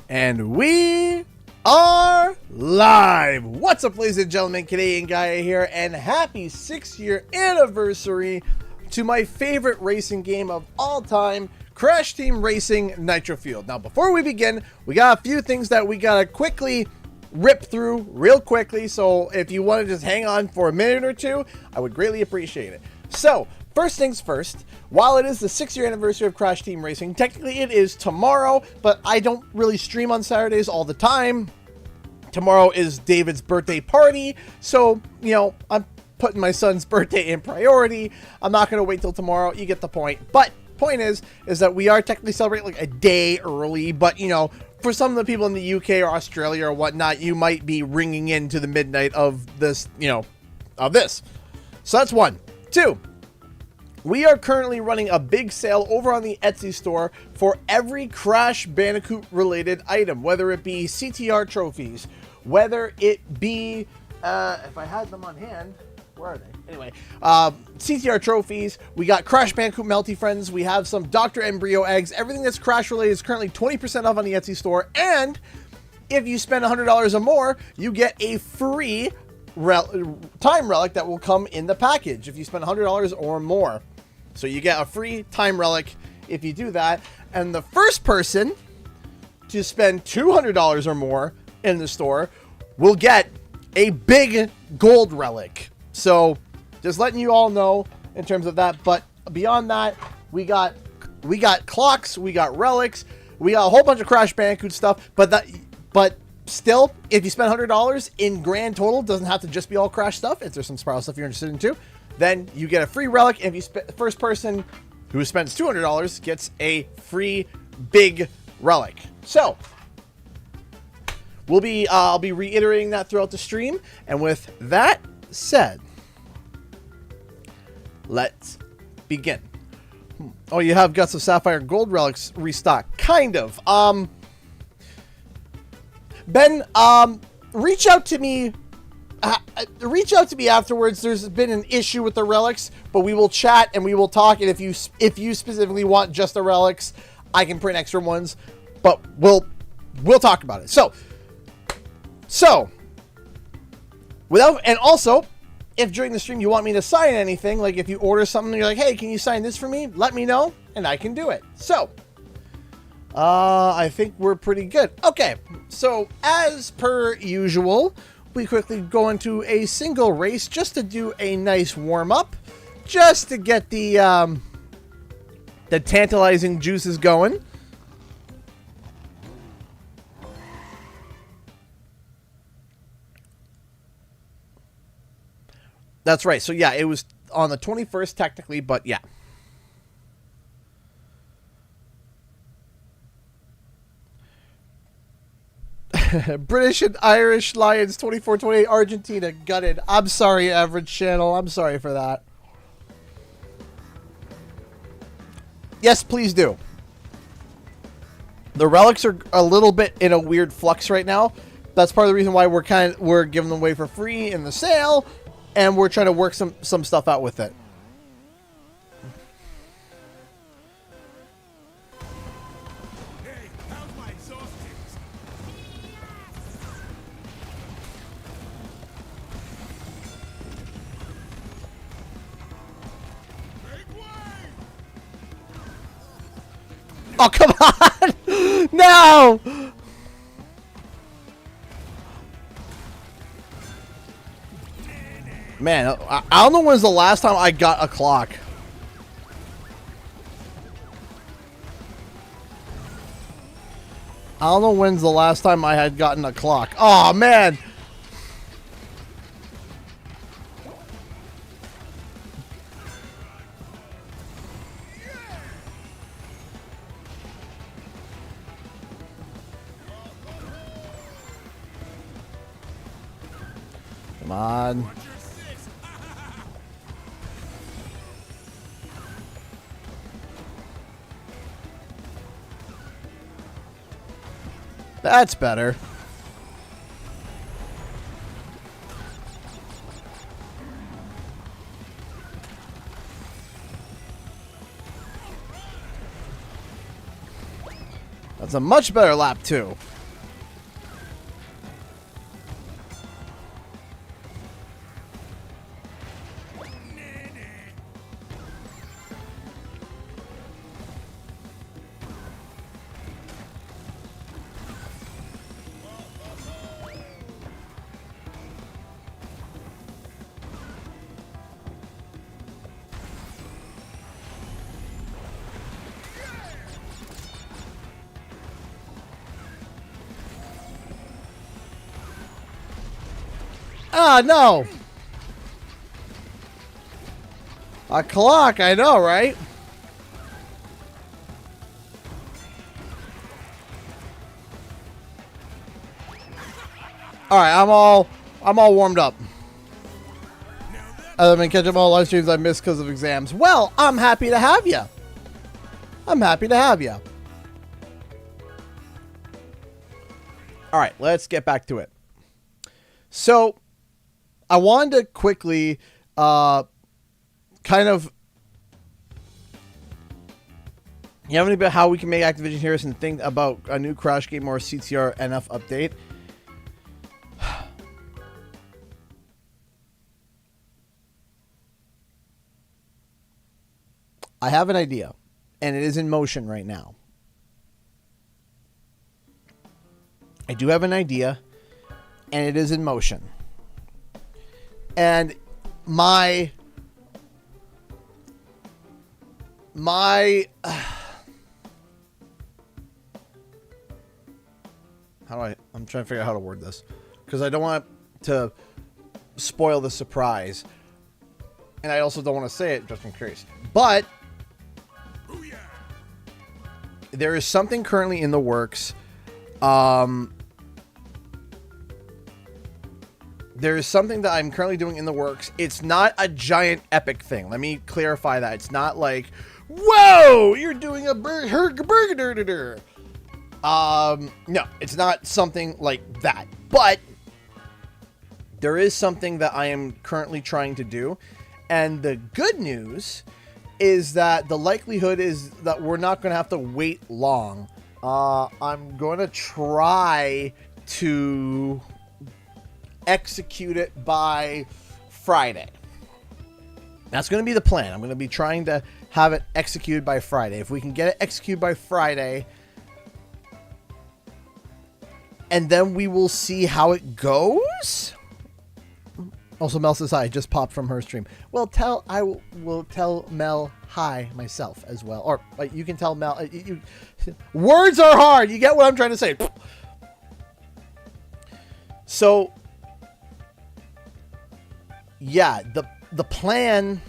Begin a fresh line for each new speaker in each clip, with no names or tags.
And we are live! What's up, ladies and gentlemen? Canadian Guy here, and happy 6-year anniversary to my favorite racing game of all time, Crash Team Racing Nitro Fueled. Now, before we begin, we got a few things that we gotta quickly rip through real quickly, so if you want to just hang on for a minute or two, I would greatly appreciate it. So, first things first, while it is the 6-year anniversary of Crash Team Racing, technically it is tomorrow, but I don't really stream on Saturdays all the time. Tomorrow is David's birthday party, so, you know, I'm putting my son's birthday in priority. I'm not going to wait till tomorrow. You get the point. But point is that we are technically celebrating like a day early, but, you know, for some of the people in the UK or Australia or whatnot, you might be ringing into the midnight of this, you know, of this. So that's one. Two, we are currently running a big sale over on the Etsy store for every Crash Bandicoot related item, whether it be CTR trophies, whether it be, if I had them on hand, where are they? Anyway, CTR trophies, we got Crash Bandicoot Melty Friends, we have some Dr. Embryo eggs, everything that's Crash related is currently 20% off on the Etsy store, and if you spend $100 or more, you get a free time relic that will come in the package if you spend $100 or more. So you get a free time relic if you do that, and the first person to spend $200 or more in the store will get a big gold relic. So just letting you all know in terms of that. But beyond that, we got clocks, we got relics, we got a whole bunch of Crash Bandicoot stuff. But still, if you spend $100 in grand total, doesn't have to just be all Crash stuff. If there's some Spiral stuff you're interested in too, then you get a free relic. And if you the first person who spends $200 gets a free big relic. So I'll be reiterating that throughout the stream. And with that said, let's begin. Oh, you have got some Sapphire and Gold relics restocked. Kind of. Ben, reach out to me. Reach out to me afterwards. There's been an issue with the relics, but we will chat and we will talk. And if you specifically want just the relics, I can print extra ones. But we'll talk about it. So and also, if during the stream you want me to sign anything, like if you order something and you're like, hey, can you sign this for me? Let me know and I can do it. So, I think we're pretty good. Okay, so as per usual, we quickly go into a single race just to do a nice warm up, just to get the tantalizing juices going. That's right. So yeah, it was on the 21st technically, but yeah. British and Irish Lions 24-28 Argentina gutted. I'm sorry, Average Channel. I'm sorry for that. Yes, please do. The relics are a little bit in a weird flux right now. That's part of the reason why we're giving them away for free in the sale. And we're trying to work some stuff out with it.
Hey, how's my exhaust tips? Make way!
Oh, come on! No! Man, I don't know when's the last time I got a clock. I don't know when's the last time I had gotten a clock. Oh, man. Come on. That's better. That's a much better lap, too. Ah, no. A clock, I know, right? All right, I'm all warmed up. Other than catching all live streams I missed because of exams. Well, I'm happy to have you. I'm happy to have you. All right, let's get back to it. So, I wanted to quickly kind of... You have any about how we can make Activision hear us and think about a new Crash Game or CTR NF update? I have an idea, and it is in motion right now. I do have an idea, and it is in motion. And my I'm trying to figure out how to word this, because I don't want to spoil the surprise, and I also don't want to say it just in case. But there is something currently in the works. There is something that I'm currently doing in the works. It's not a giant epic thing. Let me clarify that. It's not like, whoa, you're doing a burger. No, it's not something like that. But there is something that I am currently trying to do. And the good news is that the likelihood is that we're not going to have to wait long. I'm going to try to execute it by Friday. That's going to be the plan. I'm going to be trying to have it executed by Friday. If we can get it executed by Friday, and then we will see how it goes. Also, Mel says hi. Just popped from her stream. Well, I will tell Mel hi myself as well. Or you can tell Mel. Words are hard. You get what I'm trying to say. So, yeah, the plan.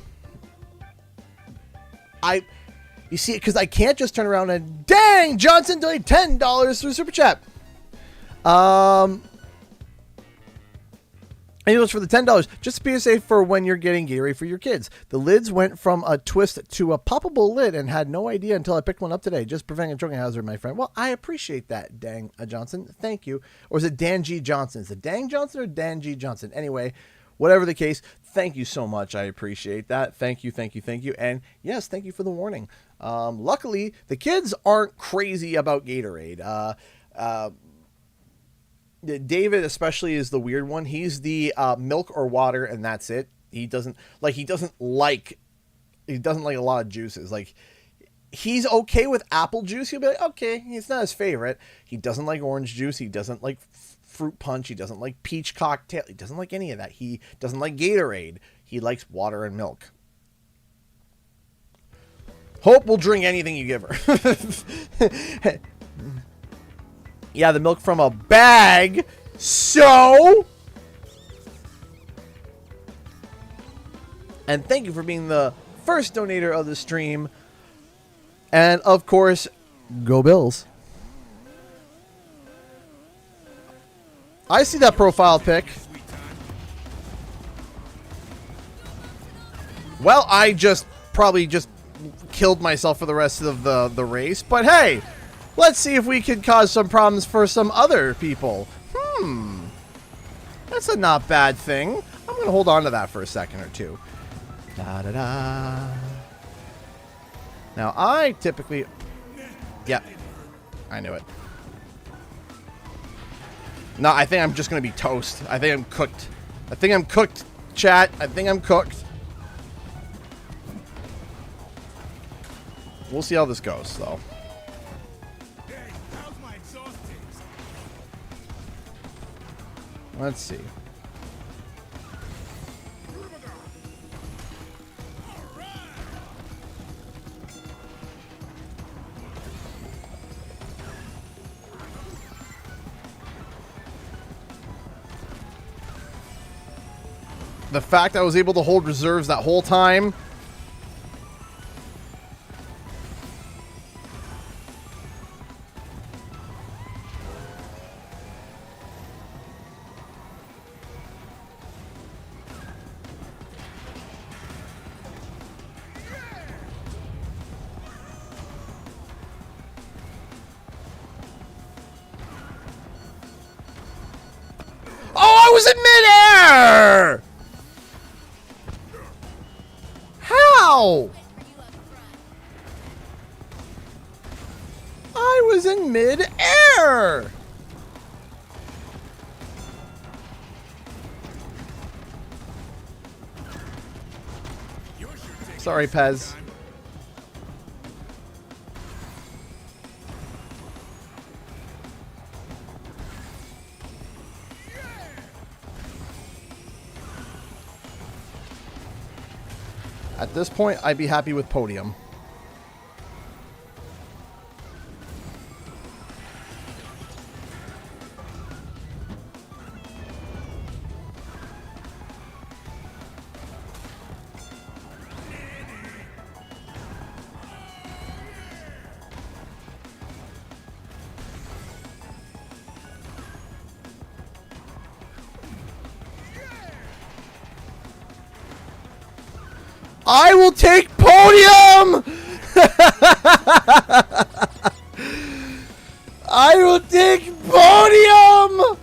You see, because I can't just turn around and dang, Johnson donated $10 through Super Chat. And it was for the $10. Just to be safe for when you're getting Gatorade for your kids. The lids went from a twist to a poppable lid and had no idea until I picked one up today. Just preventing a choking hazard, my friend. Well, I appreciate that, Dang Johnson. Thank you. Or is it Dan G. Johnson? Is it Dang Johnson or Dan G. Johnson? Anyway, whatever the case, thank you so much. I appreciate that. Thank you. And yes, thank you for the warning. Luckily, the kids aren't crazy about Gatorade. David especially is the weird one. He's the milk or water, and that's it. He doesn't like a lot of juices. Like, he's okay with apple juice. He'll be like, okay, it's not his favorite. He doesn't like orange juice. He doesn't like fruit punch. He doesn't like peach cocktail. He doesn't like any of that. He doesn't like Gatorade. He likes water and milk. Hope will drink anything you give her. Yeah, the milk from a bag. So, and thank you for being the first donator of the stream. And of course, go Bills. I see that profile pic. Well, I probably just killed myself for the rest of the race. But hey, let's see if we can cause some problems for some other people. That's a not bad thing. I'm going to hold on to that for a second or two. Da-da-da. Now, I typically... Yep. I knew it. No, I think I'm just going to be toast. I think I'm cooked. Chat. I think I'm cooked. We'll see how this goes, though. Let's see. The fact I was able to hold reserves that whole time. Oh, I was in midair! How? I was in mid-air! Sorry, Pez. At this point, I'd be happy with podium. I will take podium! I will take podium!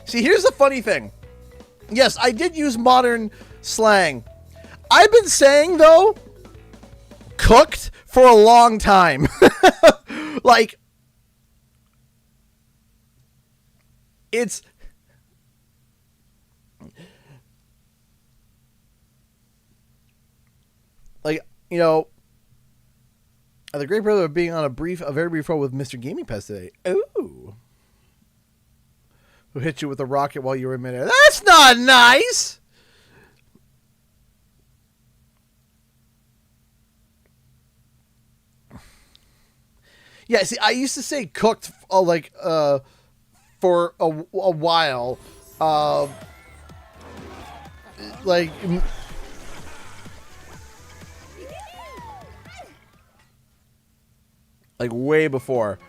See, here's the funny thing. Yes, I did use modern slang. I've been saying, though, cooked for a long time. Like, it's like, you know, the great brother of being on a very brief roll with Mr. Gaming Pest today. Ooh. Who hit you with a rocket while you were in midair. That's not nice. Yeah, see, I used to say cooked, for a while. Like way before.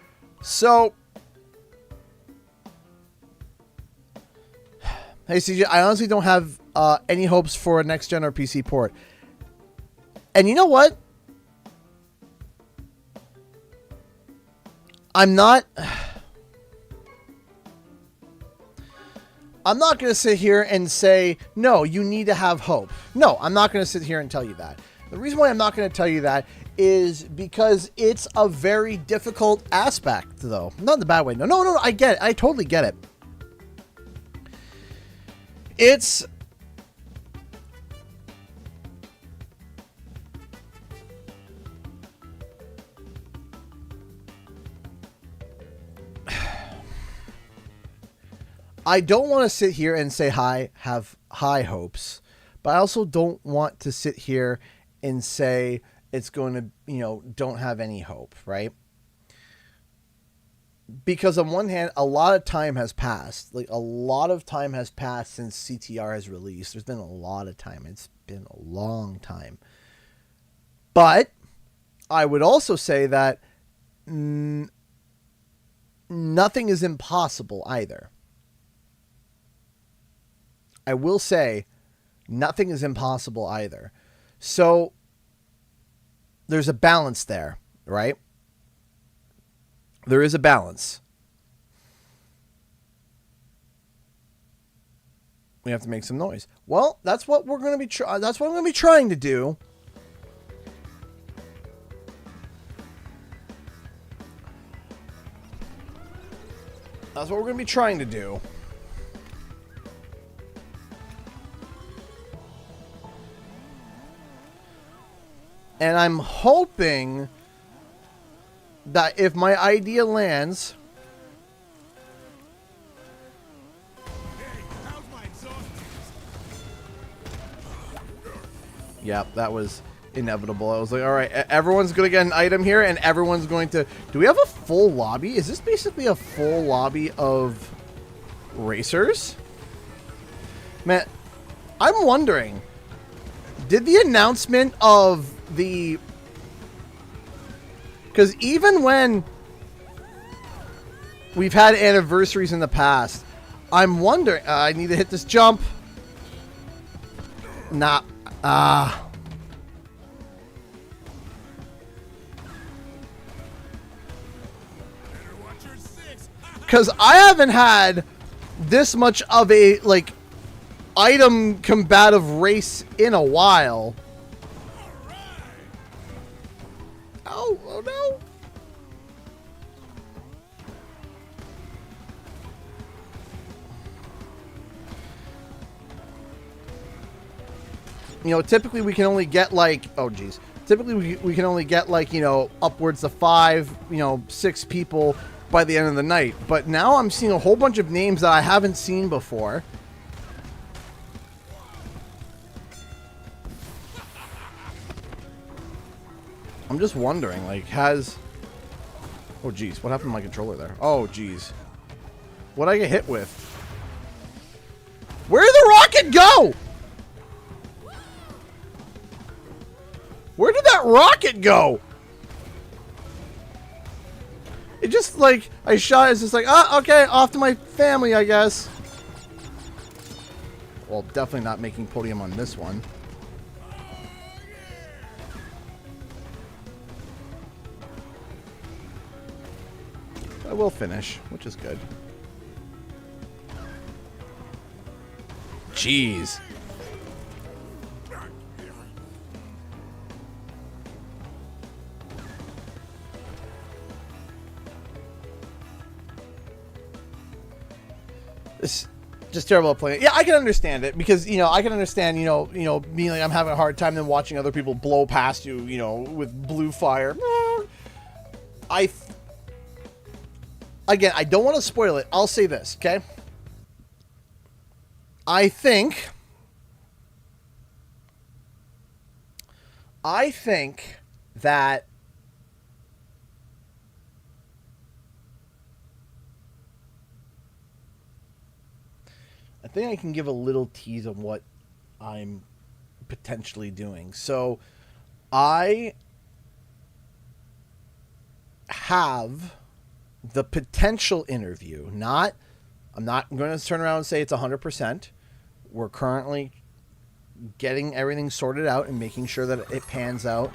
So, hey, CJ, I honestly don't have any hopes for a next-gen or PC port. And you know what? I'm not going to sit here and say, no, you need to have hope. No, I'm not going to sit here and tell you that. The reason why I'm not going to tell you that is because it's a very difficult aspect, though. Not in the bad way. No, I get it. I totally get it. It's... I don't want to sit here and say have high hopes, but I also don't want to sit here and say it's going to, don't have any hope, right? Because on one hand, a lot of time has passed. Like, a lot of time has passed since CTR has released. There's been a lot of time. It's been a long time. But I would also say that nothing is impossible either. I will say nothing is impossible either. So there's a balance there, right? There is a balance. We have to make some noise. Well, that's what we're going to be that's what I'm going to be trying to do. That's what we're going to be trying to do. And I'm hoping that if my idea lands...
Hey, how's my exhaust?
Yep, that was inevitable. I was like, all right, everyone's going to get an item here, and everyone's going to... Do we have a full lobby? Is this basically a full lobby of racers? Man, I'm wondering, did the announcement of the... Because even when we've had anniversaries in the past, I'm wondering... I need to hit this jump. Nah. Because I haven't had this much of a, like, item combative race in a while. Oh no. You know, typically we can only get like, oh geez. Typically we can only get like, you know, upwards of 5, you know, 6 people by the end of the night. But now I'm seeing a whole bunch of names that I haven't seen before. I'm just wondering, like, has... Oh, geez. What happened to my controller there? Oh, geez. What'd I get hit with? Where did the rocket go? Where did that rocket go? It just, like, I shot, it's just like, ah, okay, off to my family, I guess. Well, definitely not making podium on this one. I will finish, which is good. Jeez. It's just terrible at playing. Yeah, I can understand it because, you know, I can understand, you know, being like I'm having a hard time than watching other people blow past you, you know, with blue fire. Again, I don't want to spoil it. I'll say this, okay? I think that I can give a little tease on what I'm potentially doing. So I have the potential interview. I'm not going to turn around and say it's 100%. We're currently getting everything sorted out and making sure that it pans out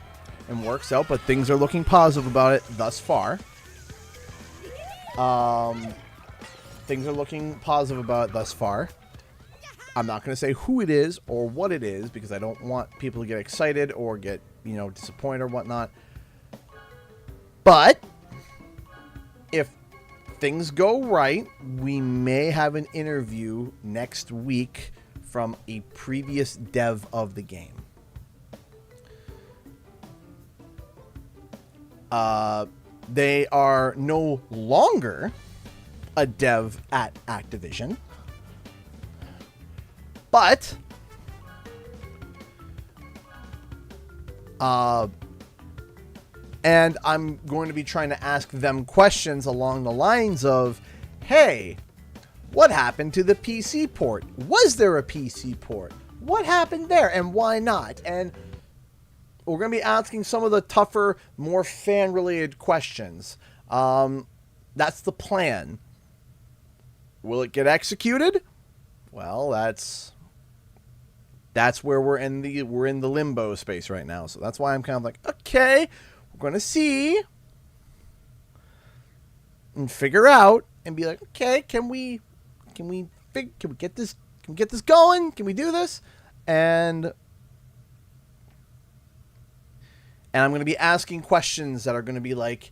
and works out, but things are looking positive about it thus far. Things are looking positive about it thus far. I'm not going to say who it is or what it is because I don't want people to get excited or get, you know, disappointed or whatnot. But if things go right, we may have an interview next week from a previous dev of the game. They are no longer a dev at Activision, but and I'm going to be trying to ask them questions along the lines of, hey, what happened to the PC port? Was there a PC port? What happened there and why not? And we're going to be asking some of the tougher, more fan-related questions. That's the plan. Will it get executed? Well, that's where we're in the limbo space right now. So that's why I'm kind of like, okay, we're going to see and figure out and be like, okay, can we get this going? Can we do this? And I'm going to be asking questions that are going to be like,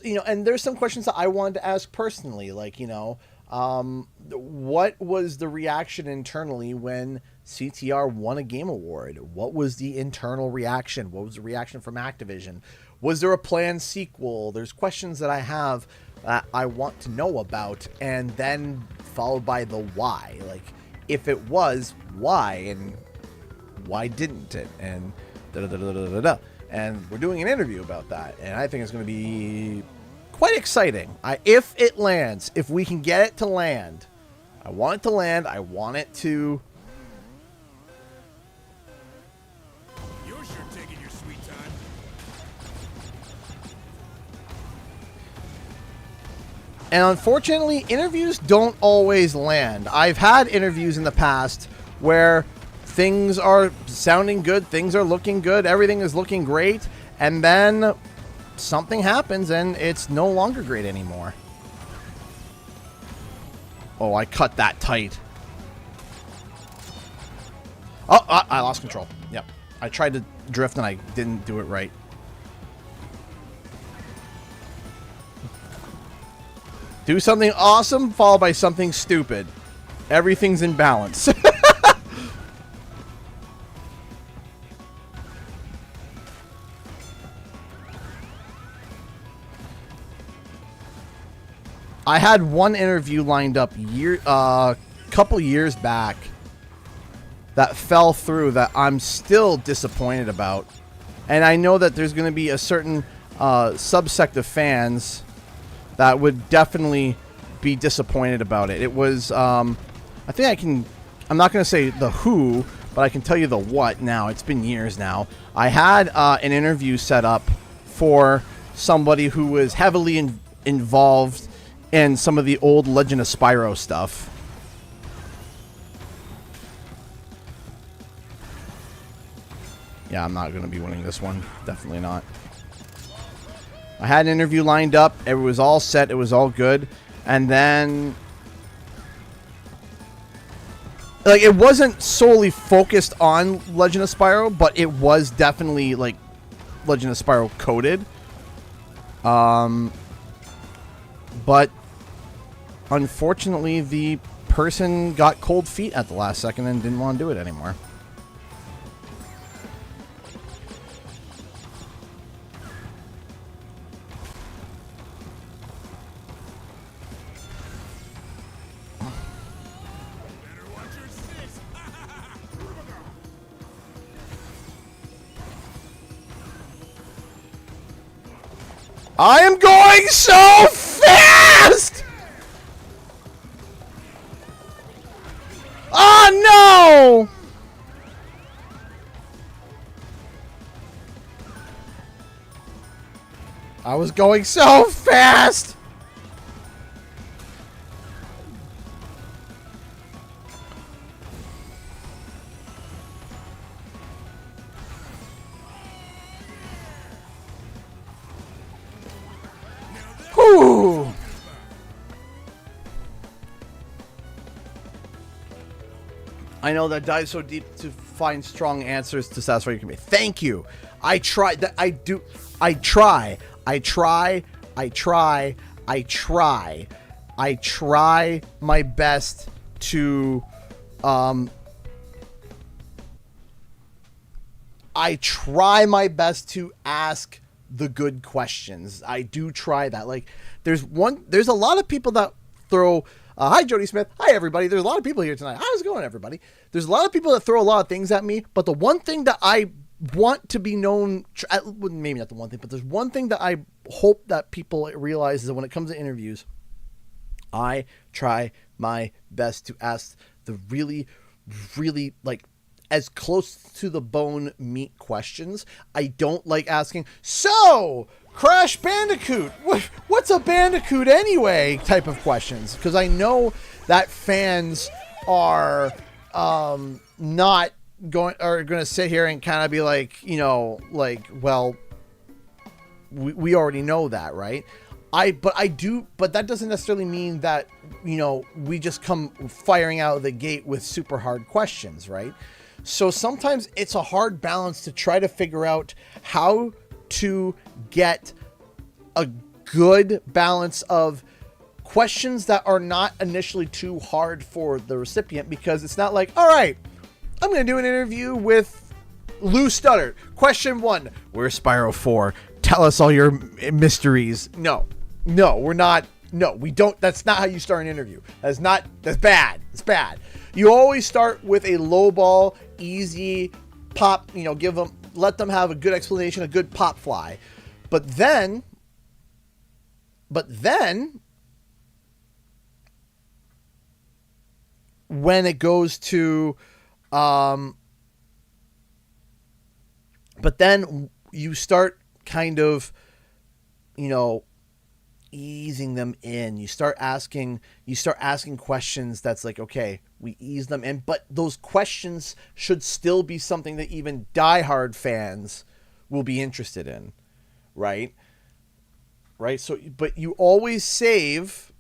you know, and there's some questions that I wanted to ask personally, like, you know, what was the reaction internally when CTR won a game award? What was the internal reaction? What was the reaction from Activision? Was there a planned sequel? There's questions that I have that I want to know about, and then followed by the why. Like, if it was, why? And why didn't it? And da-da-da-da-da-da. And we're doing an interview about that, and I think it's going to be quite exciting. If it lands, if we can get it to land, I want it to land. I want it to.
You're sure taking your sweet time.
And unfortunately, interviews don't always land. I've had interviews in the past where things are sounding good, things are looking good, everything is looking great, and then something happens and it's no longer great anymore. Oh, I cut that tight. Oh, I lost control. Yep. I tried to drift and I didn't do it right. Do something awesome, followed by something stupid. Everything's in balance. I had one interview lined up couple years back that fell through that I'm still disappointed about. And I know that there's going to be a certain subsect of fans that would definitely be disappointed about it. It was, I think I'm not going to say the who, but I can tell you the what now. It's been years now. I had an interview set up for somebody who was heavily involved in some of the old Legend of Spyro stuff. Yeah, I'm not going to be winning this one. Definitely not. I had an interview lined up. It was all set. It was all good. And then, like, it wasn't solely focused on Legend of Spyro, but it was definitely, like, Legend of Spyro coded. But unfortunately, the person got cold feet at the last second and didn't want to do it anymore.
Better watch your six.
I am going so fast! Oh no! I was going so fast! Whew! I know that dives so deep to find strong answers to satisfy your community. Thank you. I try that. I do. I try. I try. I try. I try. I try my best to. I try my best to ask the good questions. I do try that. Like, there's a lot of people that throw. Hi, Jody Smith. Hi, everybody. There's a lot of people here tonight. How's it going, everybody? There's a lot of people that throw a lot of things at me, but the one thing that I want to be known, maybe not the one thing, but there's one thing that I hope that people realize is that when it comes to interviews, I try my best to ask the really, really, like, as close to the bone meat questions. I don't like asking, so, Crash Bandicoot, what's a Bandicoot anyway, type of questions. Because I know that fans are not going to sit here and kind of be like, you know, like, well, we already know that, right? But that doesn't necessarily mean that, you know, we just come firing out of the gate with super hard questions, right? So sometimes it's a hard balance to try to figure out how to get a good balance of questions that are not initially too hard for the recipient, because it's not like, all right, I'm going to do an interview with Lou Studdard. Question 1, where's Spyro 4? Tell us all your mysteries. No, we're not. No, we don't. That's not how you start an interview. That's bad. It's bad. You always start with a low ball, easy pop, you know, let them have a good explanation, a good pop fly. But then when it goes to, but then you start kind of, you know, easing them in. You start asking questions that's like, okay, we ease them in, but those questions should still be something that even diehard fans will be interested in, right? Right? So, but you always save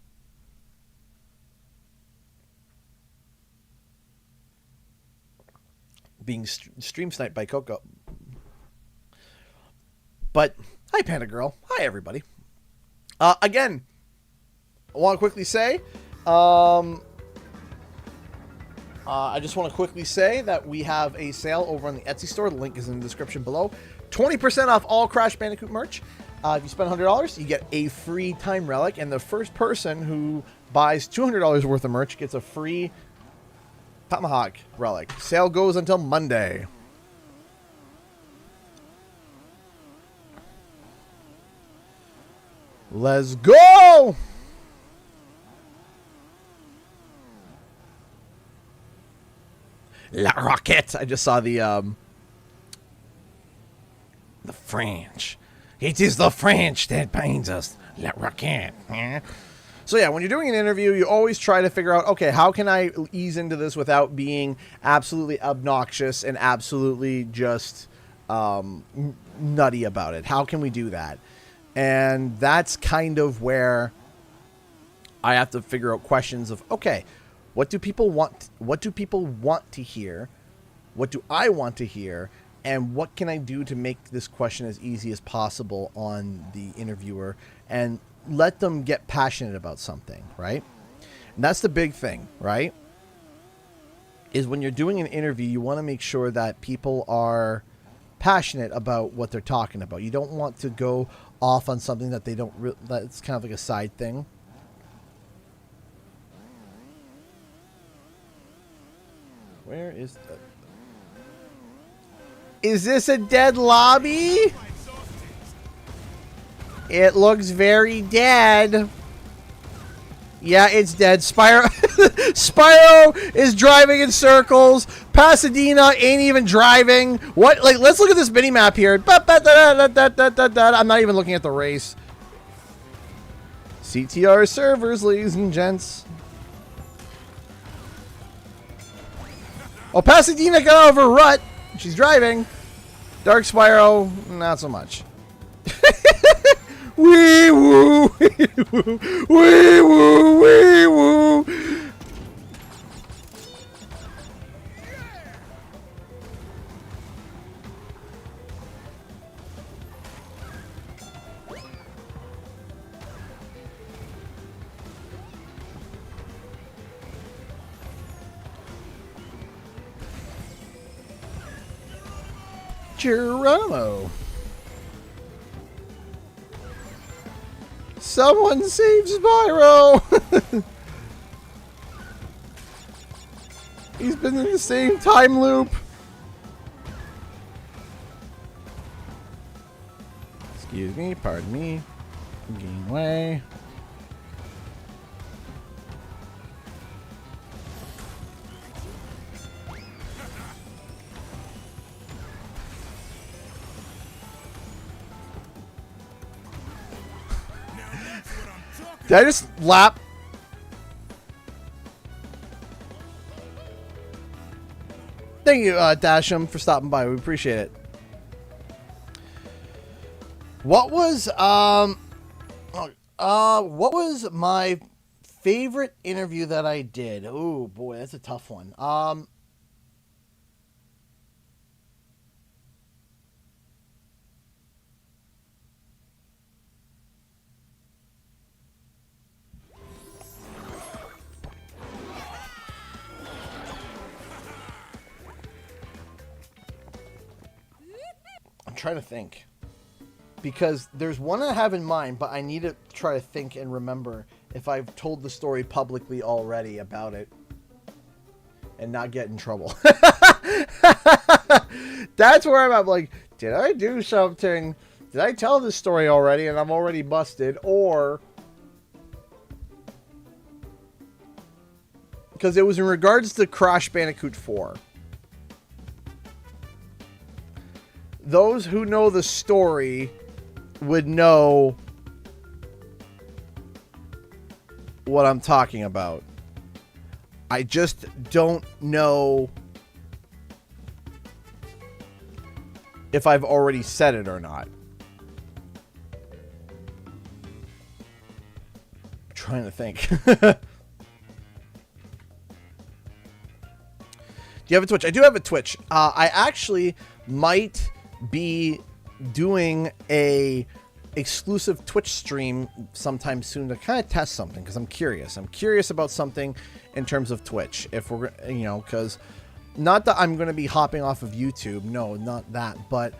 being stream sniped by Coco. But hi, Panda Girl. Hi, everybody. Again, I want to quickly say, I just want to quickly say that we have a sale over on the Etsy store. The link is in the description below. 20% off all Crash Bandicoot merch. If you spend $100, you get a free time relic, and the first person who buys $200 worth of merch gets a free Tomahawk relic. Sale goes until Monday. Let's go! La Roquette. I just saw the French. It is the French that binds us. La Roquette. So yeah, when you're doing an interview, you always try to figure out, okay, how can I ease into this without being absolutely obnoxious and absolutely just nutty about it? How can we do that? And that's kind of where I have to figure out questions of, okay, what do people want? What do people want to hear? What do I want to hear? And what can I do to make this question as easy as possible on the interviewer and let them get passionate about something, right? And that's the big thing, right? Is when you're doing an interview, you want to make sure that people are passionate about what they're talking about. You don't want to go off on something that they don't that's kind of like a side thing. Where is this a dead lobby? It looks very dead. Yeah, it's dead. Spyro is driving in circles. Pasadena ain't even driving. What? Like, let's look at this mini map here. I'm not even looking at the race. CTR servers, ladies and gents. Oh, Pasadena got out of her rut. She's driving. Dark Spyro, not so much. Wee woo, wee woo, wee woo, wee woo. Geronimo. Someone save Spyro! He's been in the same time loop. Excuse me, pardon me. I'm getting away. Did I just lap? Thank you, Dasham, for stopping by. We appreciate it. What was my favorite interview that I did? Oh boy, that's a tough one. I'm trying to think, because there's one I have in mind, but I need to try to think and remember if I've told the story publicly already about it and not get in trouble. That's where I'm like, did I do something? Did I tell this story already and I'm already busted? Or because it was in regards to Crash Bandicoot 4. Those who know the story would know what I'm talking about. I just don't know if I've already said it or not. I'm trying to think. Do you have a Twitch? I do have a Twitch. I actually might be doing a exclusive Twitch stream sometime soon to kind of test something because I'm curious. I'm curious about something in terms of Twitch. If we're, you know, because not that I'm going to be hopping off of YouTube. No, not that. But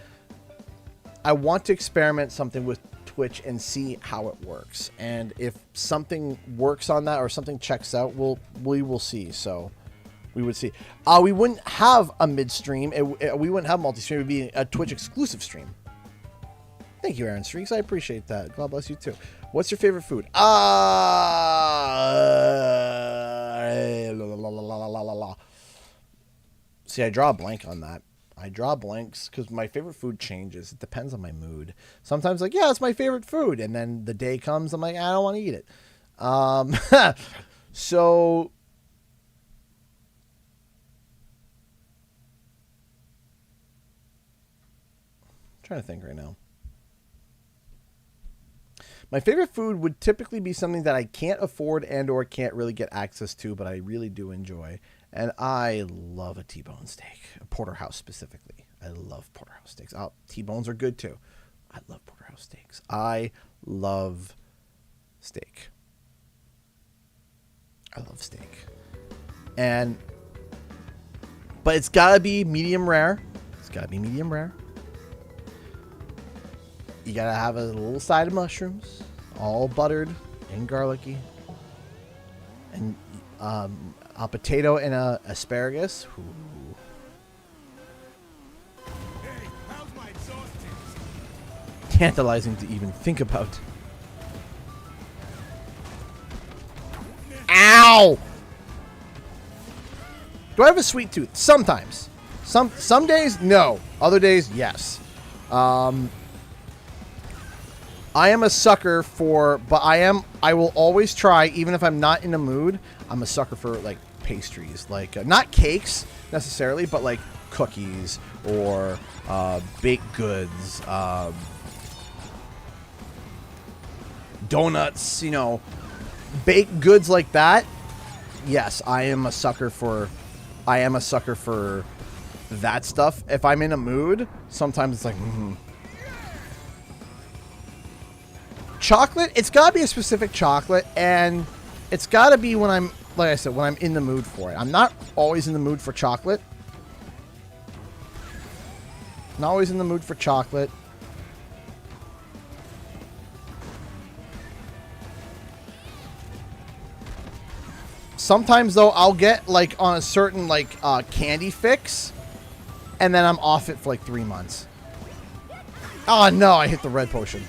I want to experiment something with Twitch and see how it works. And if something works on that or something checks out, we will see. So we would see. We wouldn't have a mid-stream. We wouldn't have multi-stream. It would be a Twitch exclusive stream. Thank you, Aaron Streaks. I appreciate that. God bless you, too. What's your favorite food? See, I draw a blank on that. I draw blanks because my favorite food changes. It depends on my mood. Sometimes, like, yeah, it's my favorite food. And then the day comes, I'm like, I don't want to eat it. So I'm trying to think right now. My favorite food would typically be something that I can't afford and or can't really get access to, but I really do enjoy. And I love a T-bone steak, a porterhouse specifically. I love porterhouse steaks. Oh, T-bones are good too. I love porterhouse steaks. I love steak. I love steak. But it's gotta be medium rare. It's gotta be medium rare. You gotta have a little side of mushrooms, all buttered and garlicky, and a potato and a asparagus. Ooh.
Hey, how's my exhaust tips?
Tantalizing to even think about. Ow! Do I have a sweet tooth? Sometimes. Some days, no. Other days, yes. I am a sucker for, but I will always try, even if I'm not in the mood, I'm a sucker for, like, pastries. Like, not cakes, necessarily, but, like, cookies or baked goods, donuts, you know, baked goods like that. Yes, I am a sucker for that stuff. If I'm in a mood, sometimes it's like, chocolate, it's got to be a specific chocolate, and it's got to be when I'm, like I said, when I'm in the mood for it. I'm not always in the mood for chocolate. Not always in the mood for chocolate. Sometimes, though, I'll get, like, on a certain, like, candy fix, and then I'm off it for, like, 3 months. Oh, no, I hit the red potion.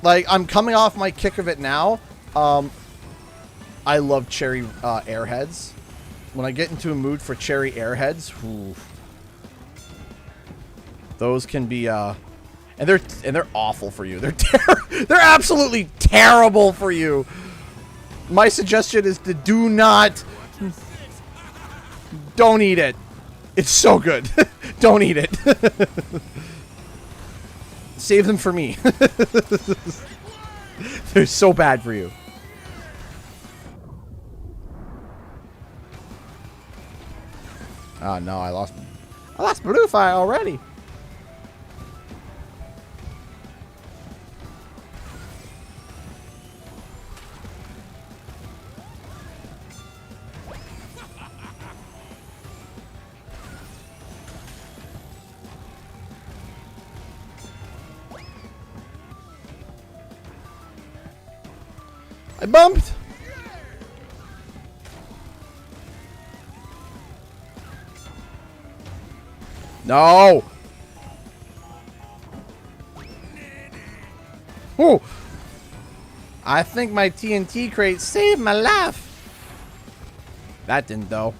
Like, I'm coming off my kick of it now. I love cherry airheads. When I get into a mood for cherry airheads, whew, those can be and they're awful for you. They're absolutely terrible for you. My suggestion is to don't eat it. It's so good. Don't eat it. Save them for me. They're so bad for you. Oh no, I lost blue fire already. I bumped. No! Ooh! I think my TNT crate saved my life. That didn't, though.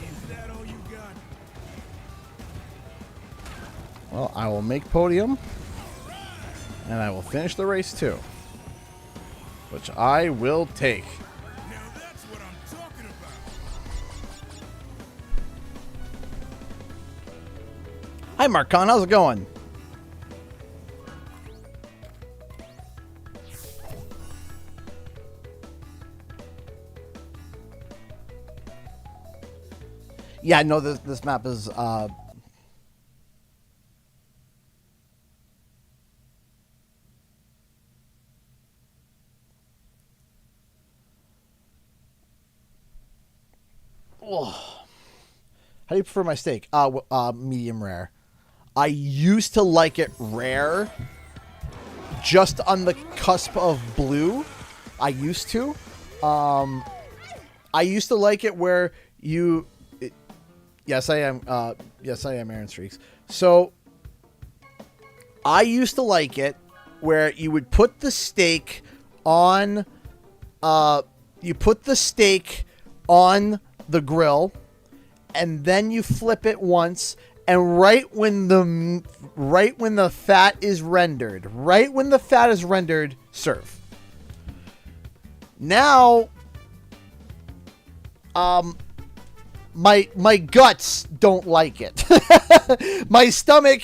Is that all you got?
Well, I will make podium. And I will finish the race, too. Which I will take.
Now that's what I'm talking about.
Hi, Marcon. How's it going? Yeah, no, this map is oh. How do you prefer my steak? Medium rare. I used to like it rare, just on the cusp of blue. I used to. I used to like it where you. Yes, I am. Yes, I am Aaron Streaks. So I used to like it where you would put the steak on. You put the steak on the grill, and then you flip it once, and right when the fat is rendered, serve. Now, my guts don't like it. My stomach,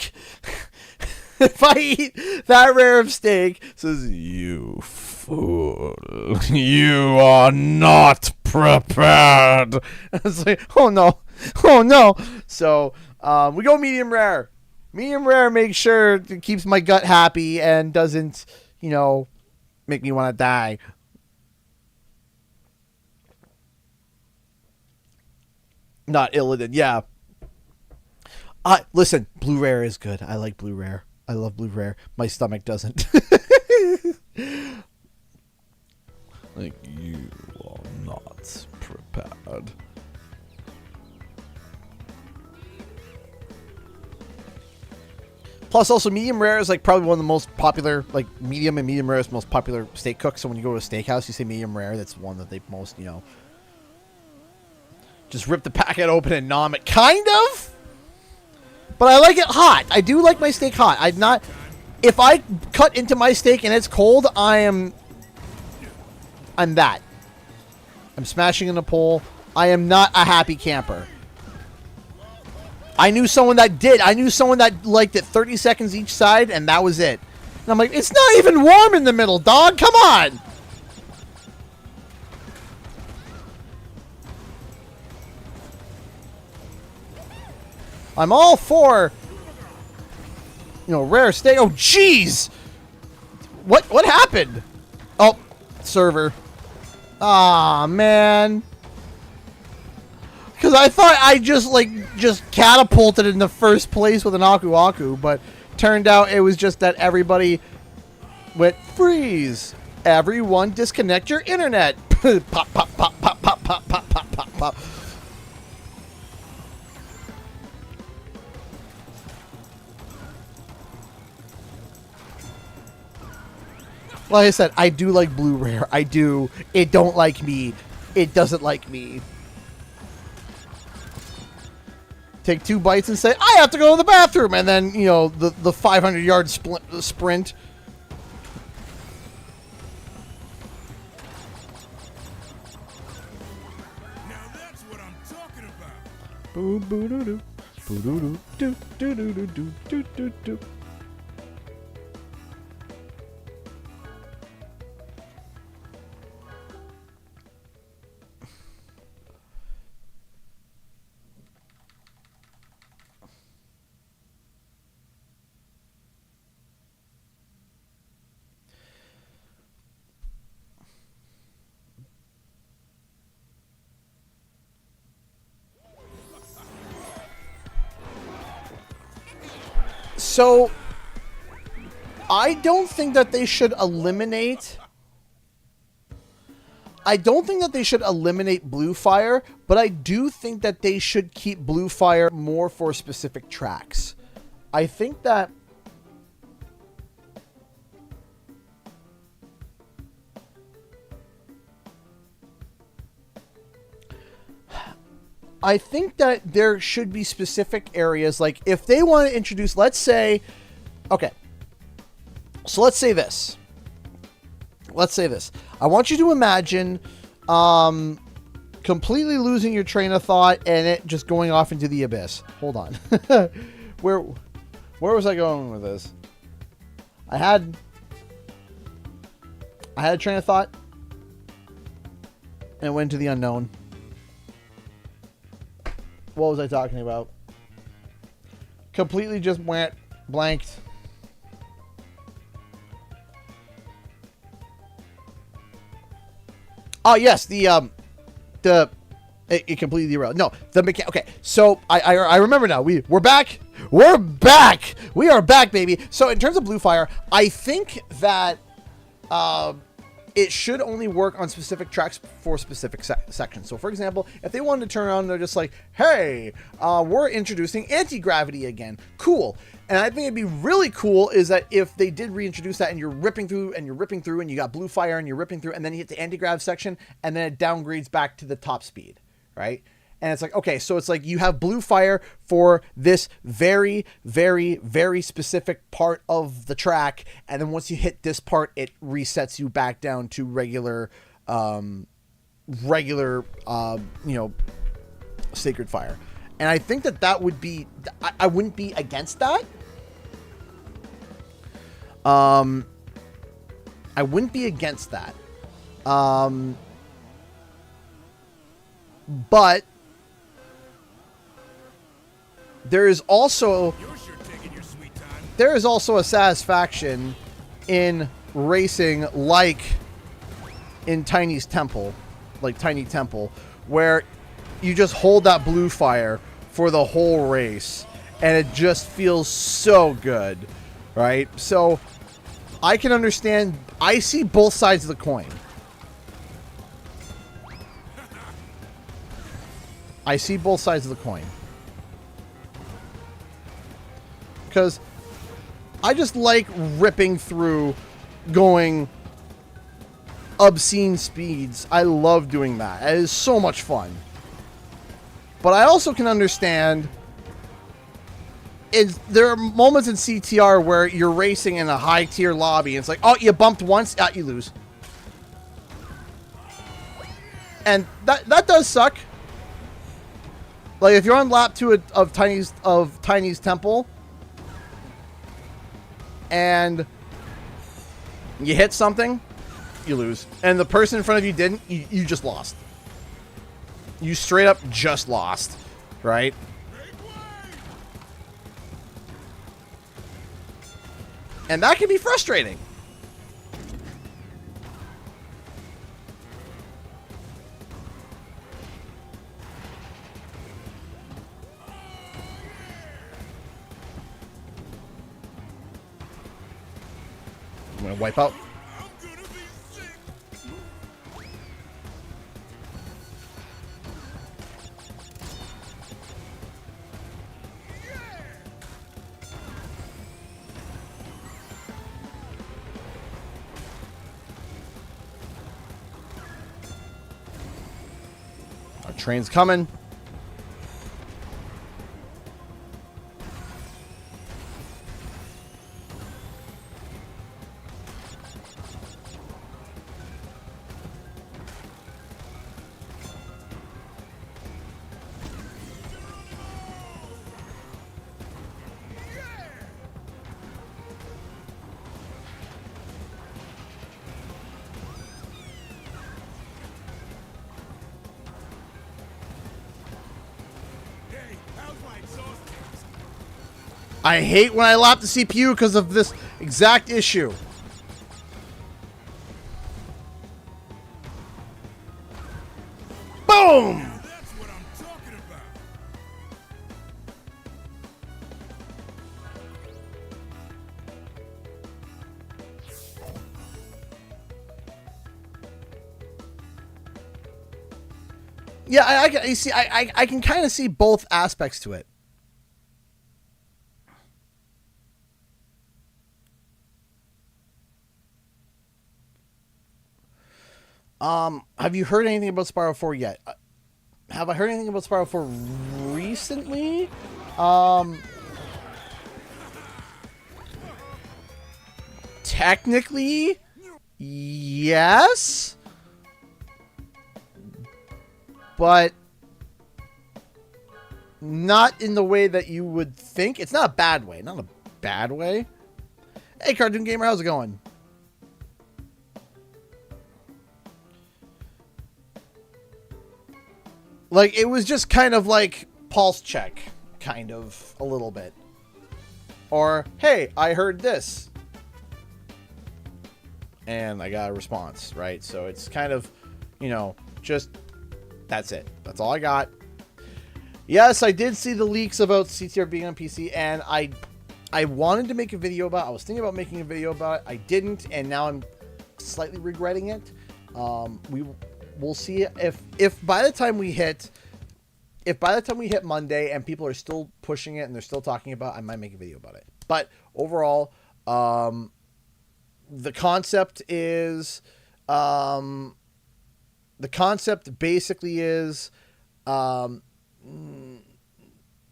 if I eat that rare of steak, says, "You fool, you are not prepared." It's like, oh no. So we go medium rare. Medium rare makes sure it keeps my gut happy and doesn't, make me want to die. Not Illidan, yeah. Listen, blue rare is good. I like blue rare. I love blue rare. My stomach doesn't. Like, you are not prepared. Plus, also, medium rare is like probably one of the most popular, like medium and medium rare is the most popular steak cook. So when you go to a steakhouse, you say medium rare. That's one that they most, just rip the packet open and nom it. Kind of. But I like it hot. I do like my steak hot. If I cut into my steak and it's cold, I'm that. I'm smashing in a pole. I am not a happy camper. I knew someone that did. I knew someone that liked it 30 seconds each side, and that was it. And I'm like, it's not even warm in the middle, dog. Come on. I'm all for, rare steak. Oh, jeez. What happened? Oh, server. Aw, man. Because I thought I just catapulted in the first place with an Aku Aku, but turned out it was just that everybody went freeze. Everyone disconnect your internet. Pop, pop, pop, pop, pop, pop, pop, pop, pop, pop. Like I said, I do like blue rare. I do. It don't like me. It doesn't like me. Take 2 bites and say, I have to go to the bathroom. And then, the 500-yard sprint.
Now that's what I'm talking about.
Boo boo doo doo. Boo doo doo doo doo doo doo doo doo doo. So I don't think that they should eliminate. I don't think that they should eliminate blue fire, but I do think that they should keep blue fire more for specific tracks. I think that there should be specific areas, like if they want to introduce, let's say, okay, so let's say this. I want you to imagine completely losing your train of thought and it just going off into the abyss. Hold on. Where was I going with this? I had a train of thought and it went to the unknown. What was I talking about? Completely just went blanked. Oh yes, it completely derailed. No, the Meka. Okay, so I remember now. We're back. We're back. We are back, baby. So in terms of blue fire, I think that it should only work on specific tracks for specific sections. So for example, if they wanted to turn around, and they're just like, "Hey, we're introducing anti-gravity again." Cool. And I think it'd be really cool is that if they did reintroduce that and you're ripping through and you got blue fire and you're ripping through and then you hit the anti-grav section and then it downgrades back to the top speed, right? And it's like, okay, so it's like you have blue fire for this very, very, very specific part of the track. And then once you hit this part, it resets you back down to regular, sacred fire. And I think that would be, I wouldn't be against that. I wouldn't be against that. But there is also a satisfaction in racing like in Tiny's Temple, like Tiny Temple, where you just hold that blue fire for the whole race and it just feels so good, right? So I can understand. I see both sides of the coin. I see both sides of the coin. Because I just like ripping through, going obscene speeds. I love doing that. It is so much fun. But I also can understand there are moments in CTR where you're racing in a high tier lobby and it's like, oh, you bumped once, you lose. And that does suck. Like if you're on lap 2 of Tiny's Temple and you hit something, you lose. And the person in front of you didn't, you just lost. You straight up just lost, right? And that can be frustrating. I'm gonna wipe out. Our train's coming. I hate when I lap the CPU because of this exact issue. Boom!
That's what I'm talking about.
Yeah, I see. I can kind of see both aspects to it. Have you heard anything about Spiral 4 yet? Have I heard anything about Spiral 4 recently? Technically, yes. But not in the way that you would think. It's not a bad way. Not a bad way. Hey, Cartoon Gamer, how's it going? Like, it was just kind of like pulse check, kind of, a little bit. Or, hey, I heard this. And I got a response, right? So it's kind of, you know, just, that's it. That's all I got. Yes, I did see the leaks about CTR being on PC, and I wanted to make a video about it. I was thinking about making a video about it. I didn't, and now I'm slightly regretting it. We'll see if by the time we hit Monday and people are still pushing it and they're still talking about it, I might make a video about it. But overall, the concept is basically is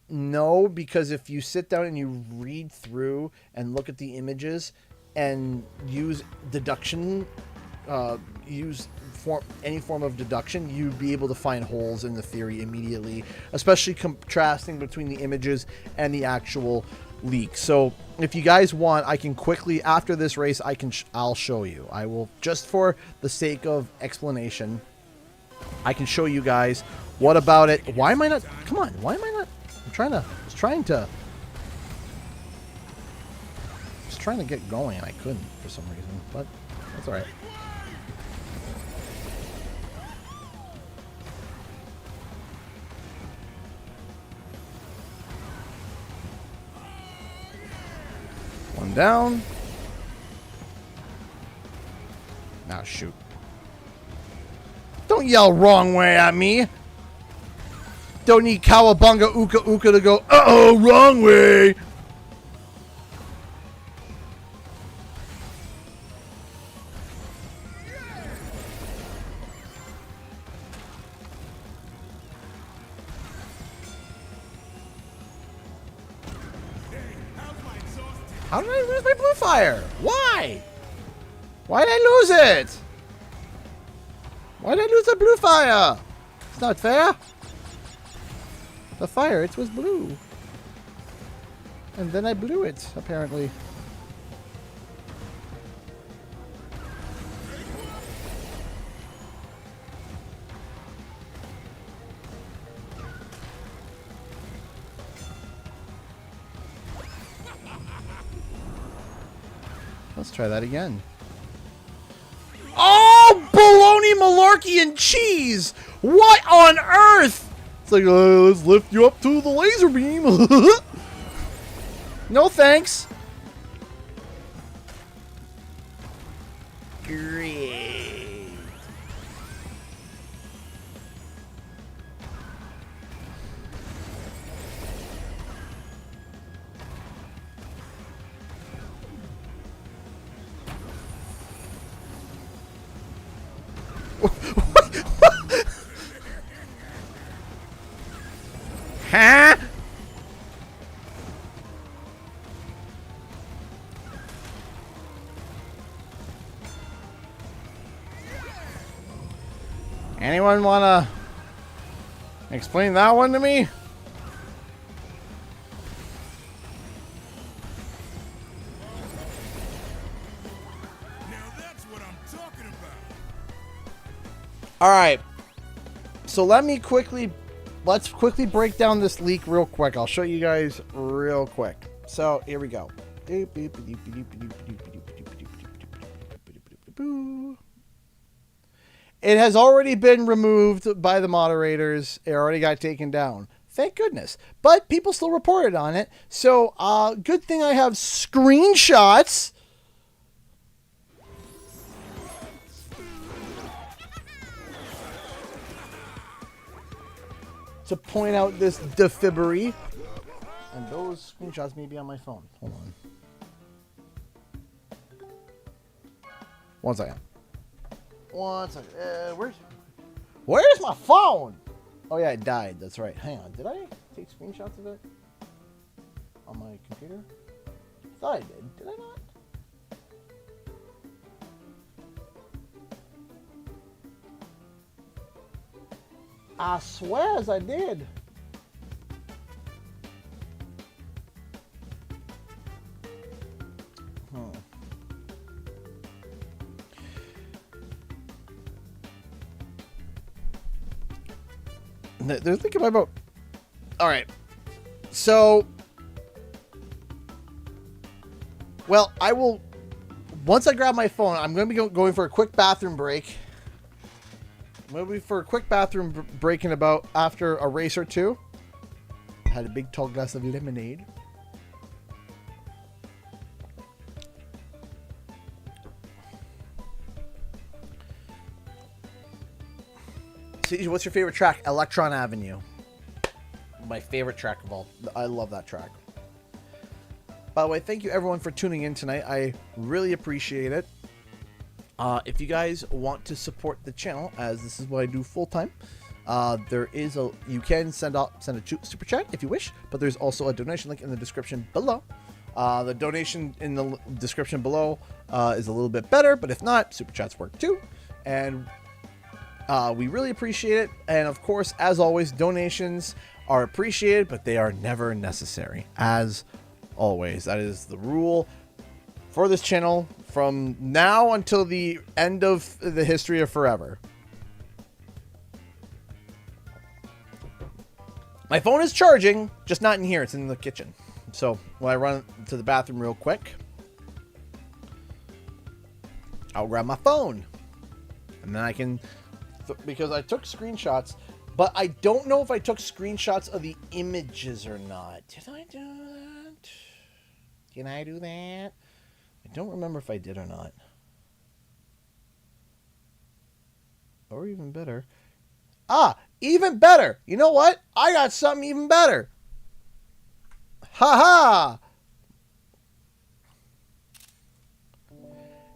no, because if you sit down and you read through and look at the images and use deduction, any form of deduction, you'd be able to find holes in the theory immediately, especially contrasting between the images and the actual leak. So if you guys want, I can quickly, after this race, I'll show you. I will, just for the sake of explanation, I can show you guys what about it. Why am I not? Come on, why am I not? I'm trying to get going and I couldn't for some reason, but that's all right. One down. Now shoot. Don't yell wrong way at me. Don't need Cowabunga Uka Uka to go, uh-oh, wrong way. How did I lose my blue fire? Why? Why did I lose it? Why did I lose the blue fire? It's not fair. The fire, it was blue. And then I blew it, apparently. Let's try that again. Oh, bologna, malarkey, and cheese! What on earth? It's like, let's lift you up to the laser beam. No thanks. Great. Huh? Anyone wanna explain that one to me?
Now that's what I'm talking about.
All right. So let's quickly break down this leak real quick. I'll show you guys real quick. So here we go. It has already been removed by the moderators. It already got taken down. Thank goodness. But people still reported on it. So good thing I have screenshots. to point out this defibbery. And those screenshots may be on my phone. Hold on. One second. One second. Where's my phone? Oh yeah, it died. That's right. Hang on. Did I take screenshots of it on my computer? I thought I did. Did I not? I swear as I did. They're thinking about. All right. So, well, I will. Once I grab my phone, I'm going to be going for a quick bathroom break. Maybe for a quick bathroom break in about after a race or two. I had a big tall glass of lemonade. See, what's your favorite track? Electron Avenue. My favorite track of all. I love that track. By the way, thank you everyone for tuning in tonight. I really appreciate it. If you guys want to support the channel, as this is what I do full time, there is a you can send a super chat if you wish, but there's also a donation link in the description below. The donation in the description below is a little bit better, but if not, super chats work too, and we really appreciate it. And of course, as always, donations are appreciated, but they are never necessary. As always, that is the rule for this channel from now until the end of the history of forever. My phone is charging, just not in here. It's in the kitchen. So when I run to the bathroom real quick, I'll grab my phone. And then I can, because I took screenshots, but I don't know if I took screenshots of the images or not. Did I do that? Can I do that? I don't remember if I did or not. Or even better. Even better. You know what? I got something even better. Ha ha!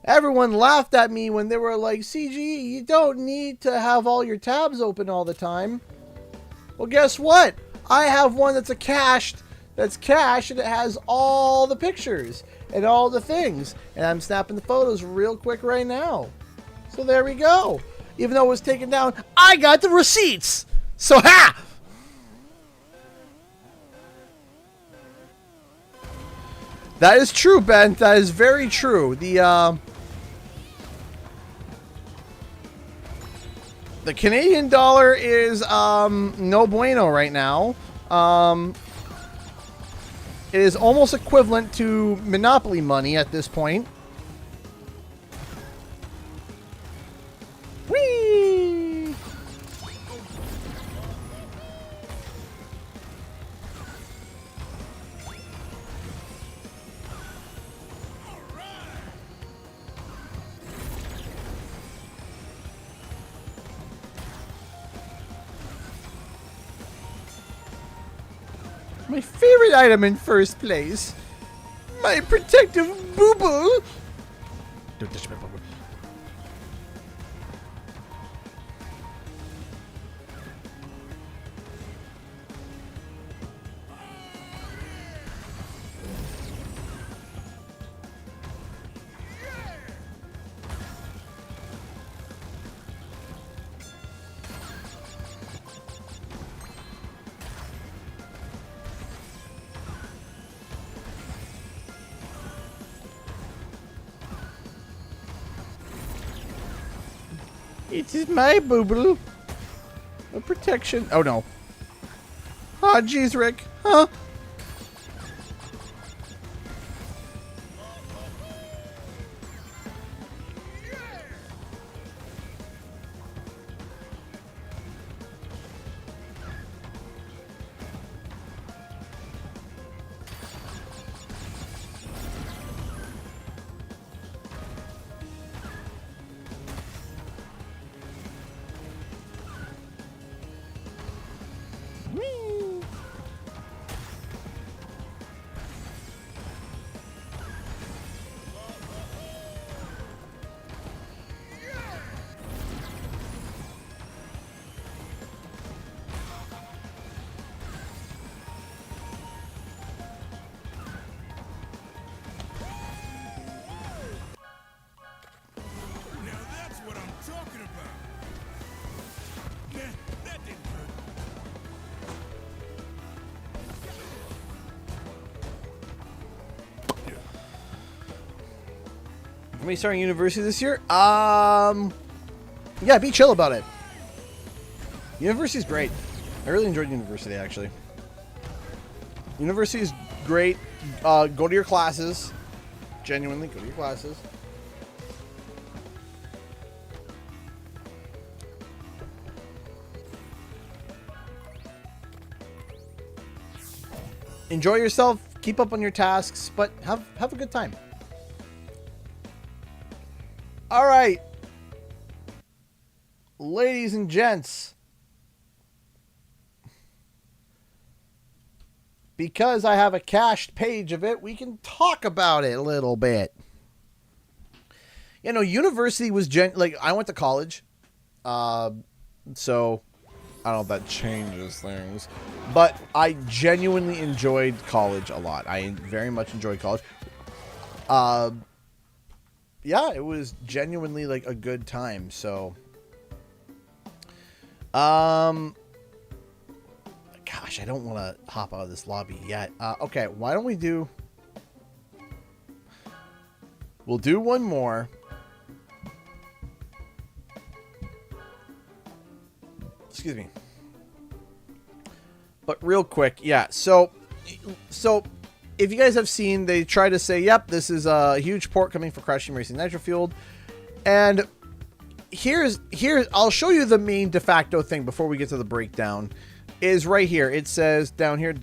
Everyone laughed at me when they were like, CG, you don't need to have all your tabs open all the time. Well, guess what? I have one that's cached, and it has all the pictures and all the things. And I'm snapping the photos real quick right now. So there we go. Even though it was taken down, I got the receipts. So ha! That is true, Ben. That is very true. The Canadian dollar is no bueno right now. It is almost equivalent to Monopoly money at this point. Whee! My favorite item in first place. My protective boo-boo. Don't touch my boo-boo. It is my boo-boo. A protection. Oh, no. Oh, jeez, Rick. Huh? Am I starting university this year? Yeah, be chill about it. University's great. I really enjoyed university, actually. University is great. Go to your classes. Genuinely, go to your classes. Enjoy yourself. Keep up on your tasks, but have a good time. All right. Ladies and gents. Because I have a cached page of it, we can talk about it a little bit. You know, university was like I went to college. So I don't know if that changes things, but I genuinely enjoyed college a lot. I very much enjoyed college. Yeah, it was genuinely like a good time. So, gosh, I don't want to hop out of this lobby yet. Okay, why don't we we'll do one more. Excuse me. But real quick, yeah. So if you guys have seen, they try to say, yep, this is a huge port coming for Crash Team Racing Nitro Fueled. And here's I'll show you the main de facto thing before we get to the breakdown. Is right here. It says down here,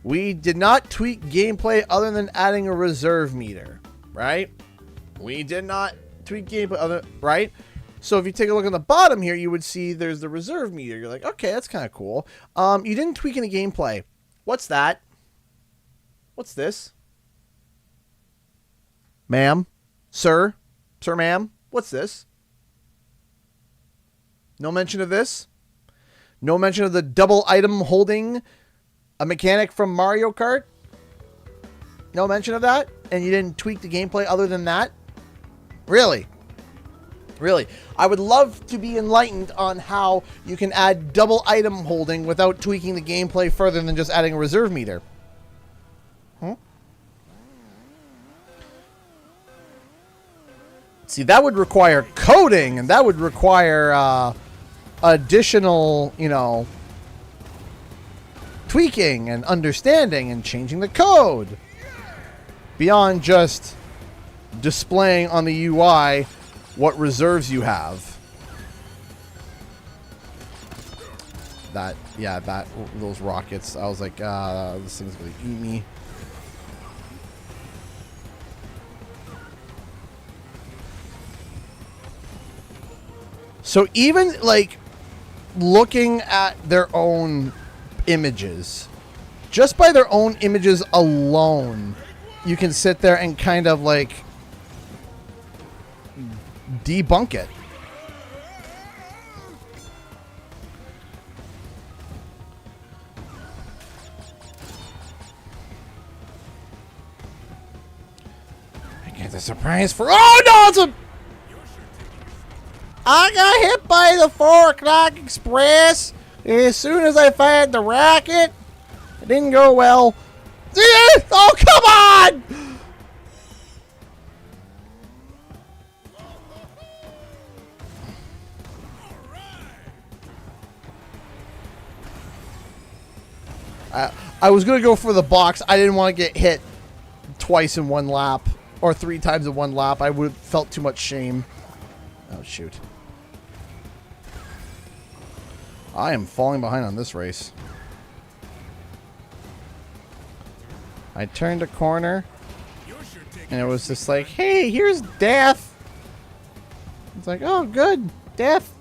we did not tweak gameplay other than adding a reserve meter, right? We did not tweak gameplay right? So if you take a look on the bottom here, you would see there's the reserve meter. You're like, okay, that's kind of cool. You didn't tweak any gameplay. What's that? What's this? Ma'am? Sir? Sir, ma'am? What's this? No mention of this? No mention of the double item holding a mechanic from Mario Kart? No mention of that? And you didn't tweak the gameplay other than that? Really? Really? I would love to be enlightened on how you can add double item holding without tweaking the gameplay further than just adding a reserve meter. See, that would require coding, and that would require additional, you know, tweaking and understanding and changing the code beyond just displaying on the UI what reserves you have. Those rockets, I was like, this thing's gonna eat me. So even like looking at their own images, just by their own images alone, you can sit there and kind of like debunk it. I get the surprise for... Oh no, it's a... I got hit by the 4 o'clock express as soon as I fired the rocket. It didn't go well. Oh, come on! I was going to go for the box. I didn't want to get hit twice in one lap or 3 times in one lap. I would have felt too much shame. Oh, shoot. I am falling behind on this race. I turned a corner and it was just like, hey, here's death. It's like, oh, good. Death.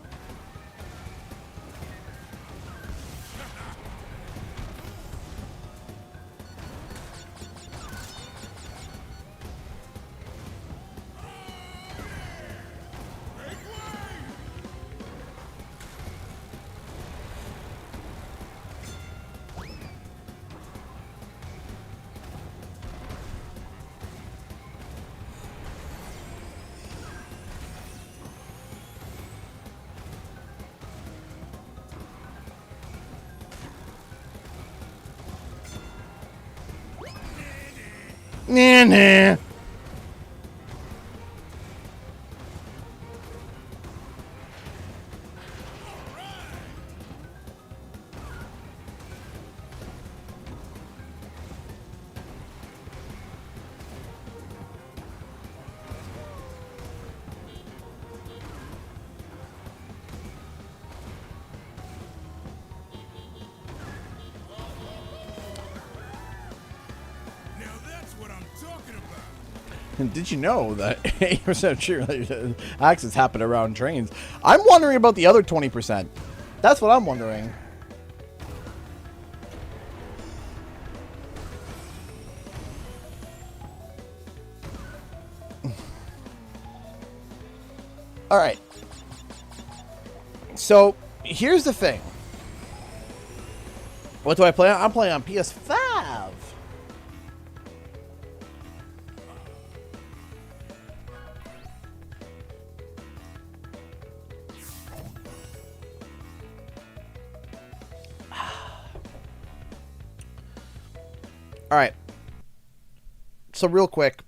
Nah, nah. Did you know that 80% of cheerleader accidents happen around trains? I'm wondering about the other 20%. That's what I'm wondering. All right. So here's the thing. What do I play on? I'm playing on PS5. All right. So real quick.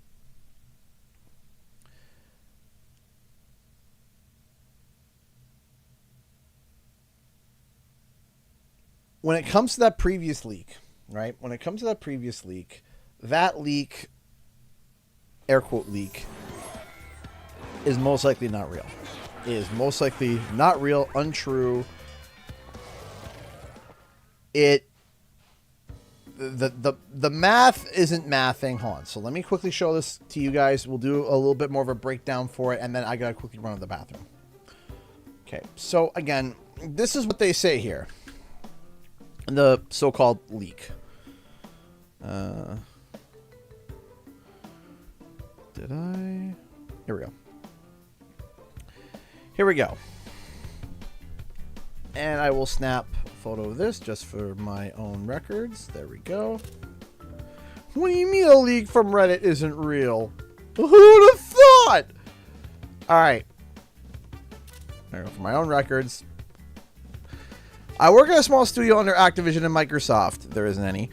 When it comes to that previous leak, right? When it comes to that previous leak, that leak, air quote leak, is most likely not real. It is most likely not real, untrue. The math isn't mathing. Hold on. So let me quickly show this to you guys. We'll do a little bit more of a breakdown for it, and then I gotta quickly run to the bathroom. Okay. So again, this is what they say here. The so-called leak. Did I? Here we go. Here we go. And I will snap a photo of this just for my own records. There we go. What do you mean a leak from Reddit isn't real? Who would have thought? All right. There we go, for my own records. I work at a small studio under Activision and Microsoft. There isn't any.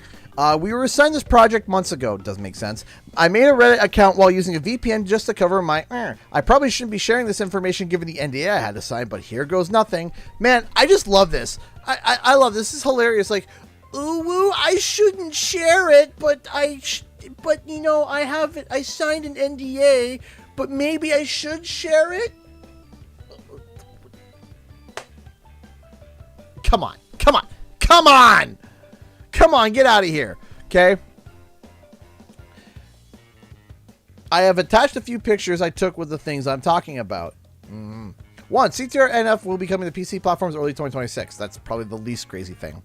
We were assigned this project months ago. Doesn't make sense. I made a Reddit account while using a VPN just to cover my... I probably shouldn't be sharing this information given the NDA I had to sign, but here goes nothing. Man, I just love this. I love this. This is hilarious. Like, ooh, I shouldn't share it, but you know, I have it. I signed an NDA, but maybe I should share it. Come on. Come on. Come on. Come on. Get out of here. Okay. I have attached a few pictures I took with the things I'm talking about. One, CTR NF will be coming to PC platforms early 2026. That's probably the least crazy thing.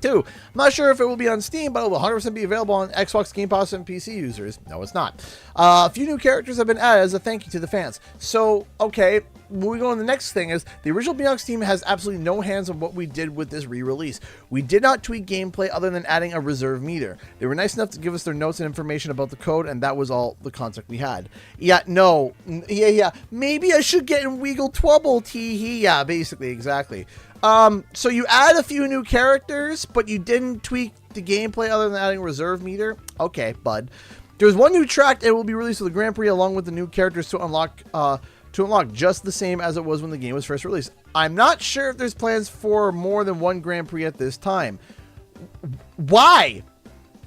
2, I'm not sure if it will be on Steam, but it will 100% be available on Xbox Game Pass and PC users. No, it's not. A few new characters have been added as a thank you to the fans. So, okay, moving on to the next thing is, the original Beanox team has absolutely no hands on what we did with this re-release. We did not tweak gameplay other than adding a reserve meter. They were nice enough to give us their notes and information about the code, and that was all the contact we had. Yeah, no. Yeah. Maybe I should get in Weagle Twubble, tee-hee. Yeah, basically, exactly. So you add a few new characters, but you didn't tweak the gameplay other than adding a reserve meter? Okay, bud. There's one new track and it will be released with the Grand Prix along with the new characters to unlock just the same as it was when the game was first released. I'm not sure if there's plans for more than one Grand Prix at this time. Why?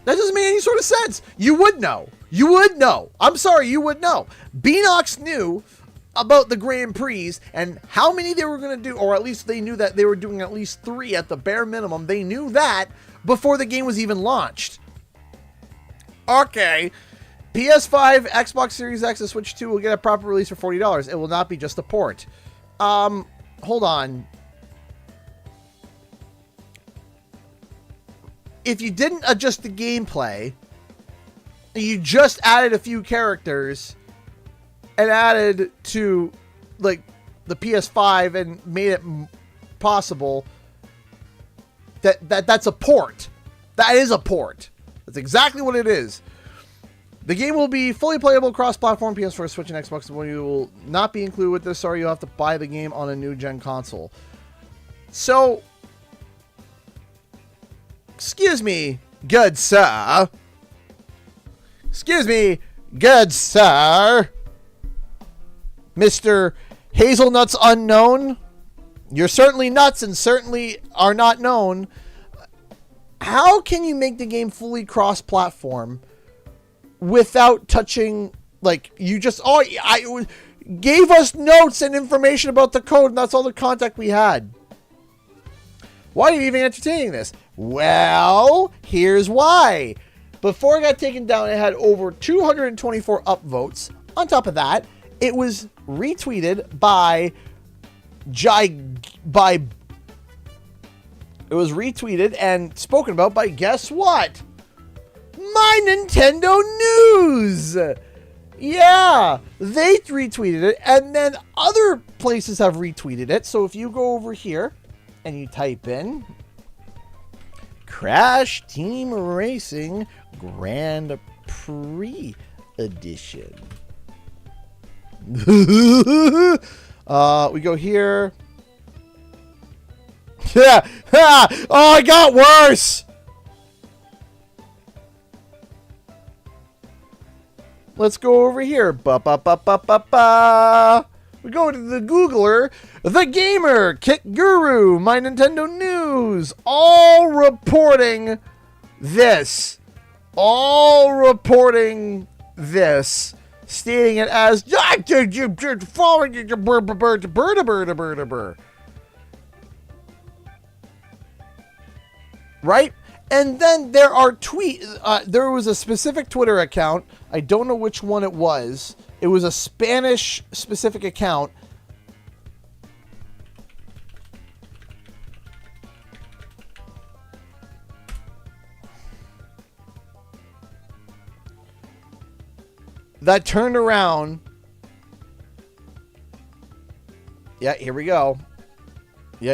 That doesn't make any sort of sense. You would know. You would know. I'm sorry, you would know. Beanox knew about the Grand Prix and how many they were going to do, or at least they knew that they were doing at least 3 at the bare minimum. They knew that before the game was even launched. Okay. PS5, Xbox Series X, and Switch 2 will get a proper release for $40. It will not be just a port. Hold on. If you didn't adjust the gameplay, you just added a few characters and added to, like, the PS5 and made it possible, that's a port. That is a port. That's exactly what it is. The game will be fully playable cross-platform, PS4, Switch, and Xbox One. You will not be included with this. Sorry, you'll have to buy the game on a new-gen console. So, excuse me, good sir. Excuse me, good sir. Mr. Hazelnuts Unknown. You're certainly nuts and certainly are not known. How can you make the game fully cross-platform without touching, like, you just, I gave us notes and information about the code, and that's all the contact we had. Why are you even entertaining this? Well, here's why. Before it got taken down, it had over 224 upvotes. On top of that, it was retweeted by it was retweeted and spoken about by, guess what? My Nintendo News! Yeah, they retweeted it, and then other places have retweeted it. So if you go over here and you type in Crash Team Racing Grand Prix Edition. We go here. Yeah. Oh, it got worse. Let's go over here. We go to the Googler, the Gamer, Kit Guru, My Nintendo News, all reporting this. Stating it as right? And then there are there was a specific Twitter account. I don't know which one it was. It was a Spanish specific account. That turned around. Yeah, here we go. All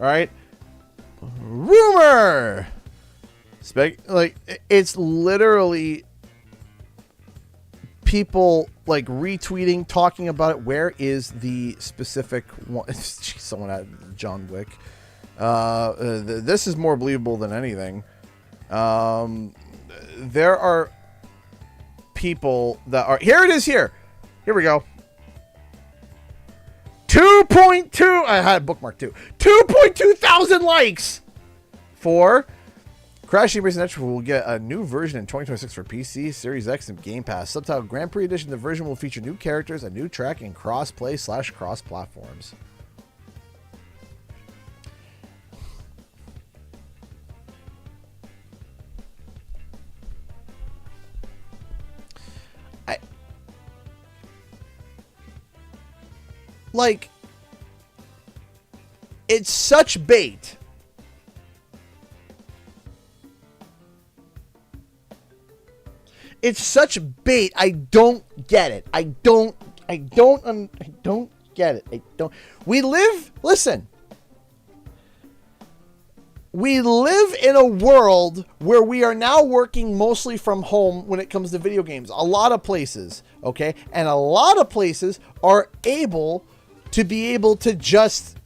right. Rumor. Like, it's literally people like retweeting, talking about it. Where is the specific one? Someone had John Wick. This is more believable than anything. There are people that are... Here it is here. Here we go. 2.2... I had bookmark too. 2.2 thousand likes for Crash Team Racing NITRO will get a new version in 2026 for PC, Series X, and Game Pass. Subtitled Grand Prix Edition, the version will feature new characters, a new track, and cross-play / cross-platforms. Like, it's such bait. It's such bait. I don't get it. I don't get it. Listen. We live in a world where we are now working mostly from home when it comes to video games. A lot of places, okay? And a lot of places are able to just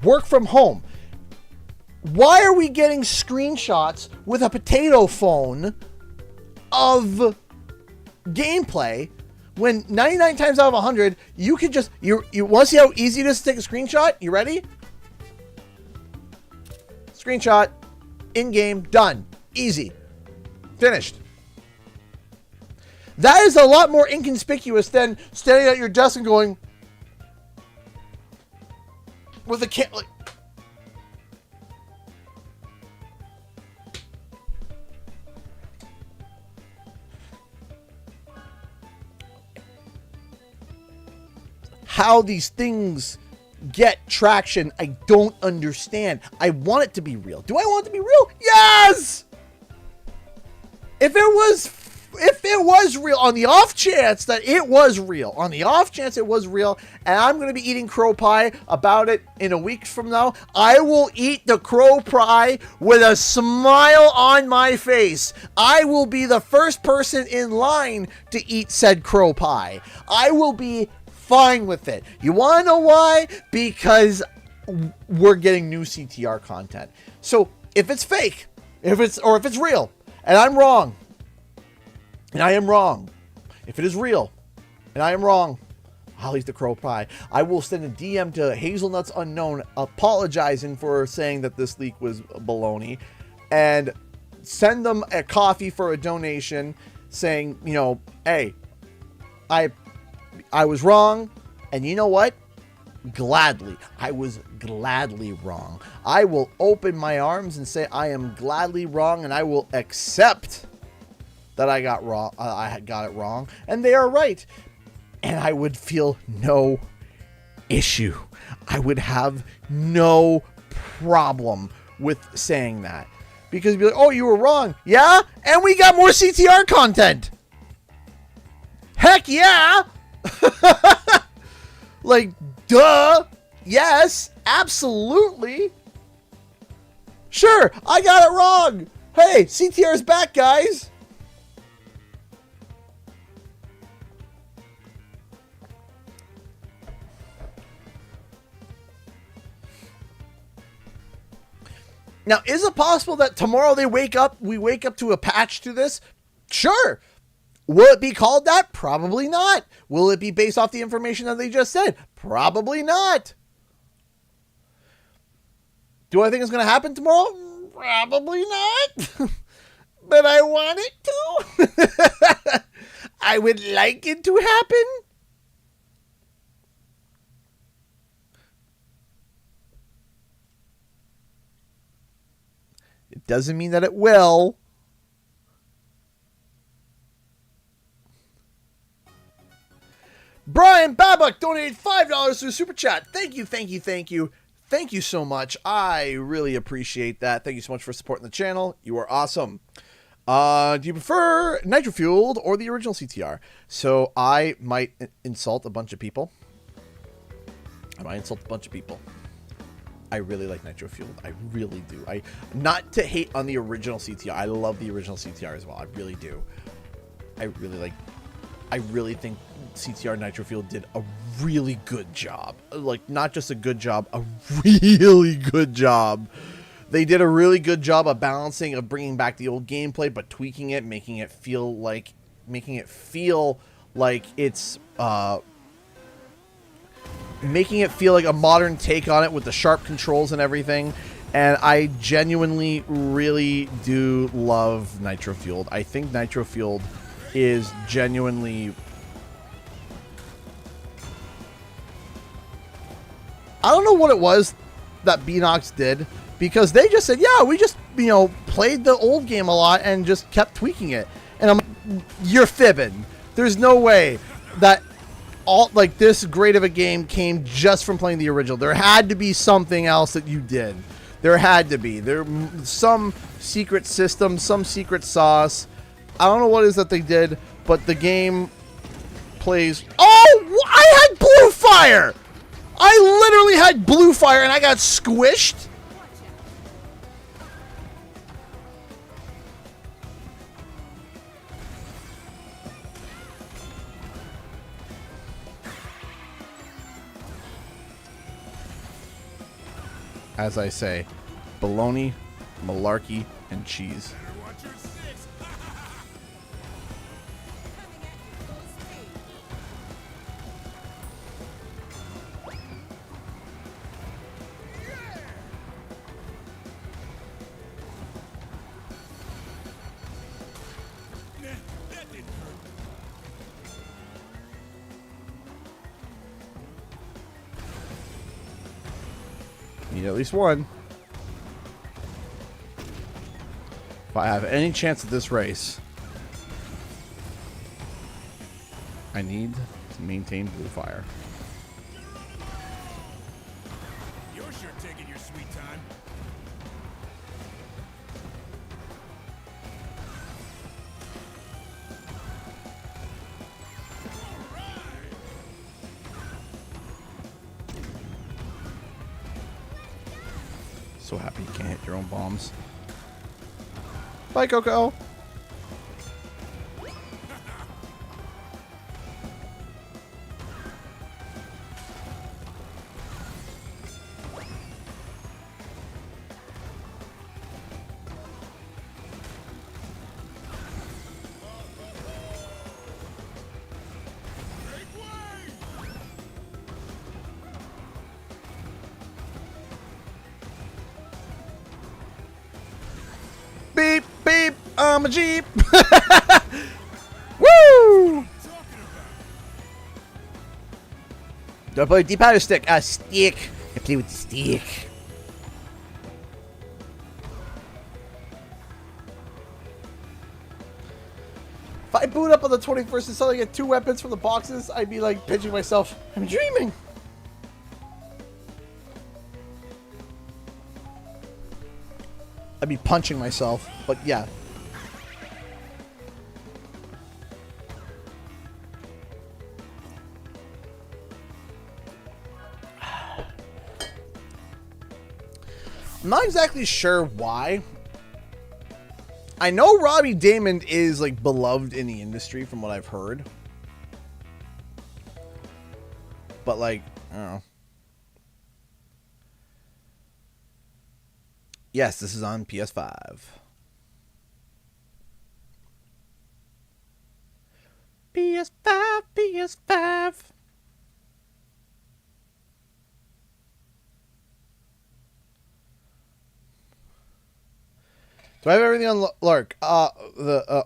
work from home. Why are we getting screenshots with a potato phone of gameplay when 99 times out of 100 you could just you want to see how easy it is to take a screenshot? You ready? Screenshot, in-game, done. Easy. Finished. That is a lot more inconspicuous than standing at your desk and going with a like, how these things get traction, I don't understand. I want it to be real. Do I want it to be real? Yes! If it was real, on the off chance that it was real, and I'm going to be eating crow pie about it in a week from now, I will eat the crow pie with a smile on my face. I will be the first person in line to eat said crow pie. I will be fine with it. You want to know why? Because we're getting new CTR content. So if it's fake, if it's real, and I'm wrong, and I am wrong, if it is real, and I am wrong, I'll eat the crow pie. I will send a DM to Hazelnuts Unknown apologizing for saying that this leak was baloney, and send them a coffee for a donation saying, you know, hey, I was wrong, and you know what? gladly. I was gladly wrong. I will open my arms and say I am gladly wrong, and I will accept that I got wrong. I got it wrong, and they are right. And I would feel no issue. I would have no problem with saying that, because you'd be like, "Oh, you were wrong." Yeah, and we got more CTR content. Heck yeah! Like, duh. Yes, absolutely. Sure, I got it wrong. Hey, CTR's back, guys. Now, is it possible that tomorrow we wake up to a patch to this? Sure. Will it be called that? Probably not. Will it be based off the information that they just said? Probably not. Do I think it's going to happen tomorrow? Probably not. But I want it to. I would like it to happen. It doesn't mean that it will. Brian Babuk donated $5 through Super Chat. Thank you, thank you, thank you. Thank you so much. I really appreciate that. Thank you so much for supporting the channel. You are awesome. Do you prefer Nitro Fueled or the original CTR? So I might insult a bunch of people. I really like Nitro Fueled. I really do. Not to hate on the original CTR. I love the original CTR as well. I really do. I really think CTR Nitro Fueled did a really good job. Like, not just a good job, a really good job. They did a really good job of balancing, of bringing back the old gameplay, but tweaking it, making it feel like it's making it feel like a modern take on it with the sharp controls and everything. And I genuinely really do love Nitro Fueled. I think Nitro Fueled is genuinely... I don't know what it was that Beanox did, because they just said, yeah, we just, played the old game a lot and just kept tweaking it. And I'm like, you're fibbing. There's no way that this great of a game came just from playing the original. There had to be something else that you did. There had to be. Some secret system, some secret sauce. I don't know what it is that they did, but the game plays... Oh! I had blue fire! I literally had blue fire and I got squished? As I say, baloney, malarkey, and cheese. Need at least one. If I have any chance at this race, I need to maintain blue fire.
You're sure taking your sweet time.
So happy you can't hit your own bombs. Bye, Coco. Beep, beep, I'm a Jeep. Woo! Do I play with D-pad or stick? Stick. I play with the stick. If I boot up on the 21st and suddenly get 2 weapons from the boxes, I'd be like pinching myself. I'm dreaming. I'd be punching myself, but yeah. I'm not exactly sure why. I know Robbie Damon is like beloved in the industry from what I've heard. But like, I don't know. Yes, this is on PS5. PS5, PS5. Do I have everything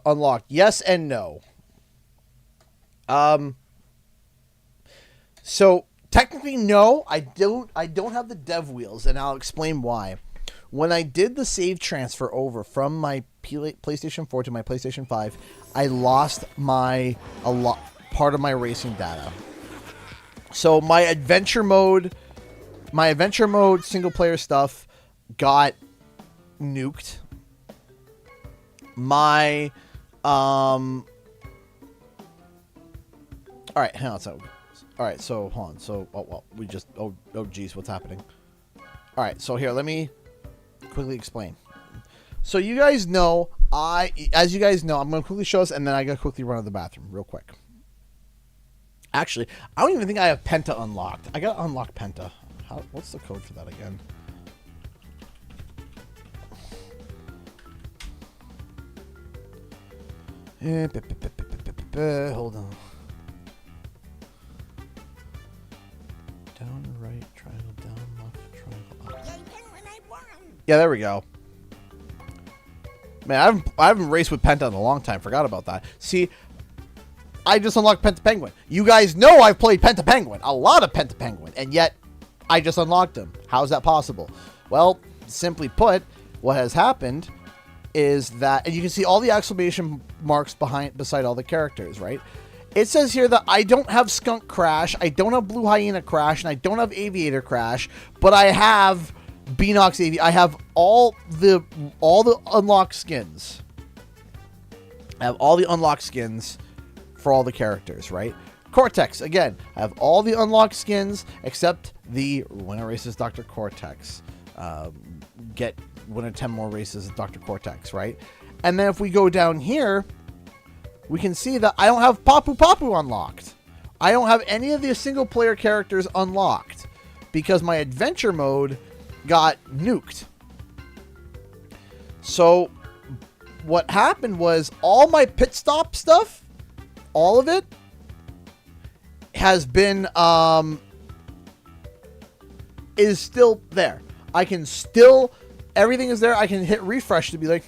unlocked? Yes and no. So technically no, I don't have the dev wheels, and I'll explain why. When I did the save transfer over from my PlayStation 4 to my PlayStation 5, I lost part of my racing data. So my adventure mode single player stuff got nuked. My all right, hang on. So all right, so hold on. So oh geez, what's happening? All right, so here, let me quickly explain. So you guys know, as you guys know, I'm going to quickly show us, and then I got to quickly run to the bathroom real quick. Actually, I don't even think I have Penta unlocked. I got to unlock Penta. What's the code for that again? Hold on. Down, right, triangle, down, left, triangle, up. Yeah, there we go. Man, I haven't raced with Penta in a long time. Forgot about that. See, I just unlocked Penta Penguin. You guys know I've played Penta Penguin. A lot of Penta Penguin. And yet, I just unlocked him. How is that possible? Well, simply put, what has happened is that, and you can see all the exclamation marks beside all the characters, right? It says here that I don't have Skunk Crash, I don't have Blue Hyena Crash, and I don't have Aviator Crash, but I have Beanox Aviator. I have all the unlocked skins. I have all the unlocked skins for all the characters, right? Cortex, again, I have all the unlocked skins except the winner races Dr. Cortex. Get winner 10 more races of Dr. Cortex, right? And then if we go down here, we can see that I don't have Papu Papu unlocked. I don't have any of the single player characters unlocked because my adventure mode got nuked. So what happened was all my pit stop stuff, all of it has been is still there. I can still, everything is there. I can hit refresh to be like,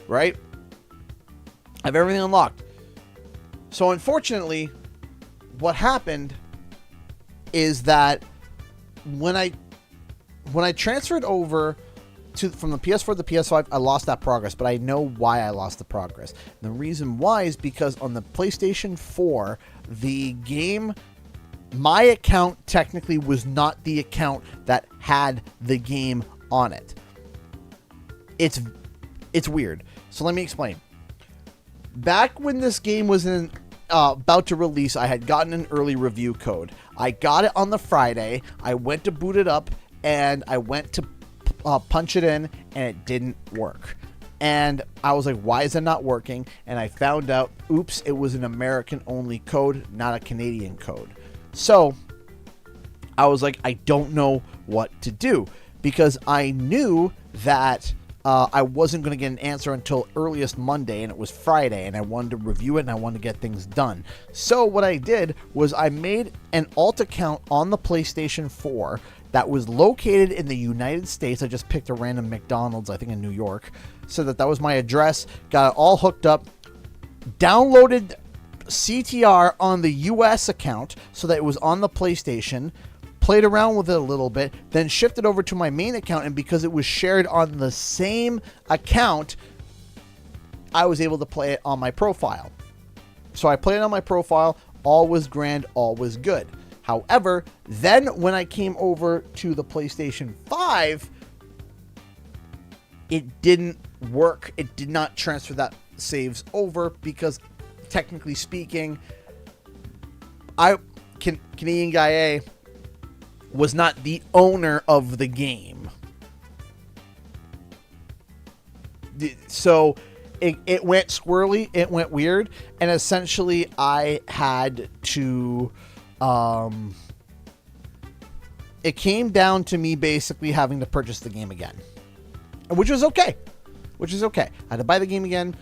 right? I have everything unlocked. So unfortunately, what happened is that when I transferred over from the PS4 to the PS5, I lost that progress, but I know why I lost the progress. And the reason why is because on the PlayStation 4, the game, my account technically was not the account that had the game on it. It's weird. So let me explain. Back when this game was about to release, I had gotten an early review code. I got it on the Friday. I went to boot it up, and I went to punch it in, and it didn't work. And I was like, why is it not working? And I found out, oops, it was an American-only code, not a Canadian code. So I was like, I don't know what to do, because I knew that I wasn't going to get an answer until earliest Monday, and it was Friday, and I wanted to review it, and I wanted to get things done. So what I did was I made an alt account on the PlayStation 4 that was located in the United States. I just picked a random McDonald's, I think in New York, so that was my address, got it all hooked up, downloaded CTR on the US account so that it was on the PlayStation, played around with it a little bit, then shifted over to my main account, and because it was shared on the same account, I was able to play it on my profile. So I played it on my profile, all was grand, all was good. However, then when I came over to the PlayStation 5, it didn't work. It did not transfer that saves over because, technically speaking, Canadian Guy A was not the owner of the game. So it went squirrely, it went weird, and essentially I had to... it came down to me basically having to purchase the game again. Which was okay. I had to buy the game again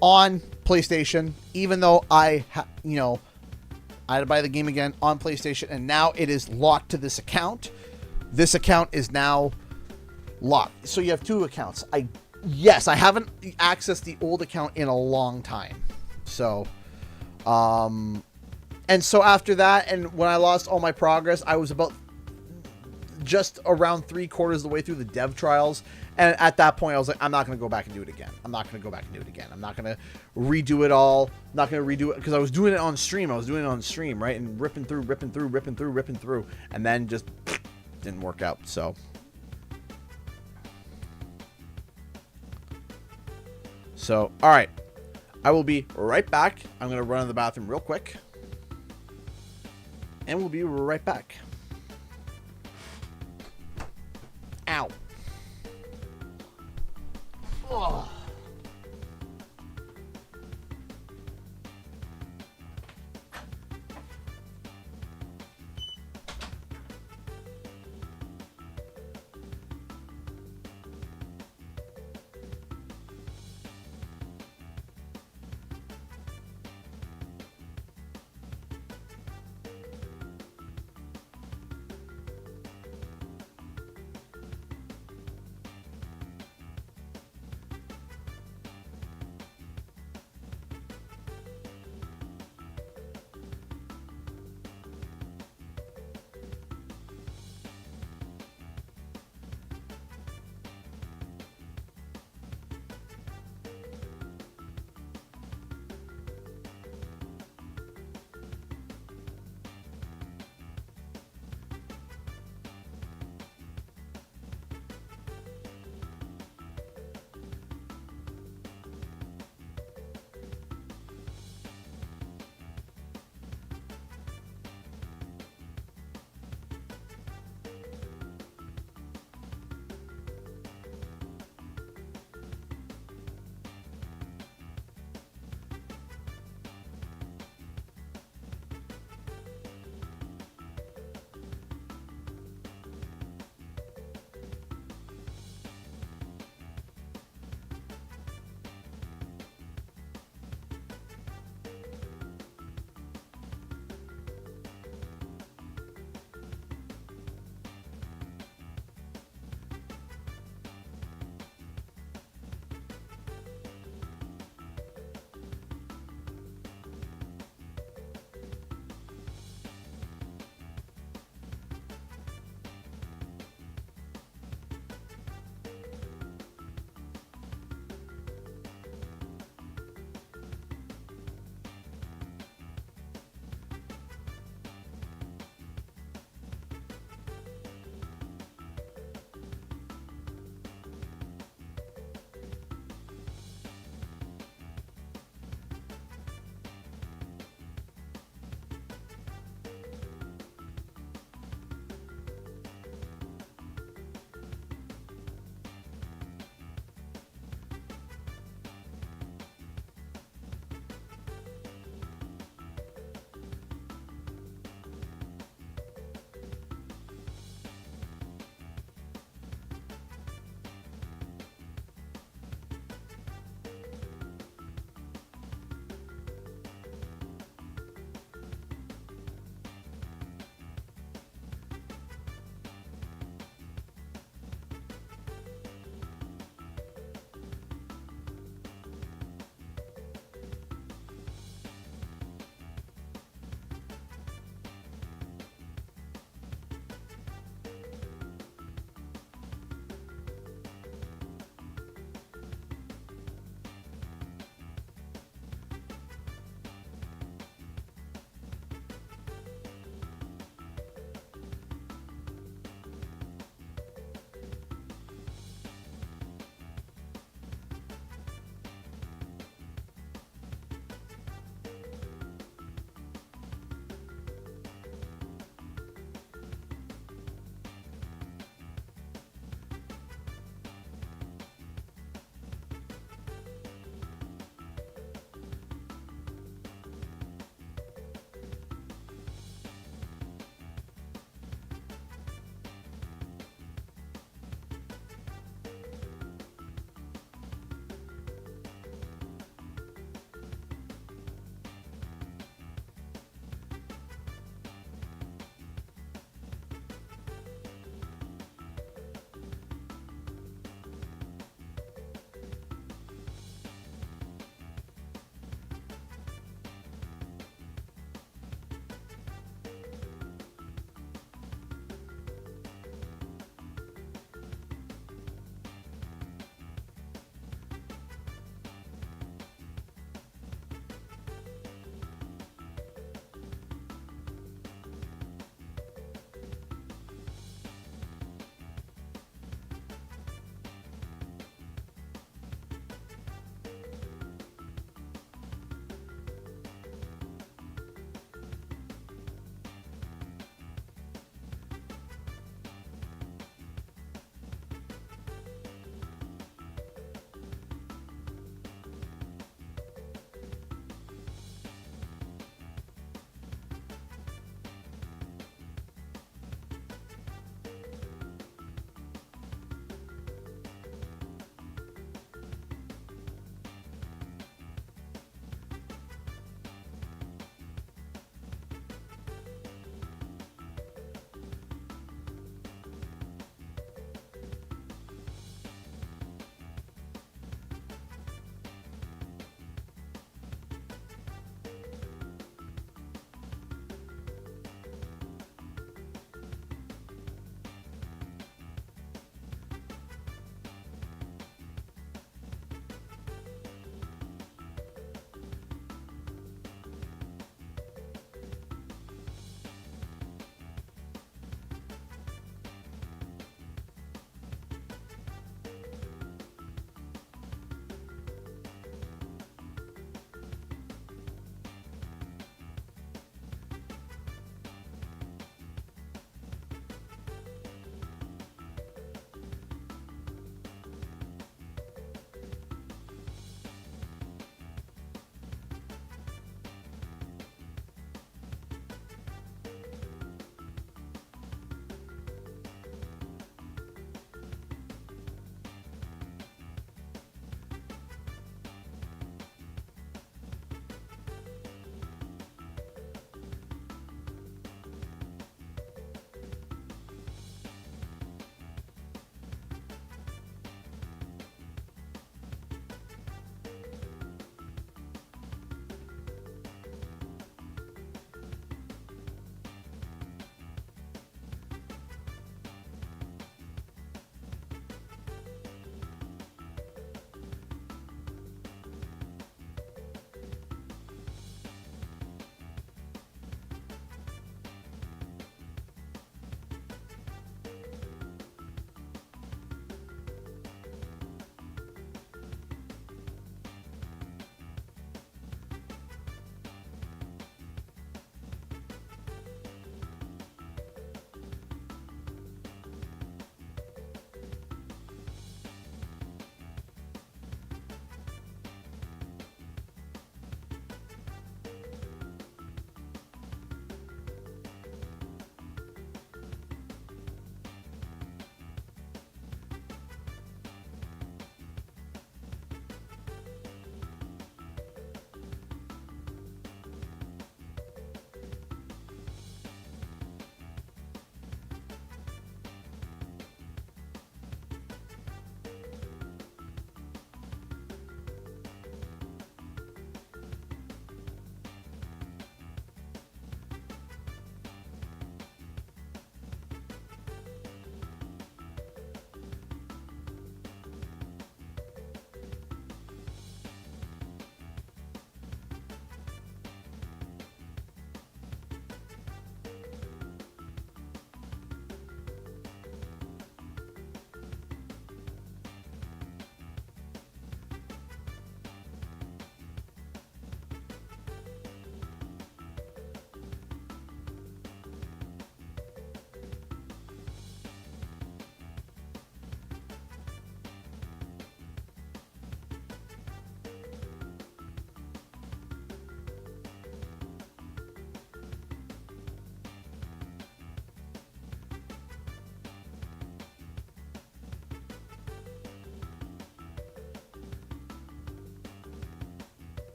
on PlayStation, even though I had to buy the game again on PlayStation, and now it is locked to this account. This account is now locked. So you have two accounts. I haven't accessed the old account in a long time. So, and so after that, and when I lost all my progress, I was about just around 3/4 of the way through the dev trials. And at that point, I was like, I'm not going to go back and do it again. I'm not going to redo it all. I'm not going to redo it because I was doing it on stream. Right? And ripping through. And then just didn't work out. So all right. I will be right back. I'm going to run to the bathroom real quick. And we'll be right back. Ow. Oh.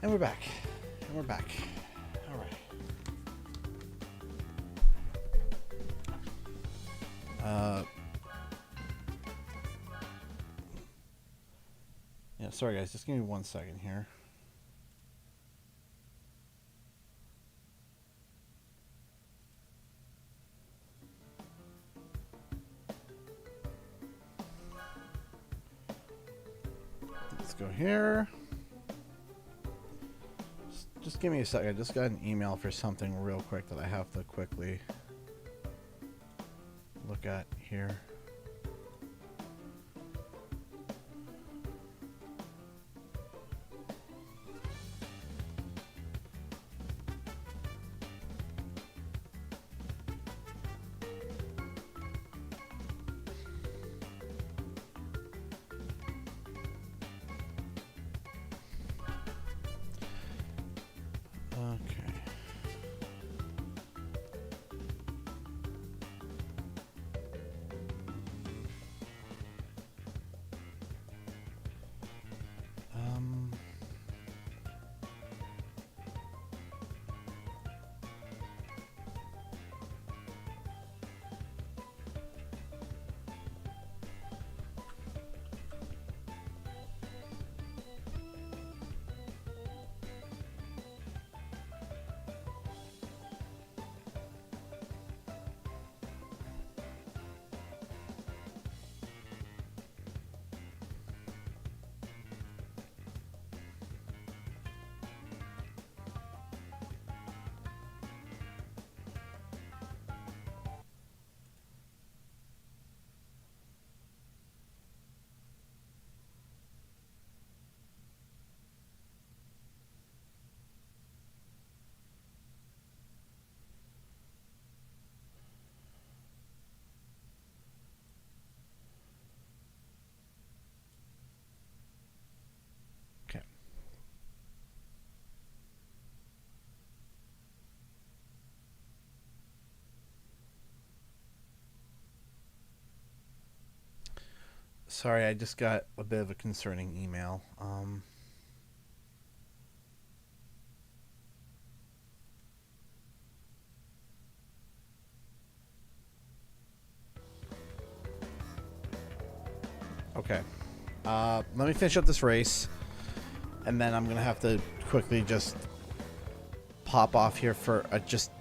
And we're back. And we're back. All right. Yeah, sorry guys, just give me 1 second here. Let's go here. Just give me a second. I just got an email for something real quick that I have to quickly look at here. Okay. Okay. Sorry, I just got a bit of a concerning email. Okay. Let me finish up this race, and then I'm gonna have to quickly just pop off here for just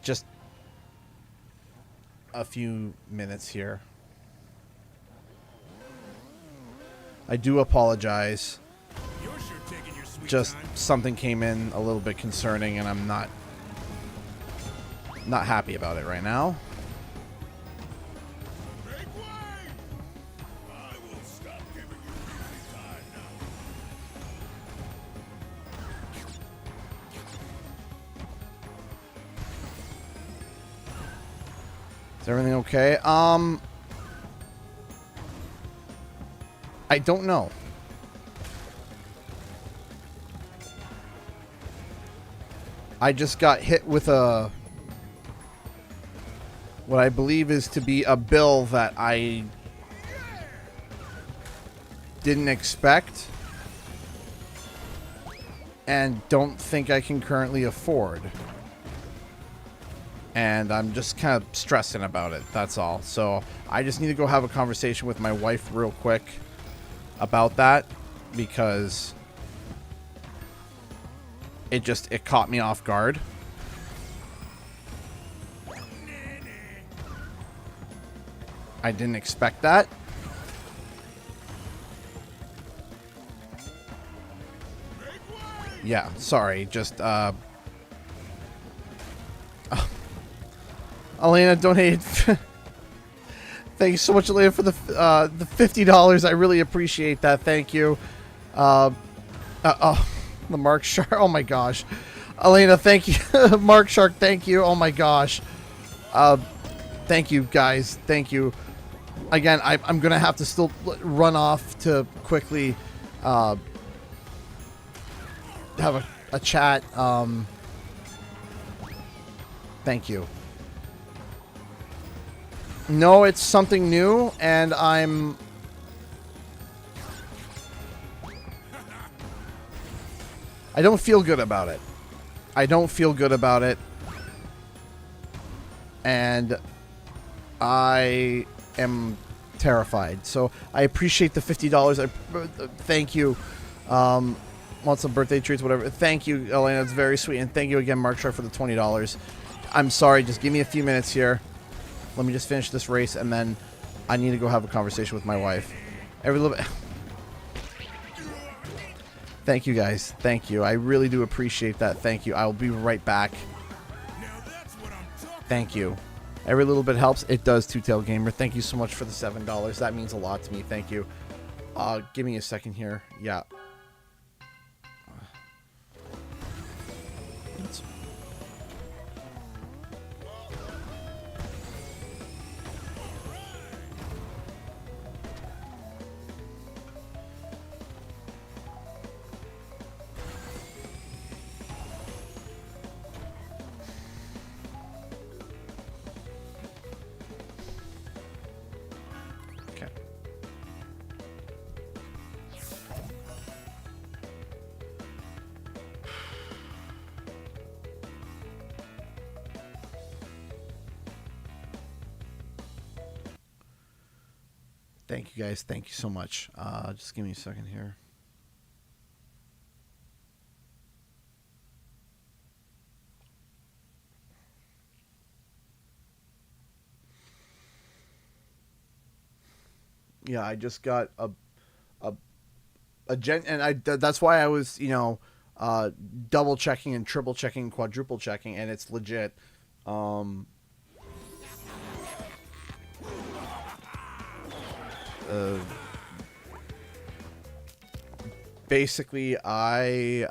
a few minutes here. I do apologize.
You're sure taking your sweet
Just
time.
something came in a little bit concerning, and I'm not happy about it right now.
Make way! I will stop giving you easy time now.
Is everything okay? I don't know. I just got hit with what I believe is to be a bill that I didn't expect and don't think I can currently afford. And I'm just kind of stressing about it, that's all. So I just need to go have a conversation with my wife real quick about that, because it caught me off guard. I didn't expect that. Yeah, sorry, just Elena donated. Thank you so much, Elena, for the $50. I really appreciate that. Thank you. Oh, the Mark Shark. Oh my gosh, Elena, thank you. Mark Shark, thank you. Oh my gosh. Thank you guys. Thank you. Again, I'm gonna have to still run off to quickly have a chat. Thank you. No, it's something new, and I'm... I don't feel good about it. I don't feel good about it. And I am terrified. So I appreciate the $50. Thank you. Want some birthday treats, whatever. Thank you, Elena. It's very sweet. And thank you again, Mark Sharp, for the $20. I'm sorry. Just give me a few minutes here. Let me just finish this race, and then I need to go have a conversation with my wife. Every little bit. Thank you, guys. Thank you. I really do appreciate that. Thank you. I will be right back. Thank you. Every little bit helps. It does, Two-Tail Gamer. Thank you so much for the $7. That means a lot to me. Thank you. Give me a second here. Yeah. Thank you, guys. Thank you so much. Just give me a second here. Yeah, I just got a and that's why I was, double checking and triple checking, quadruple checking, and it's legit. Basically, I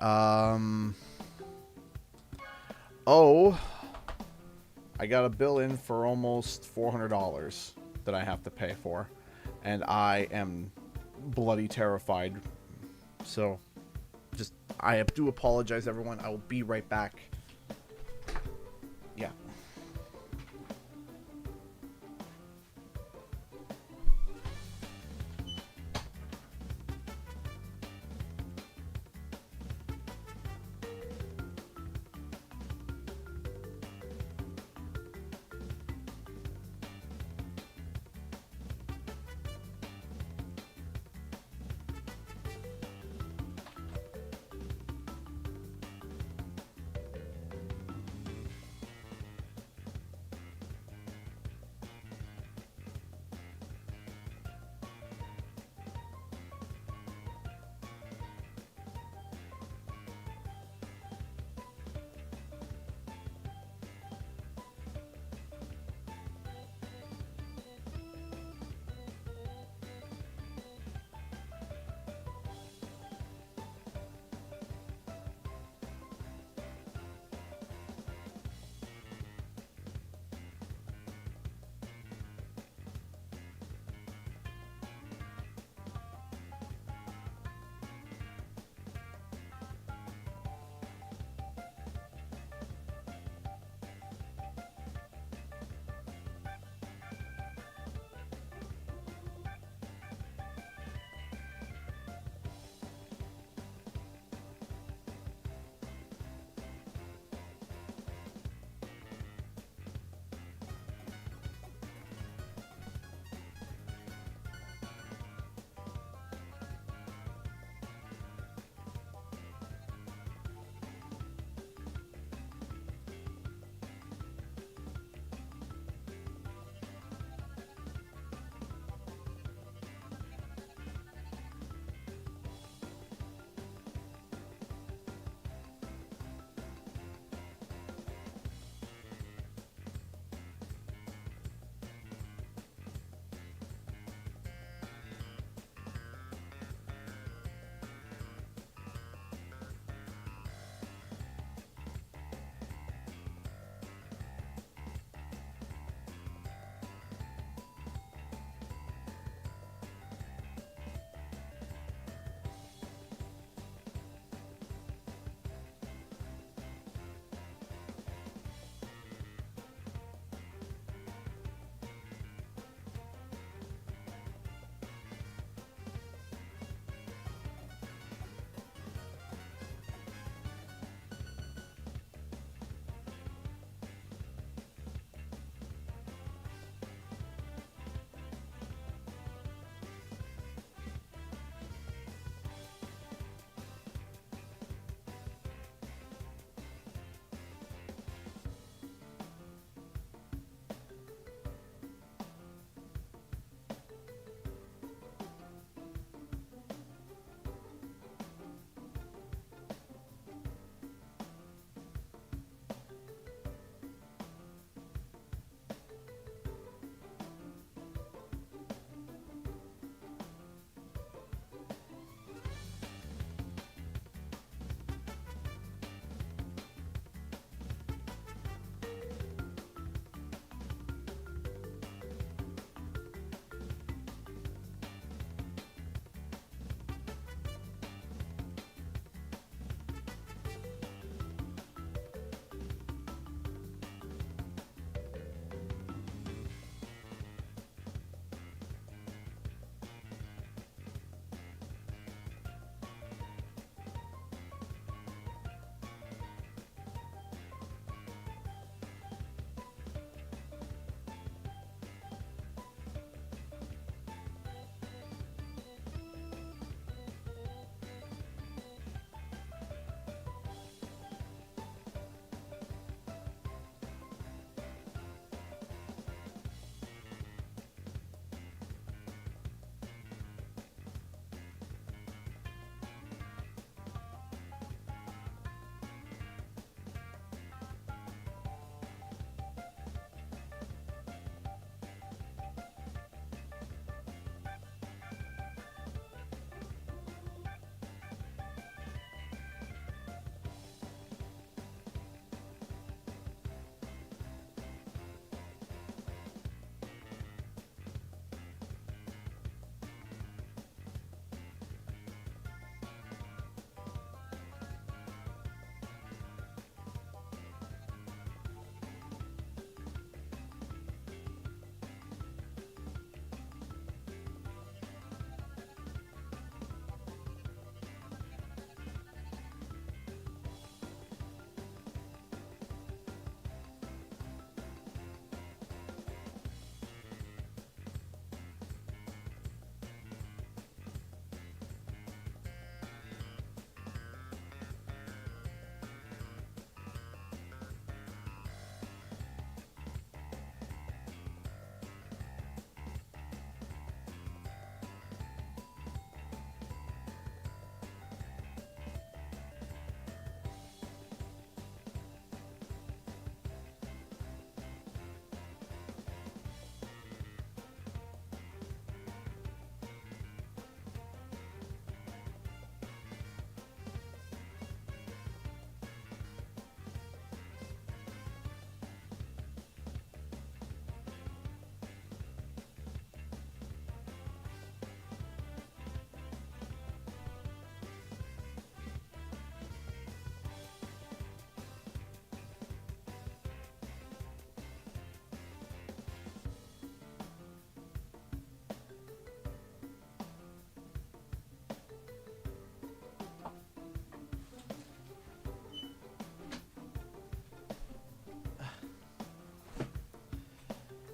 got a bill in for almost $400 that I have to pay for, and I am bloody terrified. So, I do apologize, everyone. I will be right back. Yeah.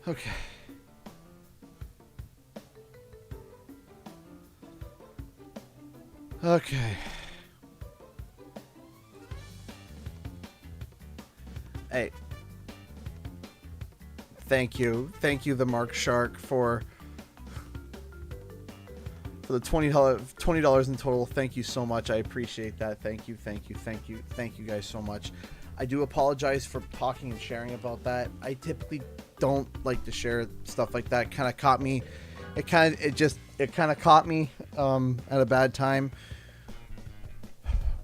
Okay. Okay. Hey. Thank you, the Mark Shark, for the $20 in total. Thank you so much. I appreciate that. Thank you guys so much. I do apologize for talking and sharing about that. I typically don't like to share stuff like that. Kind of caught me. It kind of caught me at a bad time.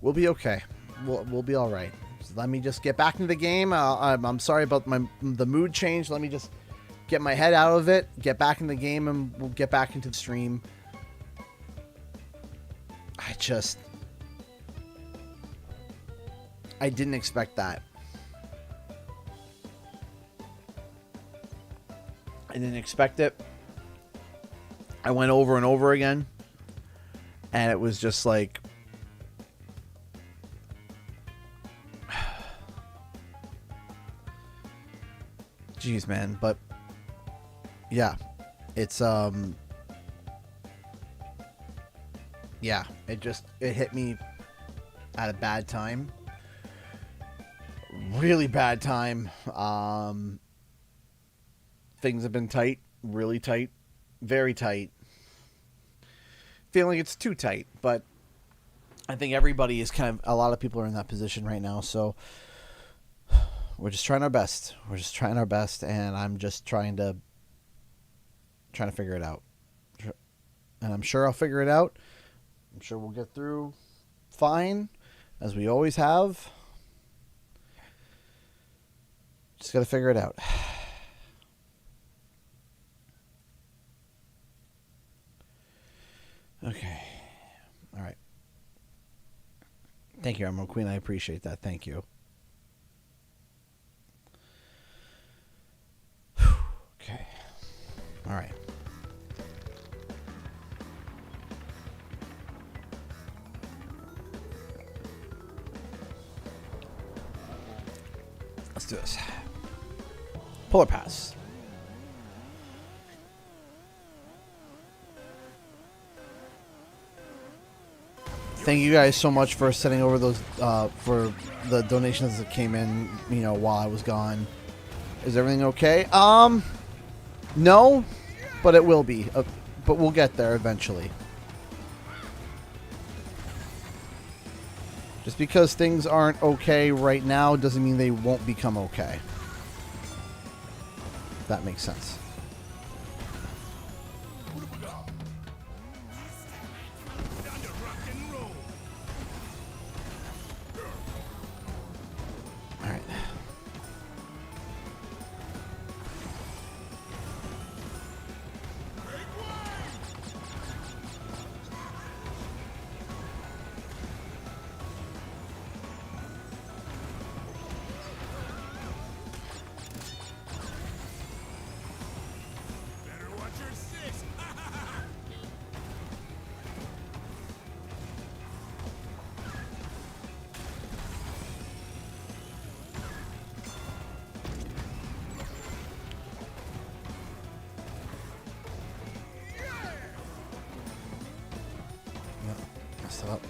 We'll be okay. We'll be all right. So let me just get back into the game. I'm sorry about the mood change. Let me just get my head out of it, get back in the game, and we'll get back into the stream. I didn't expect that. I didn't expect it. I went over and over again, and it was just like, jeez, man. But yeah, it's yeah, it hit me at a bad time. Really bad time. Things have been tight, really tight, very tight. Feeling it's too tight, but I think everybody is a lot of people are in that position right now, so we're just trying our best. And I'm just trying to figure it out. And I'm sure I'll figure it out. I'm sure we'll get through fine, as we always have. Just got to figure it out. Okay. All right. Thank you, Emerald Queen. I appreciate that. Thank you. Okay. All right. Let's do this. Polar Pass. Thank you guys so much for sending over those for the donations that came in, while I was gone. Is everything okay? No, but it will be. But we'll get there eventually. Just because things aren't okay right now doesn't mean they won't become okay. If that makes sense. All right. Messed it up.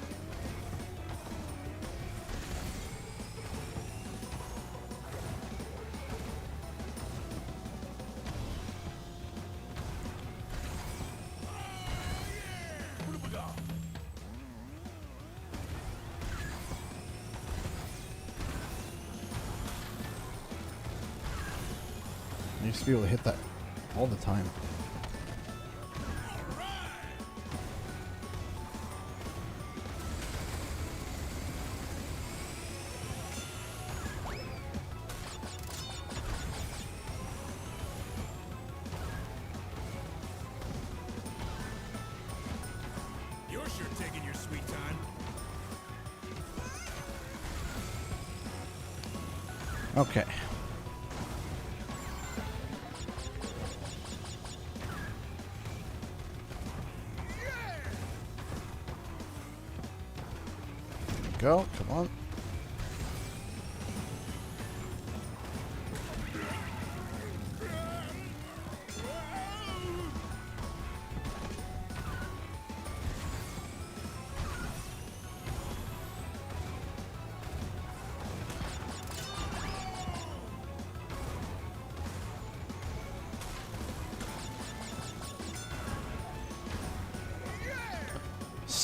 I used to be able to hit that all the time.
You're sure taking your sweet time.
Okay. Go, come on.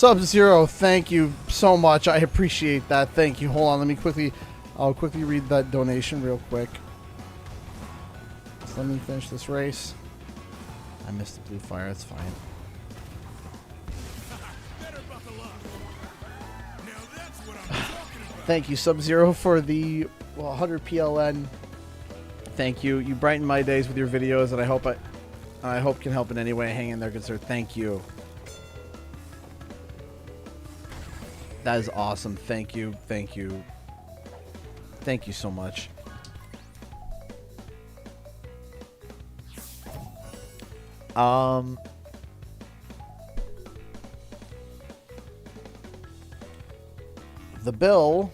Sub-Zero, thank you so much. I appreciate that. Thank you. Hold on, I'll quickly read that donation real quick. So let me finish this race. I missed the blue fire, that's fine.
Better buckle up. Now that's what I'm talking about.
Thank you, Sub-Zero, for the 100 PLN. Thank you. You brighten my days with your videos, and I hope can help in any way. Hang in there, good sir. Thank you. That is awesome. Thank you. Thank you. Thank you so much. The bill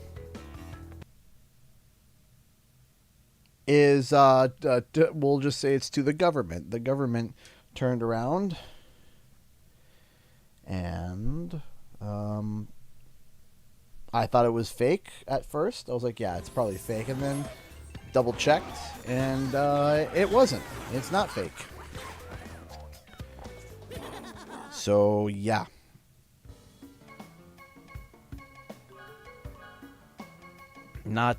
is we'll just say it's to the government. The government turned around and I thought it was fake at first. I was like, yeah, it's probably fake, and then double checked, and it wasn't. It's not fake. So yeah. Not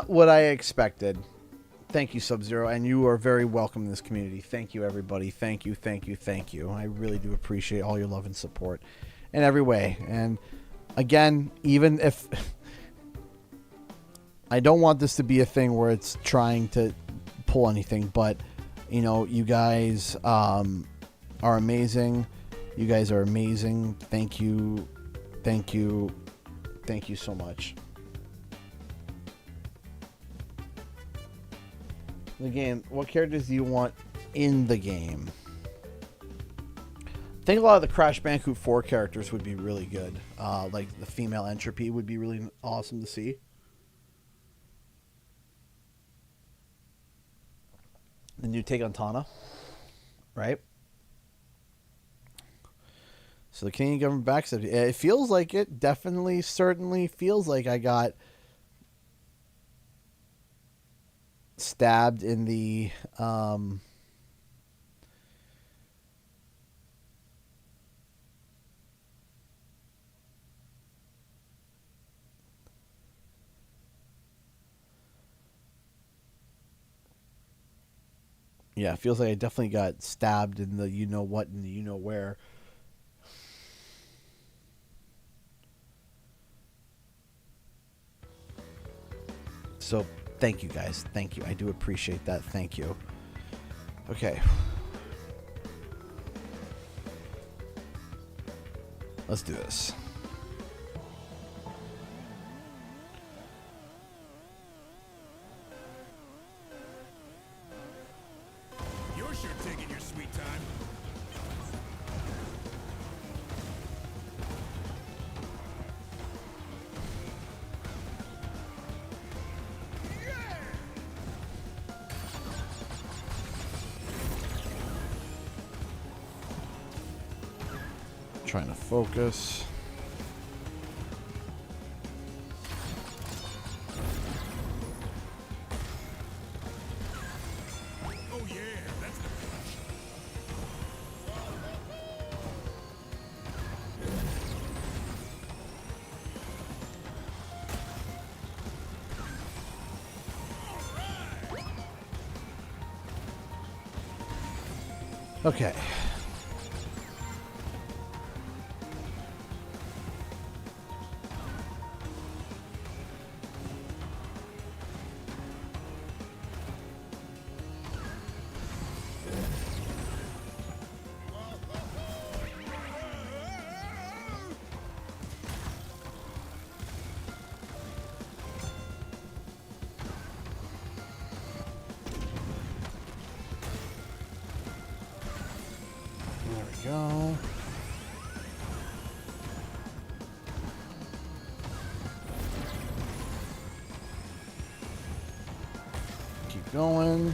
what I expected. Thank you, Sub-Zero, and you are very welcome in this community. Thank you, everybody. Thank you, thank you, thank you. I really do appreciate all your love and support in every way. And again, even if I don't want this to be a thing where it's trying to pull anything, but you know, you guys are amazing. You guys are amazing. Thank you. Thank you. Thank you so much. The game. What characters do you want in the game? I think a lot of the Crash Bandicoot 4 characters would be really good. Like the female Entropy would be really awesome to see. The new take on Tana, right? So the Canadian government backs it. It feels like it. Definitely, certainly feels like I got stabbed in the yeah, it feels like I definitely got stabbed in the you know what and the you know where. So thank you guys. Thank you. I do appreciate that. Thank you. Okay. Let's do this.
You're sure taking your sweet time.
Trying to focus.
Oh yeah, that's the finish.
Okay. There we go. Keep going.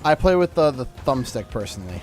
I play with the thumbstick personally.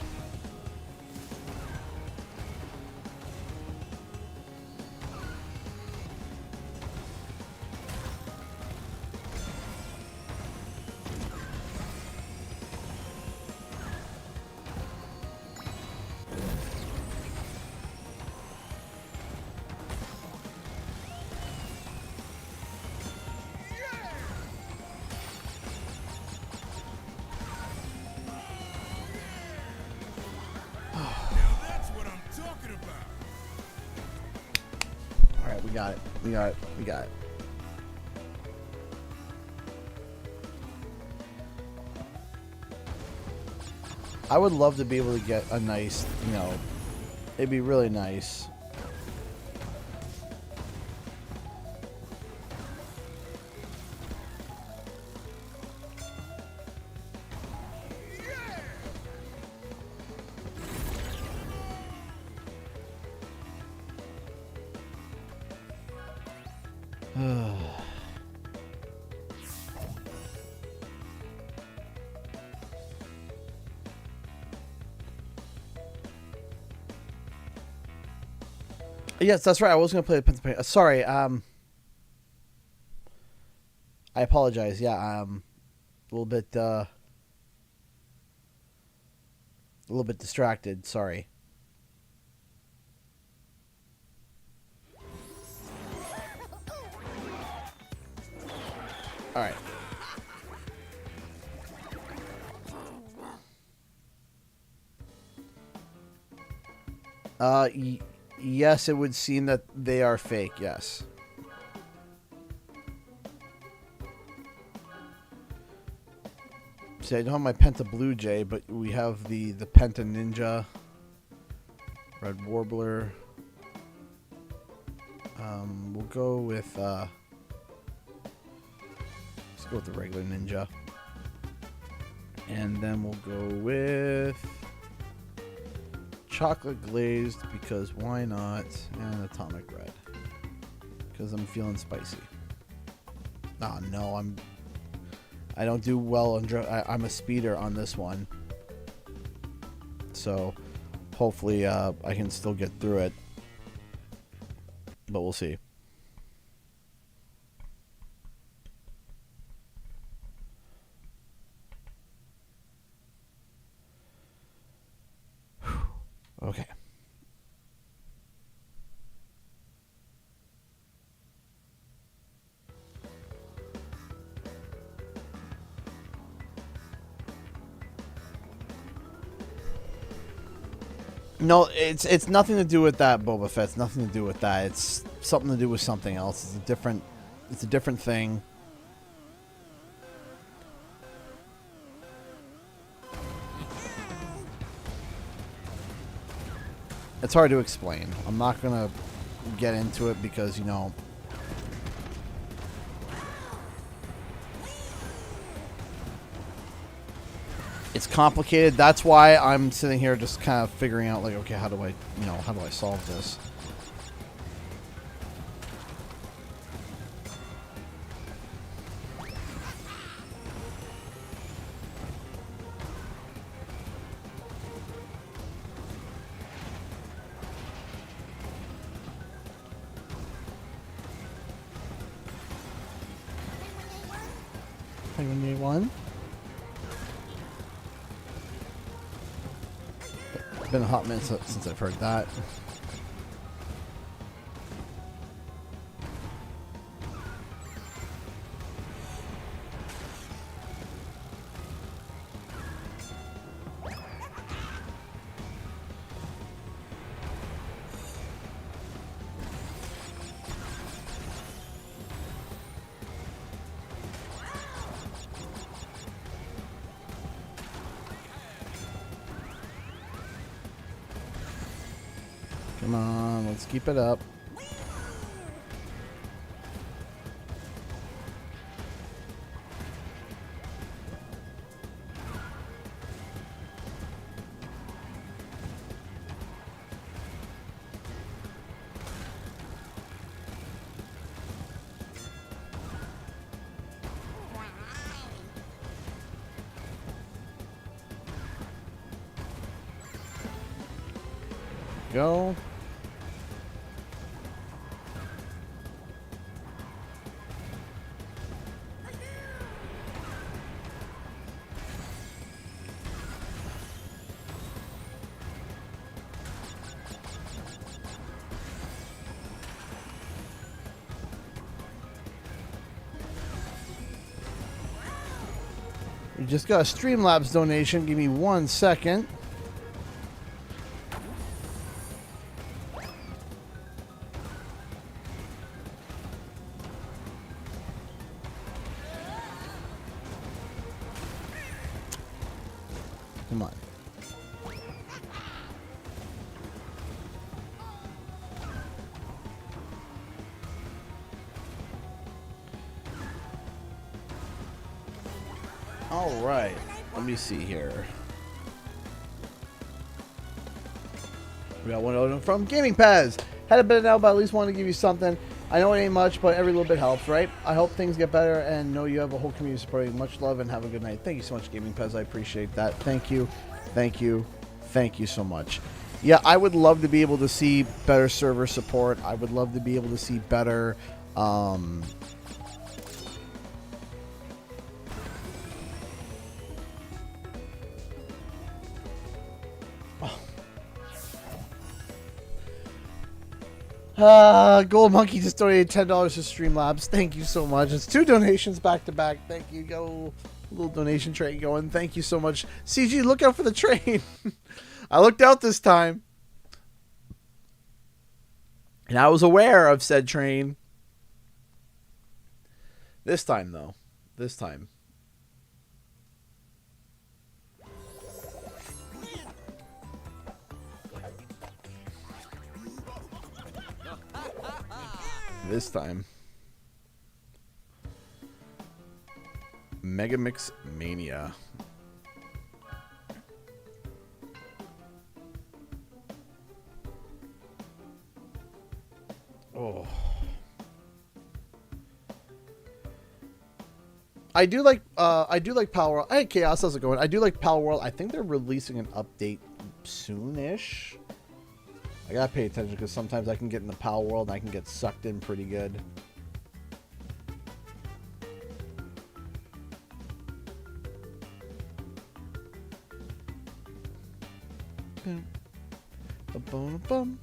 Alright, we got it. We got it. We got it. I would love to be able to get a nice, you know, it'd be really nice. Yes, that's right. I was going to play the Pennsylvania. Sorry. I apologize. Yeah. A little bit distracted. Sorry. All right. Yes, it would seem that they are fake. Yes. See, I don't have my Penta Blue Jay, but we have the Penta Ninja, Red Warbler. We'll go with let's go with the regular Ninja, and then we'll go with Chocolate Glazed, because why not? And Atomic Red, because I'm feeling spicy. Oh no, I don't do well on I'm a speeder on this one, so hopefully I can still get through it, but we'll see. Okay. No, it's nothing to do with that, Boba Fett. It's nothing to do with that. It's something to do with something else. It's a different thing. It's hard to explain. I'm not gonna get into it because, you know, it's complicated. That's why I'm sitting here just kind of figuring out, like, okay, how do I solve this? Penguin one. It's been a hot minute since I've heard that. Come on, let's keep it up. go. We just got a Streamlabs donation. Give me 1 second. Come on. All right. Let me see here. We got one order from Gaming Pez. Had a bit now, but at least wanted to give you something. I know it ain't much, but every little bit helps, right? I hope things get better and know you have a whole community supporting. Much love and have a good night. Thank you so much, Gaming Pez. I appreciate that. Thank you. Thank you. Thank you so much. Yeah, I would love to be able to see better server support. I would love to be able to see better... Gold Monkey just donated $10 to Streamlabs. Thank you so much. It's 2 donations back to back. Thank you. Got a little donation train going. Thank you so much. CG, look out for the train. I looked out this time. And I was aware of said train. This time, though. This time. This time. Mega Mix Mania. Oh. I do like Power World. Hey Chaos, how's it going? I do like Power World. I think they're releasing an update soonish. I gotta pay attention because sometimes I can get in the Power World and I can get sucked in pretty good. Bum.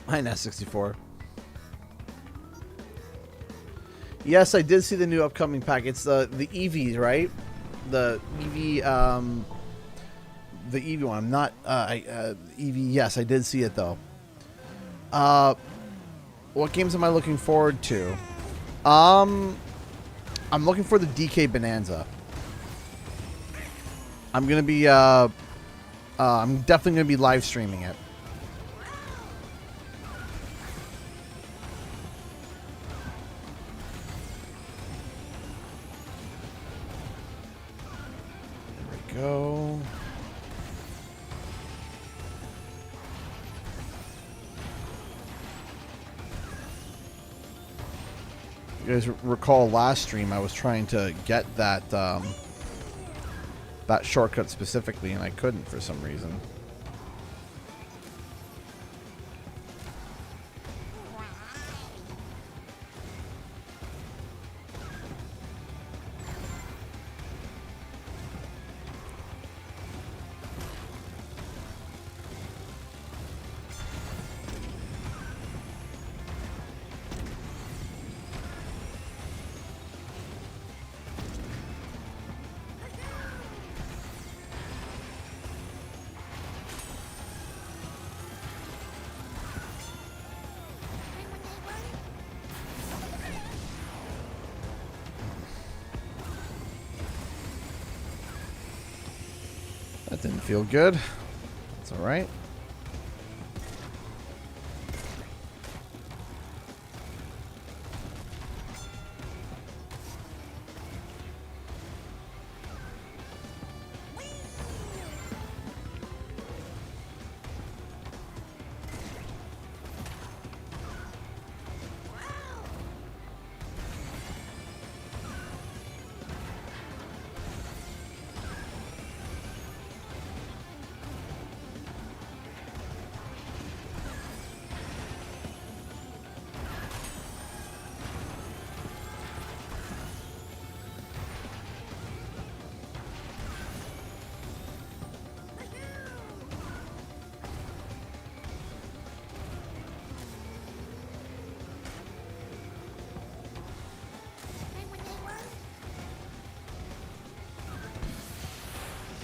Mine 64. Yes, I did see the new upcoming pack. It's the EVs, right? The EV the EV one. I'm not EV. Yes, I did see it though. What games am I looking forward to? I'm looking for the DK Bonanza. I'm gonna be I'm definitely gonna be live streaming it. Go. You guys recall last stream I was trying to get that that shortcut specifically and I couldn't for some reason. That didn't feel good. It's alright.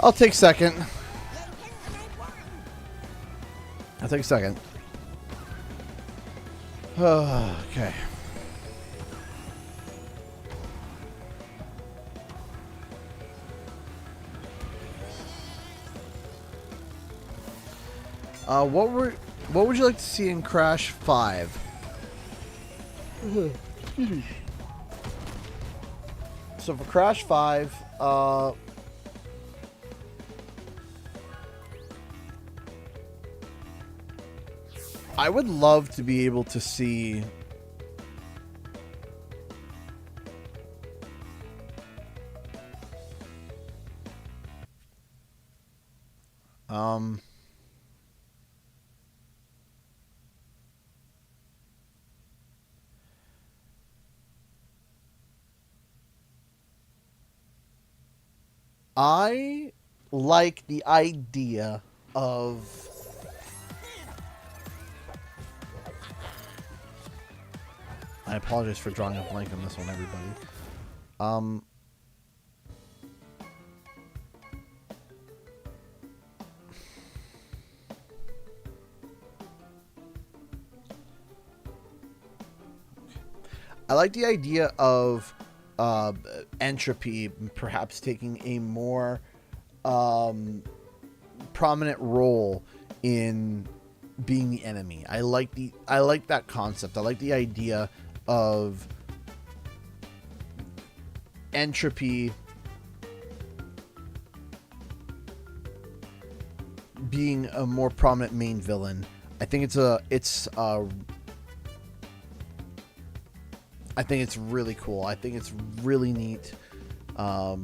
I'll take second. I'll take second. Okay. What would you like to see in Crash 5? So for Crash 5, I would love to be able to see I like the idea of I apologize for drawing a blank on this one, everybody. I like the idea of entropy perhaps taking a more prominent role in being the enemy. I like that concept. I like the idea of entropy being a more prominent main villain. I think it's really cool. I think it's really neat. That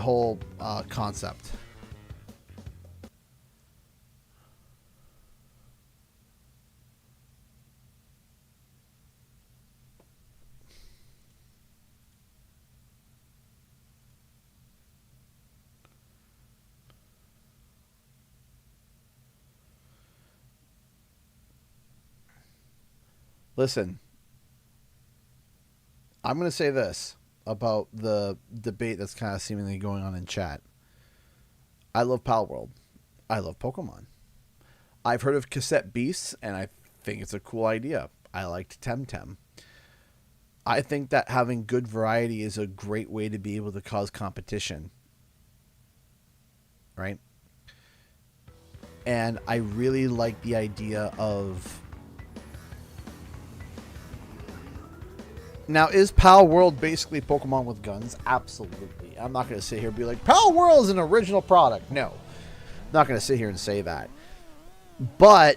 whole concept. Listen, I'm going to say this about the debate that's kind of seemingly going on in chat. I love Pal World. I love Pokemon. I've heard of Cassette Beasts, and I think it's a cool idea. I liked Temtem. I think that having good variety is a great way to be able to cause competition. Right? And I really like the idea of... Now, is Pal World basically Pokemon with guns? Absolutely. I'm not going to sit here and be like, Pal World is an original product. No. I'm not going to sit here and say that. But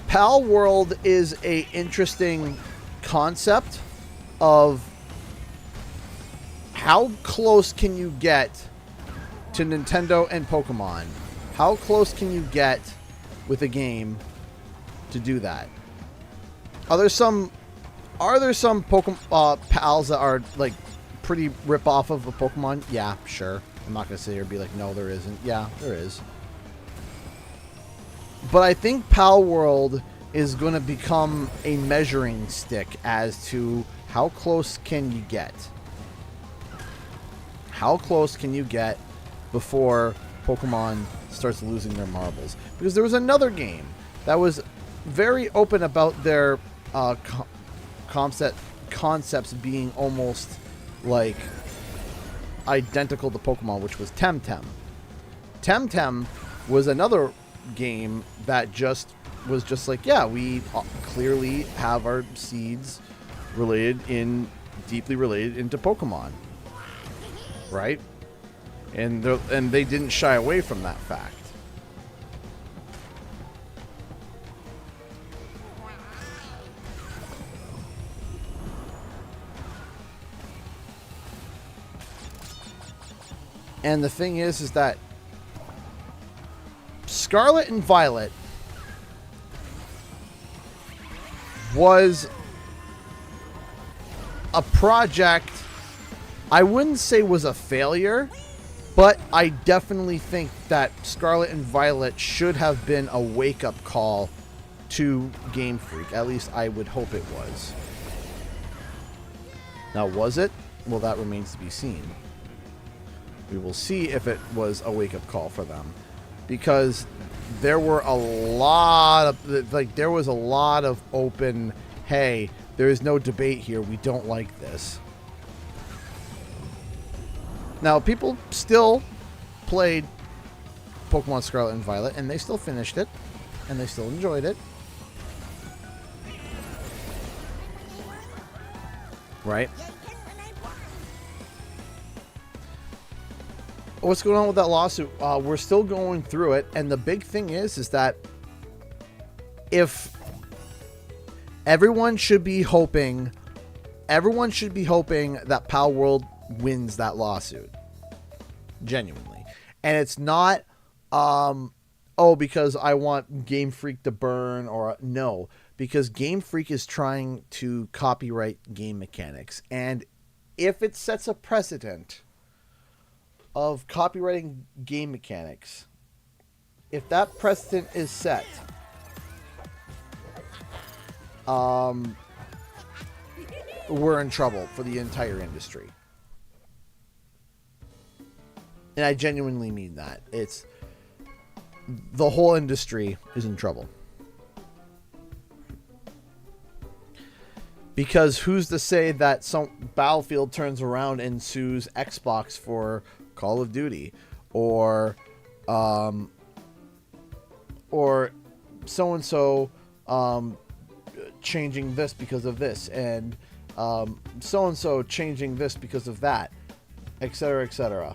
Pal World is a interesting concept of how close can you get to Nintendo and Pokemon? How close can you get with a game to do that? Are there some Pokemon pals that are like pretty rip off of a Pokemon? Yeah, sure. I'm not gonna sit here and be like, no, there isn't. Yeah, there is. But I think Pal World is going to become a measuring stick as to how close can you get. How close can you get before Pokemon starts losing their marbles? Because there was another game that was very open about their concept concepts being almost like identical to Pokemon, which was Temtem. Temtem was another game that was just like, yeah, we clearly have our seeds deeply related into Pokemon, right? And they didn't shy away from that fact. And the thing is that Scarlet and Violet was a project I wouldn't say was a failure, but I definitely think that Scarlet and Violet should have been a wake-up call to Game Freak. At least I would hope it was. Now, was it? Well, that remains to be seen. We will see if it was a wake-up call for them, because there were a lot of open, hey, there is no debate here, we don't like this. Now, people still played Pokemon Scarlet and Violet, and they still finished it, and they still enjoyed it. Right? What's going on with that lawsuit? We're still going through it, and the big thing is that if everyone should be hoping that Pal World wins that lawsuit, genuinely, and it's not because I want Game Freak to burn, or no, because Game Freak is trying to copyright game mechanics, and if it sets a precedent of copyrighting game mechanics, if that precedent is set, we're in trouble for the entire industry. And I genuinely mean that. It's the whole industry is in trouble. Because who's to say that some Battlefield turns around and sues Xbox for Call of Duty, or so-and-so changing this because of this, and so-and-so changing this because of that, etc., etc.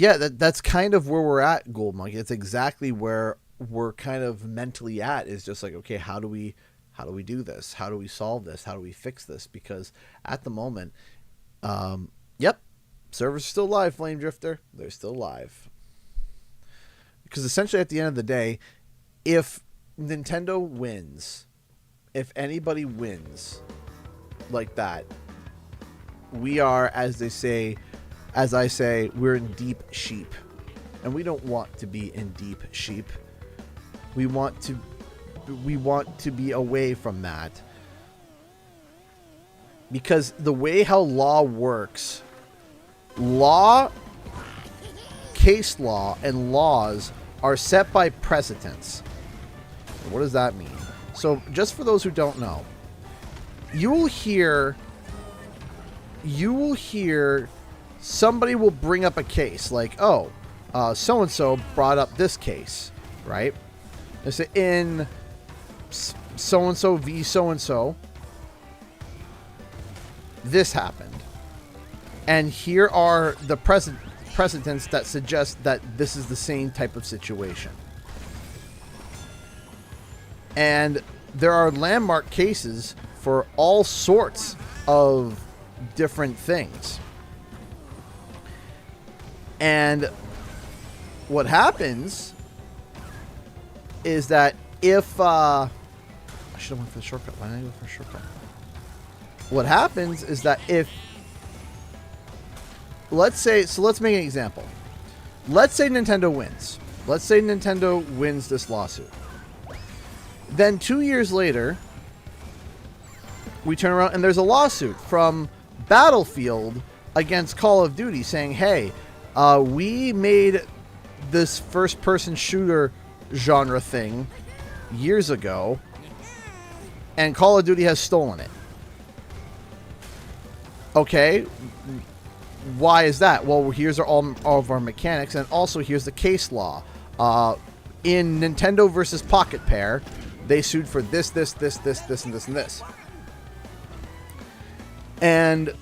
Yeah, that's kind of where we're at, Gold Monkey. It's exactly where we're kind of mentally at. Is just like, okay, how do we do this? How do we solve this? How do we fix this? Because at the moment, yep, servers are still live, Flame Drifter. They're still live. Because essentially, at the end of the day, if Nintendo wins, if anybody wins like that, we are, as I say, we're in deep sheep, and we don't want to be in deep sheep. We want to be away from that, because the way how law works, case law and laws are set by precedents. What does that mean? So, just for those who don't know, you will hear somebody will bring up a case like, oh, so-and-so brought up this case, right? They say, in so-and-so v. so-and-so, this happened. And here are the precedents that suggest that this is the same type of situation. And there are landmark cases for all sorts of different things. And what happens is that if I should have went for the shortcut. Why didn't I go for a shortcut? What happens is that if, let's make an example. Let's say Nintendo wins. Let's say Nintendo wins this lawsuit. Then 2 years later, we turn around and there's a lawsuit from Battlefield against Call of Duty saying, hey, we made this first-person shooter genre thing years ago, and Call of Duty has stolen it. Okay, why is that? Well, here's all of our mechanics, and also here's the case law. In Nintendo versus Pocket Pair, they sued for this, and this. And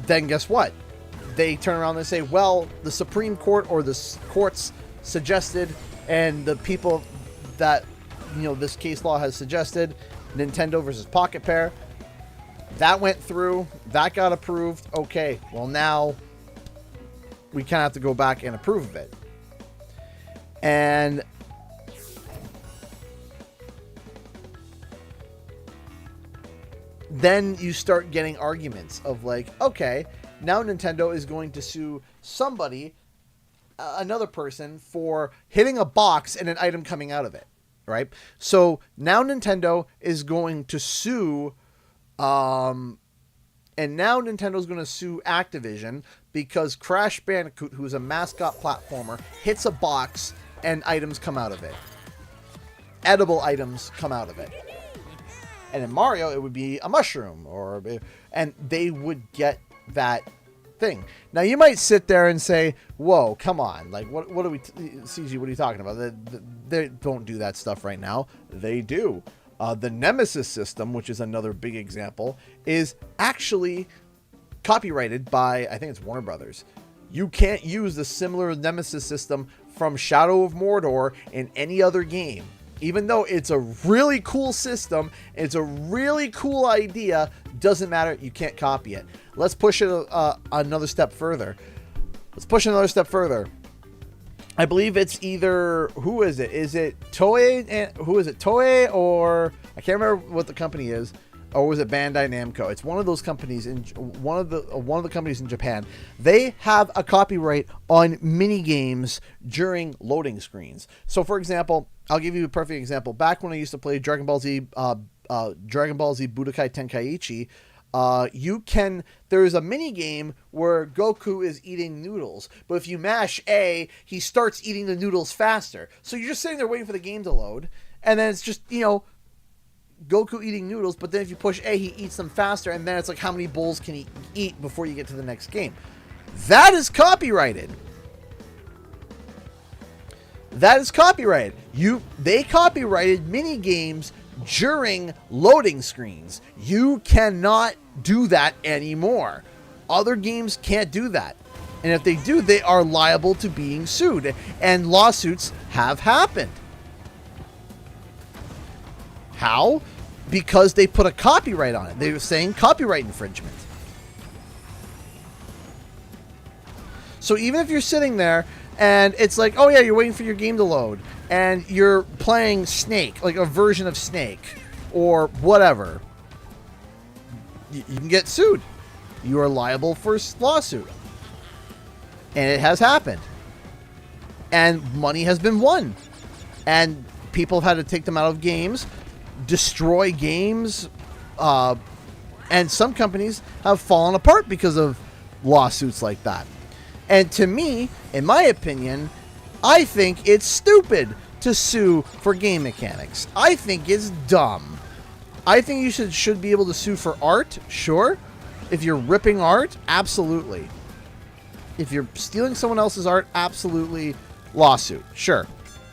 then guess what? They turn around and say, well, the Supreme Court or the courts suggested, and the people that, this case law has suggested, Nintendo versus Pocket Pair, that went through, that got approved. Okay, well now we kind of have to go back and approve of it. And then you start getting arguments of like, okay, now Nintendo is going to sue somebody, another person, for hitting a box and an item coming out of it, right? So now Nintendo is going to sue, and now Nintendo's going to sue Activision because Crash Bandicoot, who's a mascot platformer, hits a box and items come out of it. Edible items come out of it. And in Mario, it would be a mushroom, and they would get that thing. Now, you might sit there and say, whoa, come on. Like, what are we, CG, what are you talking about? They don't do that stuff right now. They do. The Nemesis system, which is another big example, is actually copyrighted by, I think it's Warner Brothers. You can't use the similar Nemesis system from Shadow of Mordor in any other game. Even though it's a really cool system, it's a really cool idea, doesn't matter, you can't copy it. Let's push it another step further. I believe it's either, who is it? Is it Toei? And who is it? Toei, or I can't remember what the company is, or was it Bandai Namco? It's one of those companies in one of the companies in Japan. They have a copyright on mini games during loading screens. So, for example, I'll give you a perfect example. Back when I used to play Dragon Ball Z Budokai Tenkaichi, there's a mini game where Goku is eating noodles, but if you mash A, he starts eating the noodles faster. So you're just sitting there waiting for the game to load, and then it's just, Goku eating noodles, but then if you push A, he eats them faster, and then it's like, how many bowls can he eat before you get to the next game? That is copyrighted. They copyrighted mini games during loading screens. You cannot do that anymore. Other games can't do that. And if they do, they are liable to being sued. And lawsuits have happened. How? Because they put a copyright on it. They were saying copyright infringement. So even if you're sitting there and it's like, oh yeah, you're waiting for your game to load, and you're playing Snake, like a version of Snake, or whatever, you can get sued. You are liable for a lawsuit. And it has happened. And money has been won. And people have had to take them out of games, destroy games, and some companies have fallen apart because of lawsuits like that. And to me, in my opinion, I think it's stupid to sue for game mechanics. I think it's dumb. I think you should be able to sue for art, sure. If you're ripping art, absolutely. If you're stealing someone else's art, absolutely lawsuit, sure.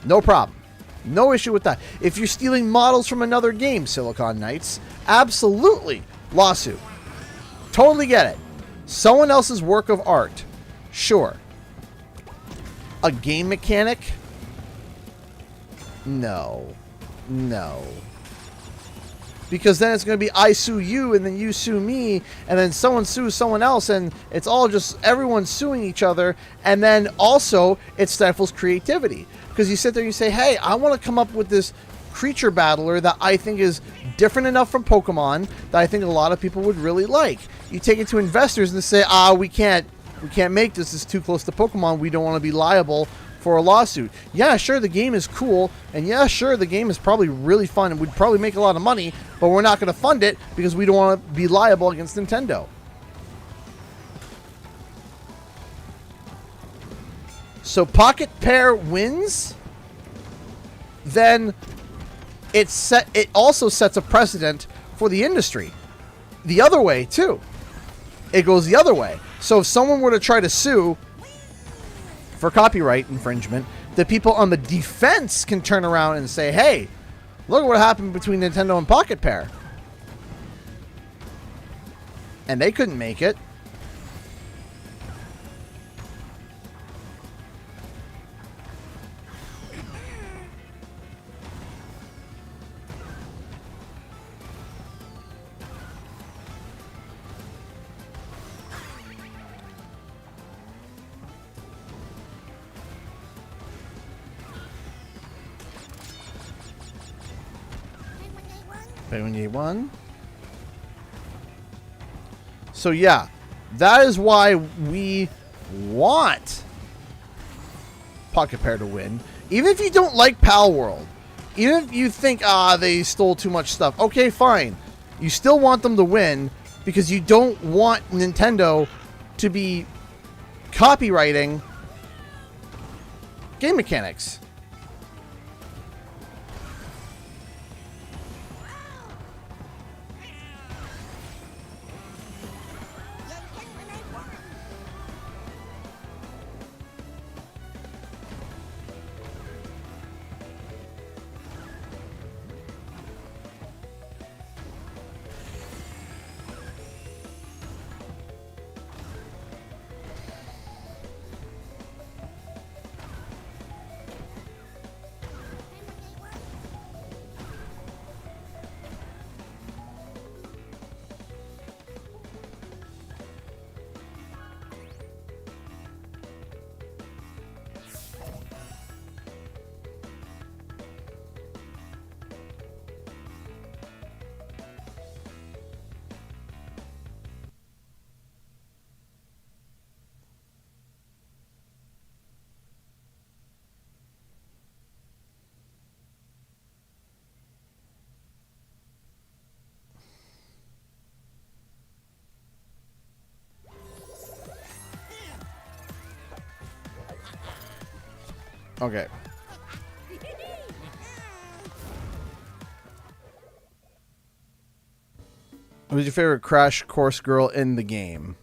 No problem. No issue with that. If you're stealing models from another game, Silicon Knights, absolutely lawsuit. Totally get it. Someone else's work of art, sure. A game mechanic? No. Because then it's going to be I sue you, and then you sue me, and then someone sues someone else, and it's all just everyone suing each other, and then also it stifles creativity. Because you sit there and you say, hey, I want to come up with this creature battler that I think is different enough from Pokemon that I think a lot of people would really like. You take it to investors and they say, we can't make this. It's too close to Pokemon. We don't want to be liable for a lawsuit. Yeah, sure, the game is cool, and yeah, sure, the game is probably really fun and would probably make a lot of money, but we're not going to fund it because we don't want to be liable against Nintendo. So Pocket Pair wins, then it also sets a precedent for the industry. The other way, too. It goes the other way. So if someone were to try to sue for copyright infringement, the people on the defense can turn around and say, hey, look at what happened between Nintendo and Pocket Pair. And they couldn't make it. When you won. So yeah, that is why we want Pocket Pair to win. Even if you don't like Pal World, even if you think they stole too much stuff, okay, fine. You still want them to win because you don't want Nintendo to be copywriting game mechanics. Okay. Who's your favorite Crash Course girl in the game?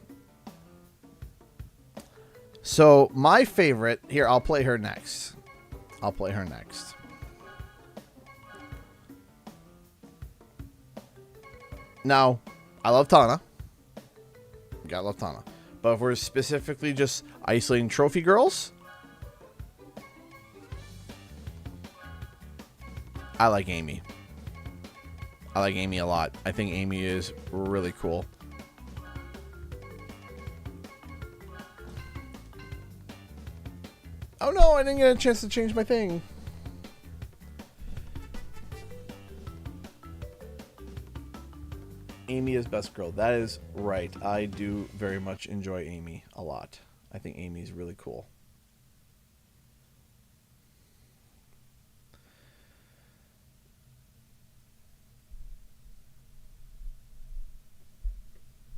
So, my favorite... Here, I'll play her next. Now, I love Tana. Gotta love Tana. But if we're specifically just isolating trophy girls... I like Amy. I like Amy a lot. I think Amy is really cool. Oh no, I didn't get a chance to change my thing. Amy is best girl. That is right. I do very much enjoy Amy a lot. I think Amy's really cool.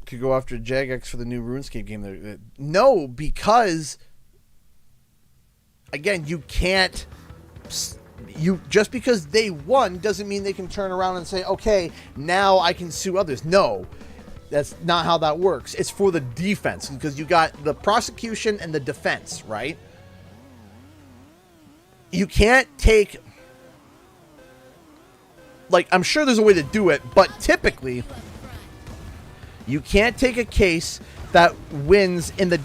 Could go after Jagex for the new RuneScape game. No, because again, you can't. Just because they won doesn't mean they can turn around and say, "Okay, now I can sue others." No, that's not how that works. It's for the defense because you got the prosecution and the defense, right? You can't take. Like, I'm sure there's a way to do it, but typically. You can't take a case that wins in the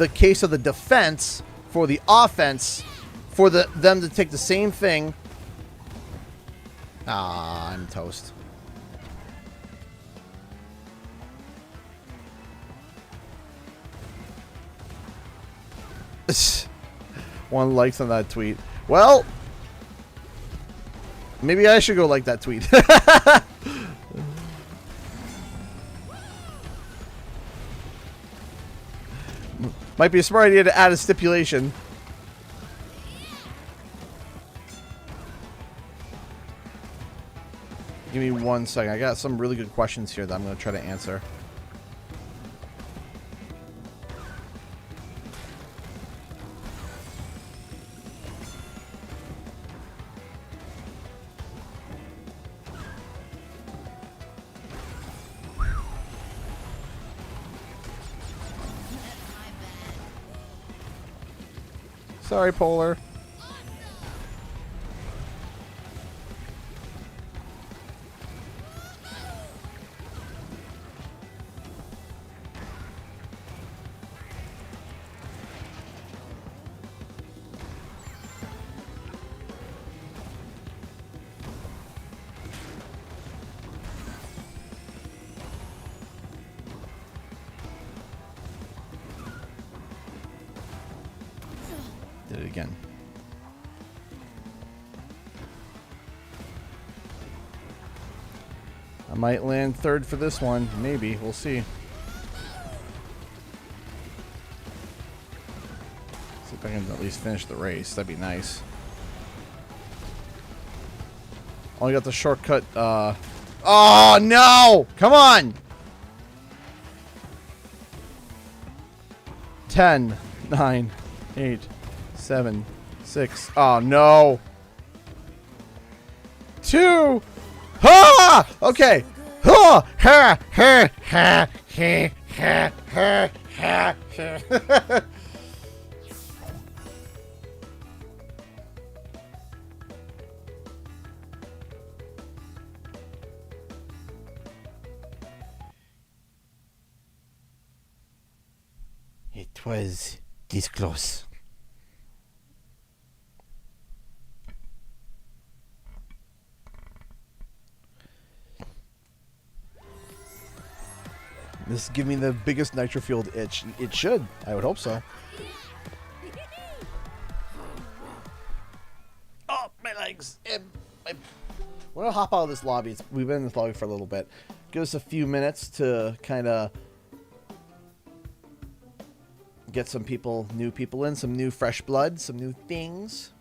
case of the defense for the offense for them to take the same thing. Ah, I'm toast. One likes on that tweet. Well, maybe I should go like that tweet. Might be a smart idea to add a stipulation. Give me 1 second. I got some really good questions here that I'm going to try to answer. Sorry, Polar. Did it again. I might land third for this one. Maybe. We'll see. See if I can at least finish the race. That'd be nice. Only got the shortcut. Oh, no! Come on! 10, 9, 8, 7, 6. Oh, no. 2. Ah! Okay. Ah! Ha! Ha! Ha! Ha! Ha! Ha! Ha! Ha! It was this close. This give me the biggest nitro fueled itch. It should. I would hope so. Oh, my legs. I'm gonna hop out of this lobby. We've been in this lobby for a little bit. Give us a few minutes to kind of get some people, new people in, some new fresh blood, some new things.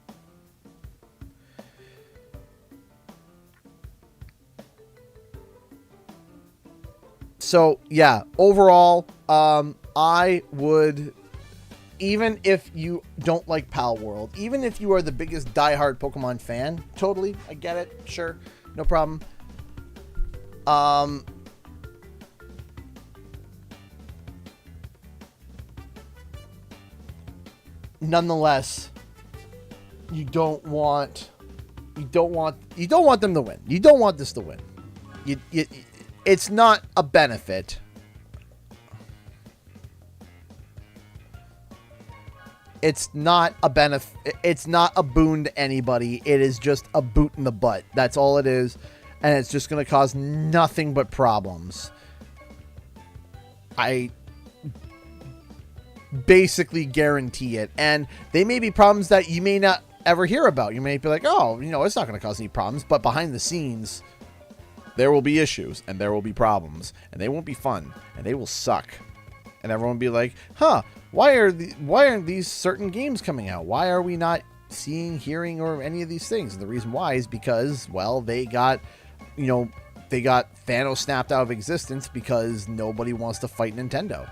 So yeah, overall, I would, even if you don't like Pal World, even if you are the biggest diehard Pokemon fan, totally, I get it, sure, no problem. Nonetheless, you don't want them to win. You don't want this to win. It's not a benefit. It's not a benefit. It's not a boon to anybody. It is just a boot in the butt. That's all it is. And it's just going to cause nothing but problems. I basically guarantee it. And they may be problems that you may not ever hear about. You may be like, oh, you know, it's not going to cause any problems. But behind the scenes, there will be issues and there will be problems. And they won't be fun. And they will suck. And everyone will be like, huh, why aren't these certain games coming out? Why are we not seeing, hearing, or any of these things? And the reason why is because, well, they got Thanos snapped out of existence because nobody wants to fight Nintendo.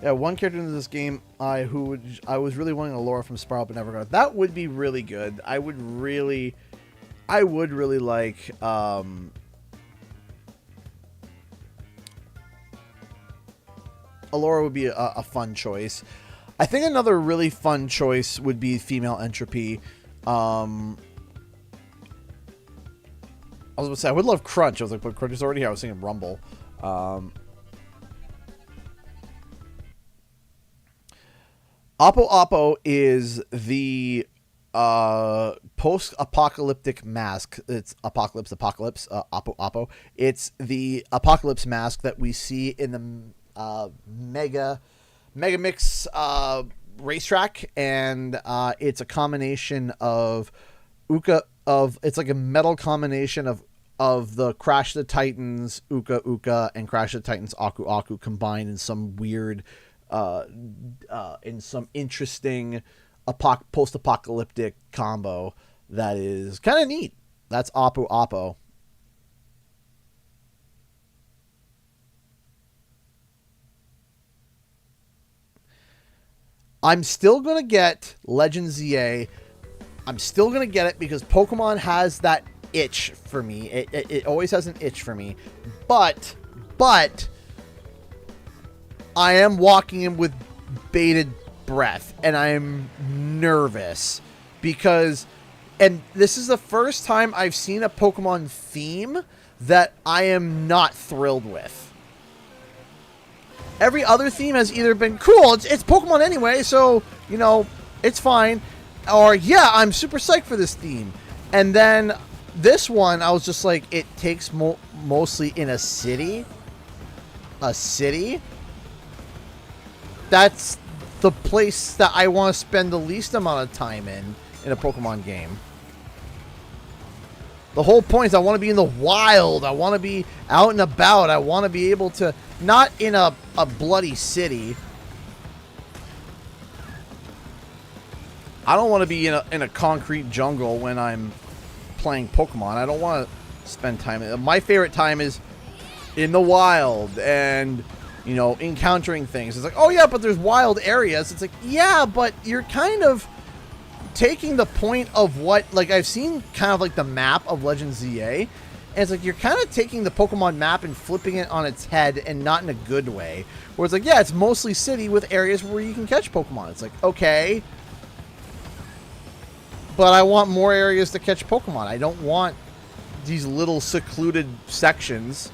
Yeah, one character in this game I was really wanting a Laura from Spiral but never got. That would be really good. I would really like Allura would be a fun choice. I think another really fun choice would be Female Entropy. I was going to say, I would love Crunch. I was like, but Crunch is already here. I was thinking Rumble. Oppo is the post-apocalyptic mask. It's Apocalypse, Oppo. It's the Apocalypse mask that we see in the Mega Mix racetrack, and it's a combination of it's like a metal combination of of the Crash of the Titans Uka Uka and Crash of the Titans Aku Aku combined in some weird, in some interesting post-apocalyptic combo that is kind of neat. That's Oppo Oppo. I'm still going to get Legends ZA. I'm still going to get it because Pokemon has that itch for me. It always has an itch for me. But I am walking in with bated breath and I'm nervous because, and this is the first time I've seen a Pokemon theme that I am not thrilled with. Every other theme has either been cool, it's Pokemon anyway, so, you know, it's fine, or yeah, I'm super psyched for this theme. And then this one, I was just like, it takes mostly in a city. A city? That's the place that I want to spend the least amount of time in a Pokemon game. The whole point is I want to be in the wild. I want to be out and about. I want to be able to, not in a bloody city. I don't want to be in a concrete jungle when I'm playing Pokemon. I don't want to spend time. My favorite time is in the wild and, you know, encountering things. It's like, oh yeah, but there's wild areas. It's like, yeah, but you're kind of taking the point of what, like, I've seen kind of like the map of Legends ZA, and it's like you're kind of taking the Pokemon map and flipping it on its head, and not in a good way, where it's like, yeah, it's mostly city with areas where you can catch Pokemon. It's like, okay, but I want more areas to catch Pokemon. I don't want these little secluded sections.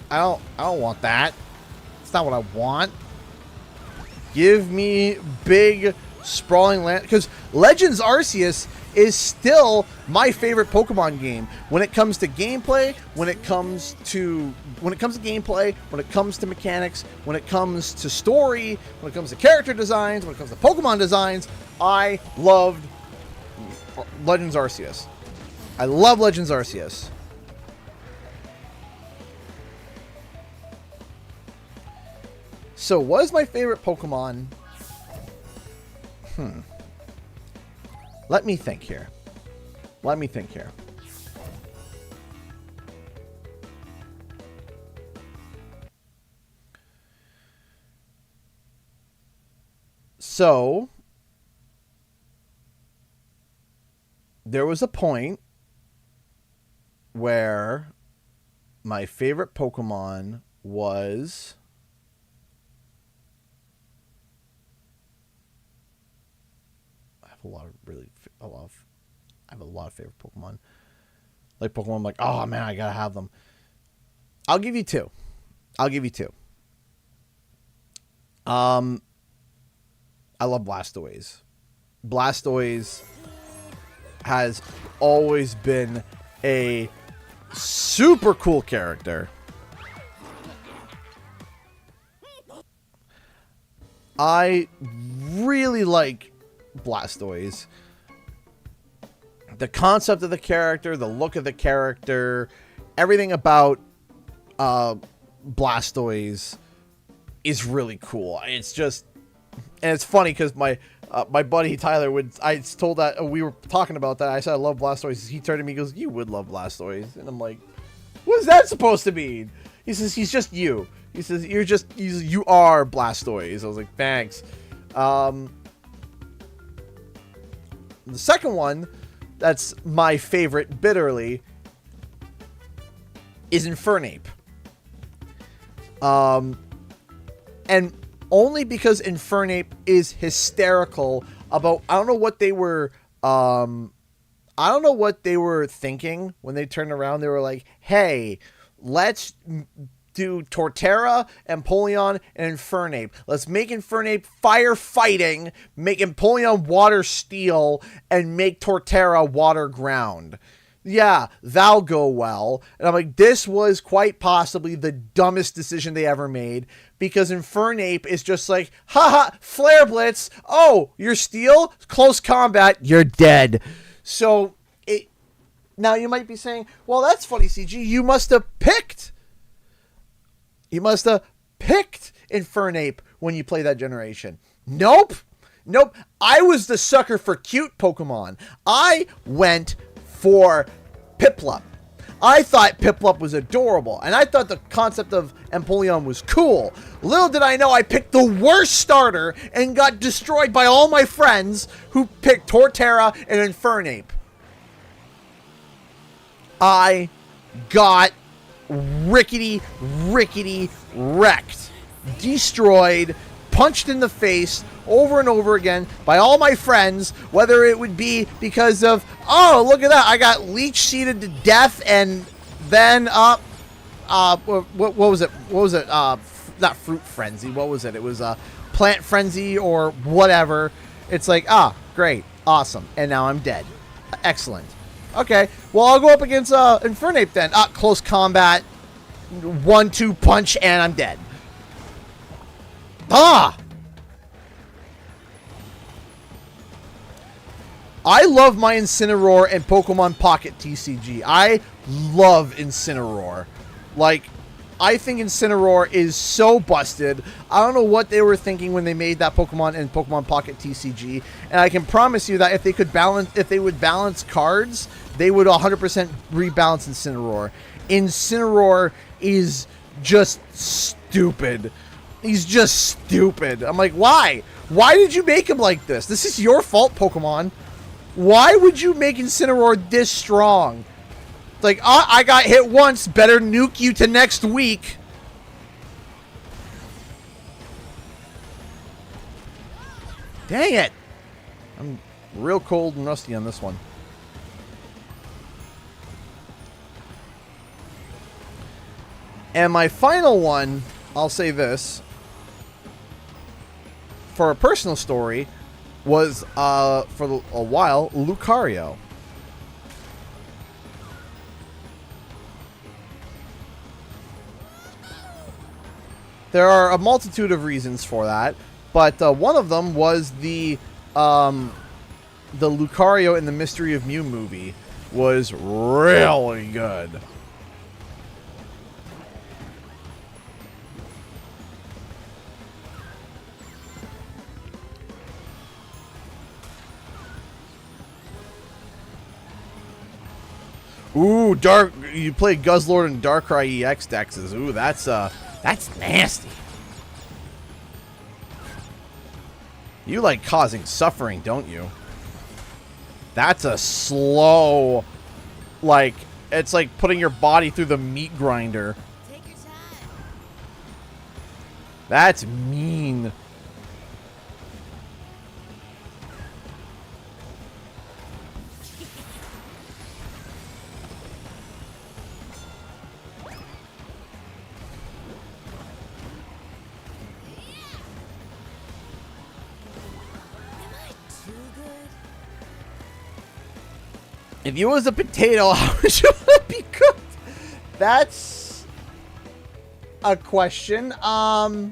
I don't want that. It's not what I want. Give me big sprawling land, because Legends Arceus is still my favorite Pokemon game when it comes to gameplay, when it comes to gameplay, when it comes to mechanics, when it comes to story, when it comes to character designs, when it comes to Pokemon designs. I loved Legends Arceus. I love Legends Arceus. So what is my favorite Pokemon? Let me think here. So, there was a point where my favorite Pokemon was... I have a lot of favorite Pokemon. Like Pokemon, I'm like, oh man, I gotta have them. I'll give you two. I love Blastoise. Blastoise has always been a super cool character. I really like Blastoise. The concept of the character, the look of the character, everything about Blastoise is really cool. It's just, and it's funny because my buddy Tyler I told that we were talking about that. I said I love Blastoise. He turned to me and goes, "You would love Blastoise," and I'm like, "What is that supposed to mean?" He says, "He's just you." He says, you are Blastoise." I was like, "Thanks." The second one, that's my favorite bitterly, is Infernape. And only because Infernape is hysterical about, I don't know what they were thinking when they turned around. They were like, hey, let's do Torterra, Empoleon, and Infernape. Let's make Infernape fire fighting, make Empoleon water steel, and make Torterra water ground. Yeah, that'll go well. And I'm like, this was quite possibly the dumbest decision they ever made, because Infernape is just like, haha, Flare Blitz. Oh, you're steel? Close combat, you're dead. So Now you might be saying, well, that's funny, CG. You must have picked Infernape when you play that generation. Nope. I was the sucker for cute Pokemon. I went for Piplup. I thought Piplup was adorable, and I thought the concept of Empoleon was cool. Little did I know I picked the worst starter and got destroyed by all my friends who picked Torterra and Infernape. I got rickety wrecked, destroyed, punched in the face over and over again by all my friends, whether it would be because of, oh, look at that, I got leech seeded to death, and then what was it? Not fruit frenzy. What was it? It was plant frenzy or whatever. It's like, great, awesome, and now I'm dead. Excellent. Okay, well, I'll go up against Infernape then. Close combat, 1-2 punch, and I'm dead. I love my Incineroar and Pokemon Pocket TCG. I love Incineroar. Like, I think Incineroar is so busted. I don't know what they were thinking when they made that Pokemon and Pokemon Pocket TCG. And I can promise you that if they would balance cards, they would 100% rebalance Incineroar. Incineroar is just stupid. He's just stupid. I'm like, why? Why did you make him like this? This is your fault, Pokemon. Why would you make Incineroar this strong? Like, I got hit once, better nuke you to next week. Dang it. I'm real cold and rusty on this one. And my final one, I'll say this. For a personal story, was, for a while, Lucario. There are a multitude of reasons for that, but one of them was the Lucario in the Mystery of Mew movie was really good. Ooh, you play Guzzlord and Darkrai EX dexes. Ooh, that's nasty. You like causing suffering, don't you? That's a slow, like, it's like putting your body through the meat grinder.
Take your time.
That's mean. If you was a potato, how would you want to be cooked? That's a question. I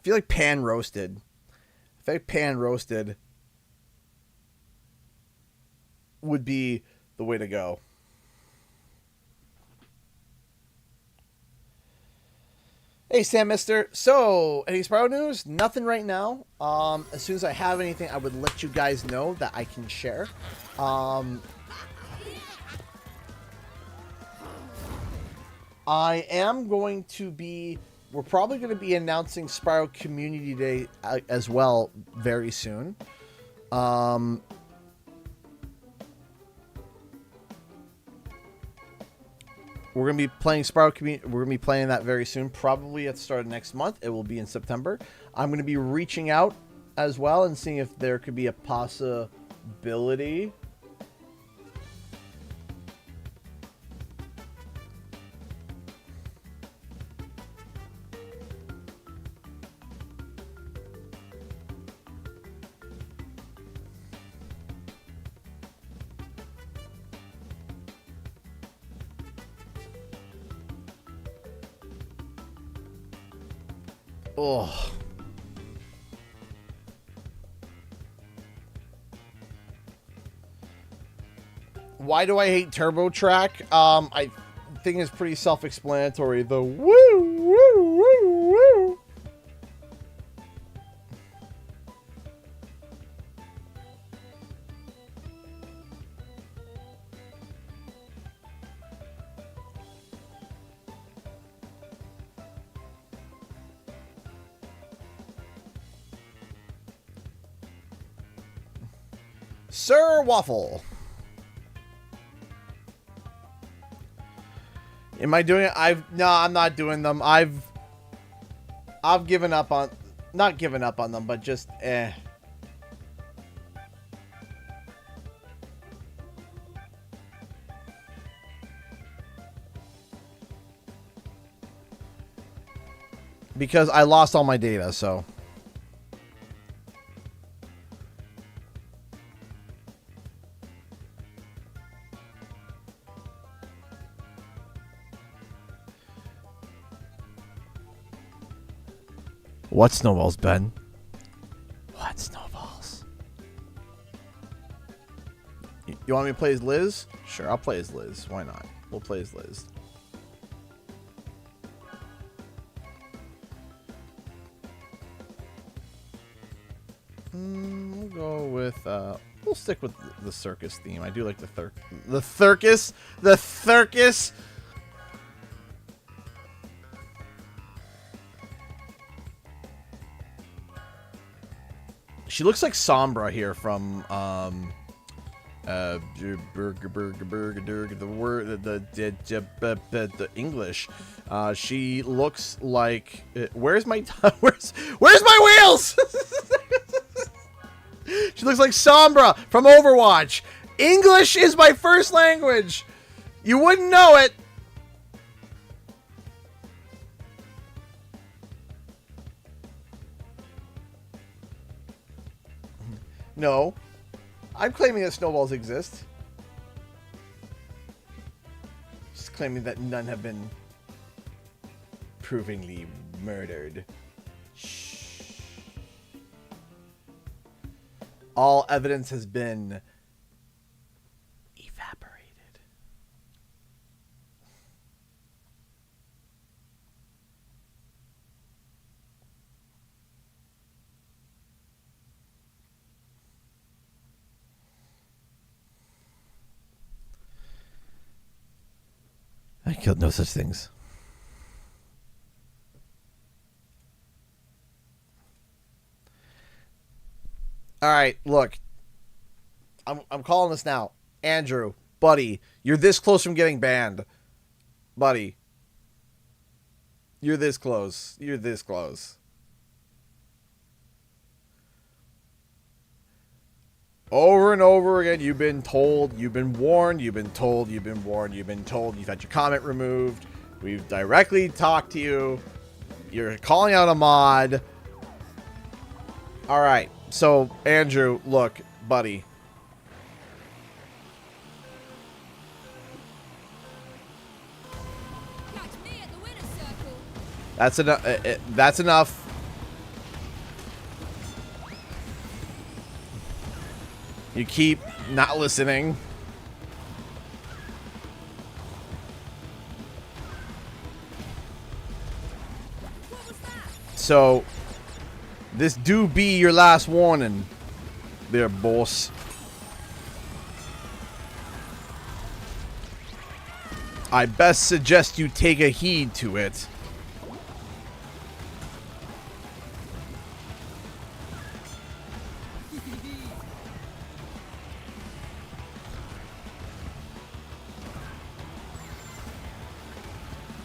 feel like pan roasted. I feel like pan roasted would be the way to go. Hey, Sam Mister. So, any Sparrow news? Nothing right now. As soon as I have anything, I would let you guys know that I can share. I am going to be... We're probably going to be announcing Sparrow Community Day as well very soon. We're going to be playing Sparrow Community. We're going to be playing that very soon, probably at the start of next month. It will be in September. I'm going to be reaching out as well and seeing if there could be a possibility. Oh. Why do I hate Turbo Track? I think it's pretty self-explanatory. The woo, woo, woo, woo. Sir Waffle. Am I doing it? No, I'm not doing them. I've given up on, not given up on them, but just because I lost all my data, so. What snowballs, Ben? What snowballs? You want me to play as Liz? Sure, I'll play as Liz. Why not? We'll play as Liz. We'll go with, we'll stick with the circus theme. I do like the circus. The circus. She looks like Sombra here from the English. She looks like where's my wheels? She looks like Sombra from Overwatch. English is my first language. You wouldn't know it. No. I'm claiming that snowballs exist. Just claiming that none have been provingly murdered. Shh. All evidence has been evaporated. I killed no such things. All right, look. I'm calling this now. Andrew, buddy, you're this close from getting banned. Buddy. You're this close. You're this close. Over and over again, you've been told, you've been warned, you've been told, you've been warned, you've been told, you've had your comment removed. We've directly talked to you. You're calling out a mod. All right. So, Andrew, look, buddy.
Catch me at the winner's circle.
That's enough. That's enough. You keep not listening.
What was that?
So, this do be your last warning, there, boss. I best suggest you take a heed to it.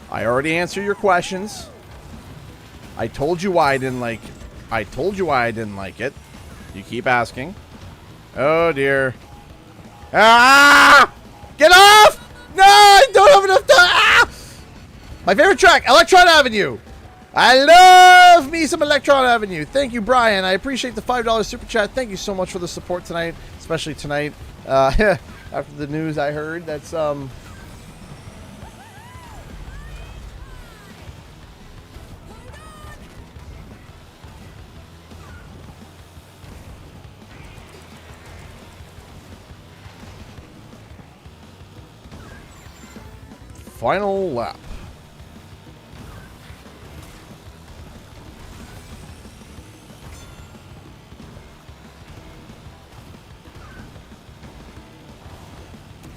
I already answered your questions. I told you why I didn't like it. You keep asking. Oh dear. Ah! Get off! No, I don't have enough time. Ah! My favorite track, Electron Avenue. I love me some Electron Avenue. Thank you, Brian. I appreciate the $5 super chat. Thank you so much for the support tonight, especially tonight. After the news I heard, that's final lap.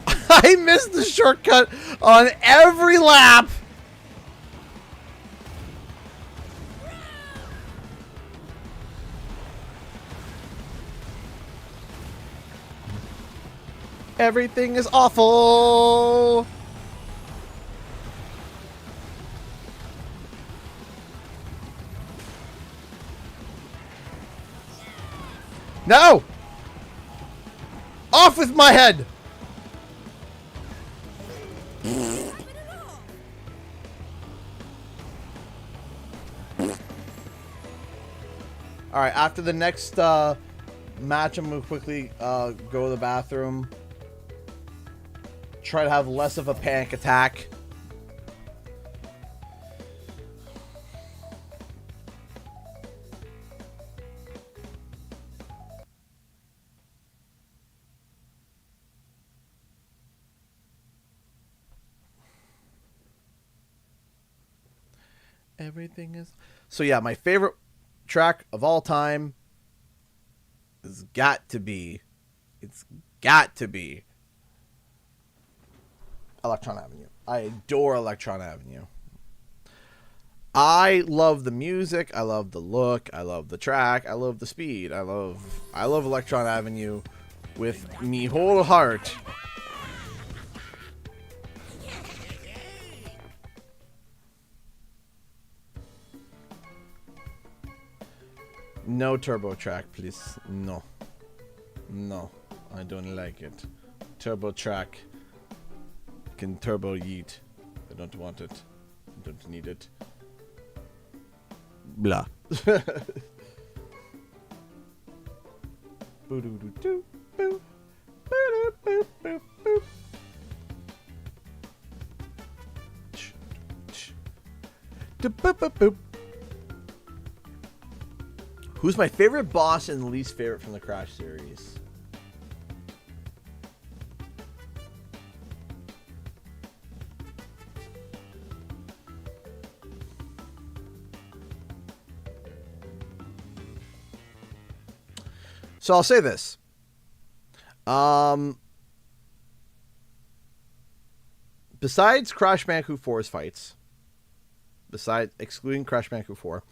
I missed the shortcut on every lap. Everything is awful. No! Off with my head! Alright, after the next match, I'm going to quickly go to the bathroom. Try to have less of a panic attack. Everything is... So yeah, my favorite track of all time has got to be... It's got to be Electron Avenue. I adore Electron Avenue. I love the music. I love the look. I love the track. I love the speed. I love Electron Avenue with me whole heart. No turbo track, please. No. No. I don't like it. Turbo track can turbo yeet. I don't want it. I don't need it. Blah. Boo-doo-doo-doo, boo. Boo-doo-boo-boo-boo. Do-boop-boop-boop. Who's my favorite boss and least favorite from the Crash series? So I'll say this. Besides Crash Bandicoot 4's fights, excluding Crash Bandicoot 4,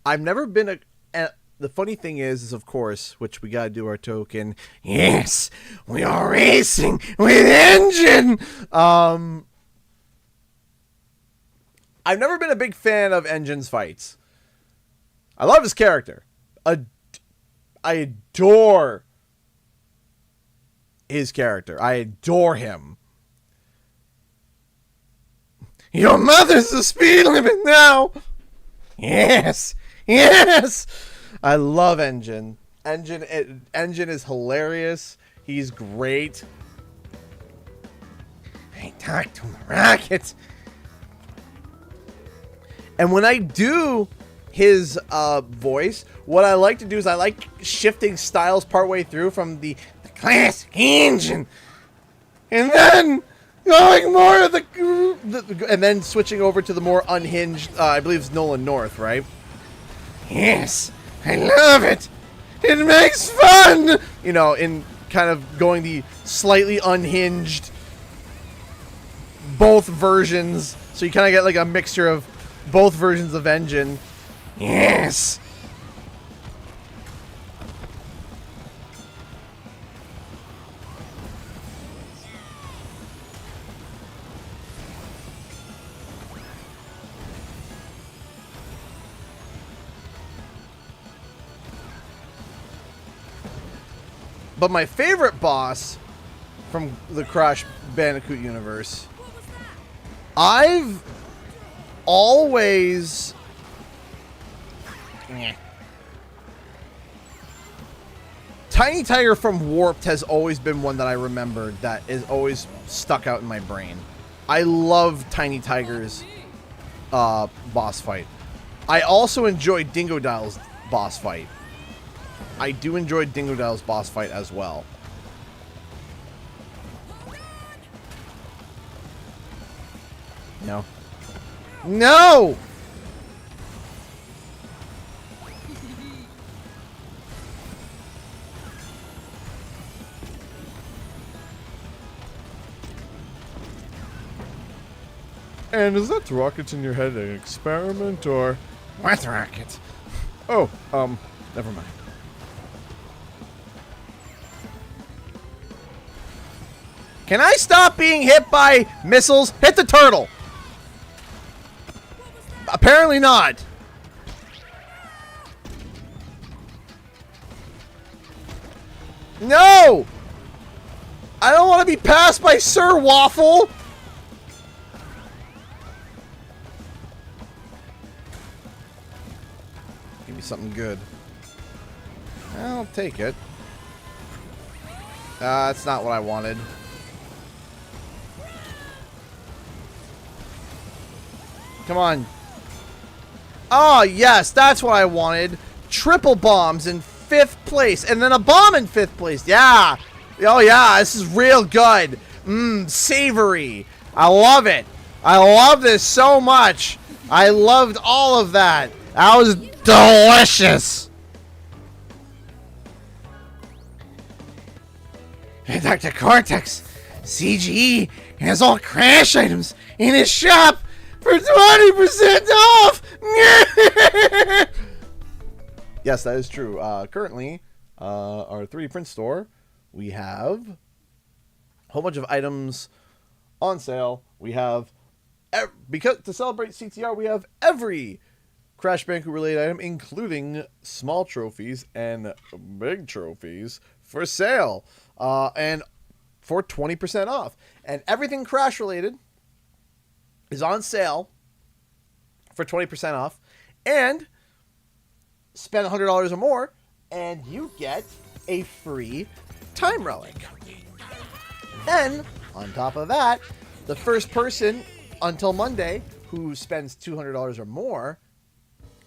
I've never been the funny thing is of course, which we gotta do our token. Yes, we are racing with Engine. I've never been a big fan of Engine's fights. I love his character. I adore his character. I adore him. Your mother's the speed limit now. Yes. Yes! I love Engine. Engine is hilarious. He's great. I talk to the rocket. And when I do his voice, what I like to do is I like shifting styles partway through from the classic Engine. And then going more of the and then switching over to the more unhinged, I believe it's Nolan North, right? Yes, I love it. It makes fun. You know, in kind of going the slightly unhinged both versions. So you kind of get like a mixture of both versions of Engine. Yes. But my favorite boss from the Crash Bandicoot universe, I've always... Tiny Tiger from Warped has always been one that I remembered that is always stuck out in my brain. I love Tiny Tiger's boss fight. I also enjoyed Dingodile's boss fight. I do enjoy Dingodile's boss fight as well. No. No! And is that rockets in your head an experiment or what rocket? Oh, never mind. Can I stop being hit by missiles? Hit the turtle. Apparently not. No! I don't want to be passed by Sir Waffle. Give me something good. I'll take it. That's not what I wanted. Come on. Oh, yes, that's what I wanted. Triple bombs in 5th place. And then a bomb in 5th place. Yeah. Oh, yeah, this is real good. Savory. I love it. I love this so much. I loved all of that. That was delicious. Hey, Dr. Cortex. CGE has all crash items in his shop for 20% off. Yes, that is true. Currently, our 3D print store, we have a whole bunch of items on sale. We have, because to celebrate CTR, we have every Crash Bandicoot related item, including small trophies and big trophies, for sale, and for 20% off. And everything Crash related is on sale for 20% off, and spend $100 or more, and you get a free time relic. Then, on top of that, the first person until Monday who spends $200 or more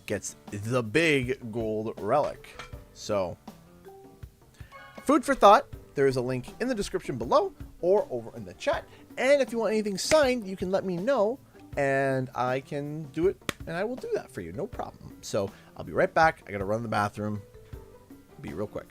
gets the big gold relic. So, food for thought. There is a link in the description below or over in the chat. And if you want anything signed, you can let me know and I can do it, and I will do that for you. No problem. So, I'll be right back. I got to run to the bathroom. Be real quick.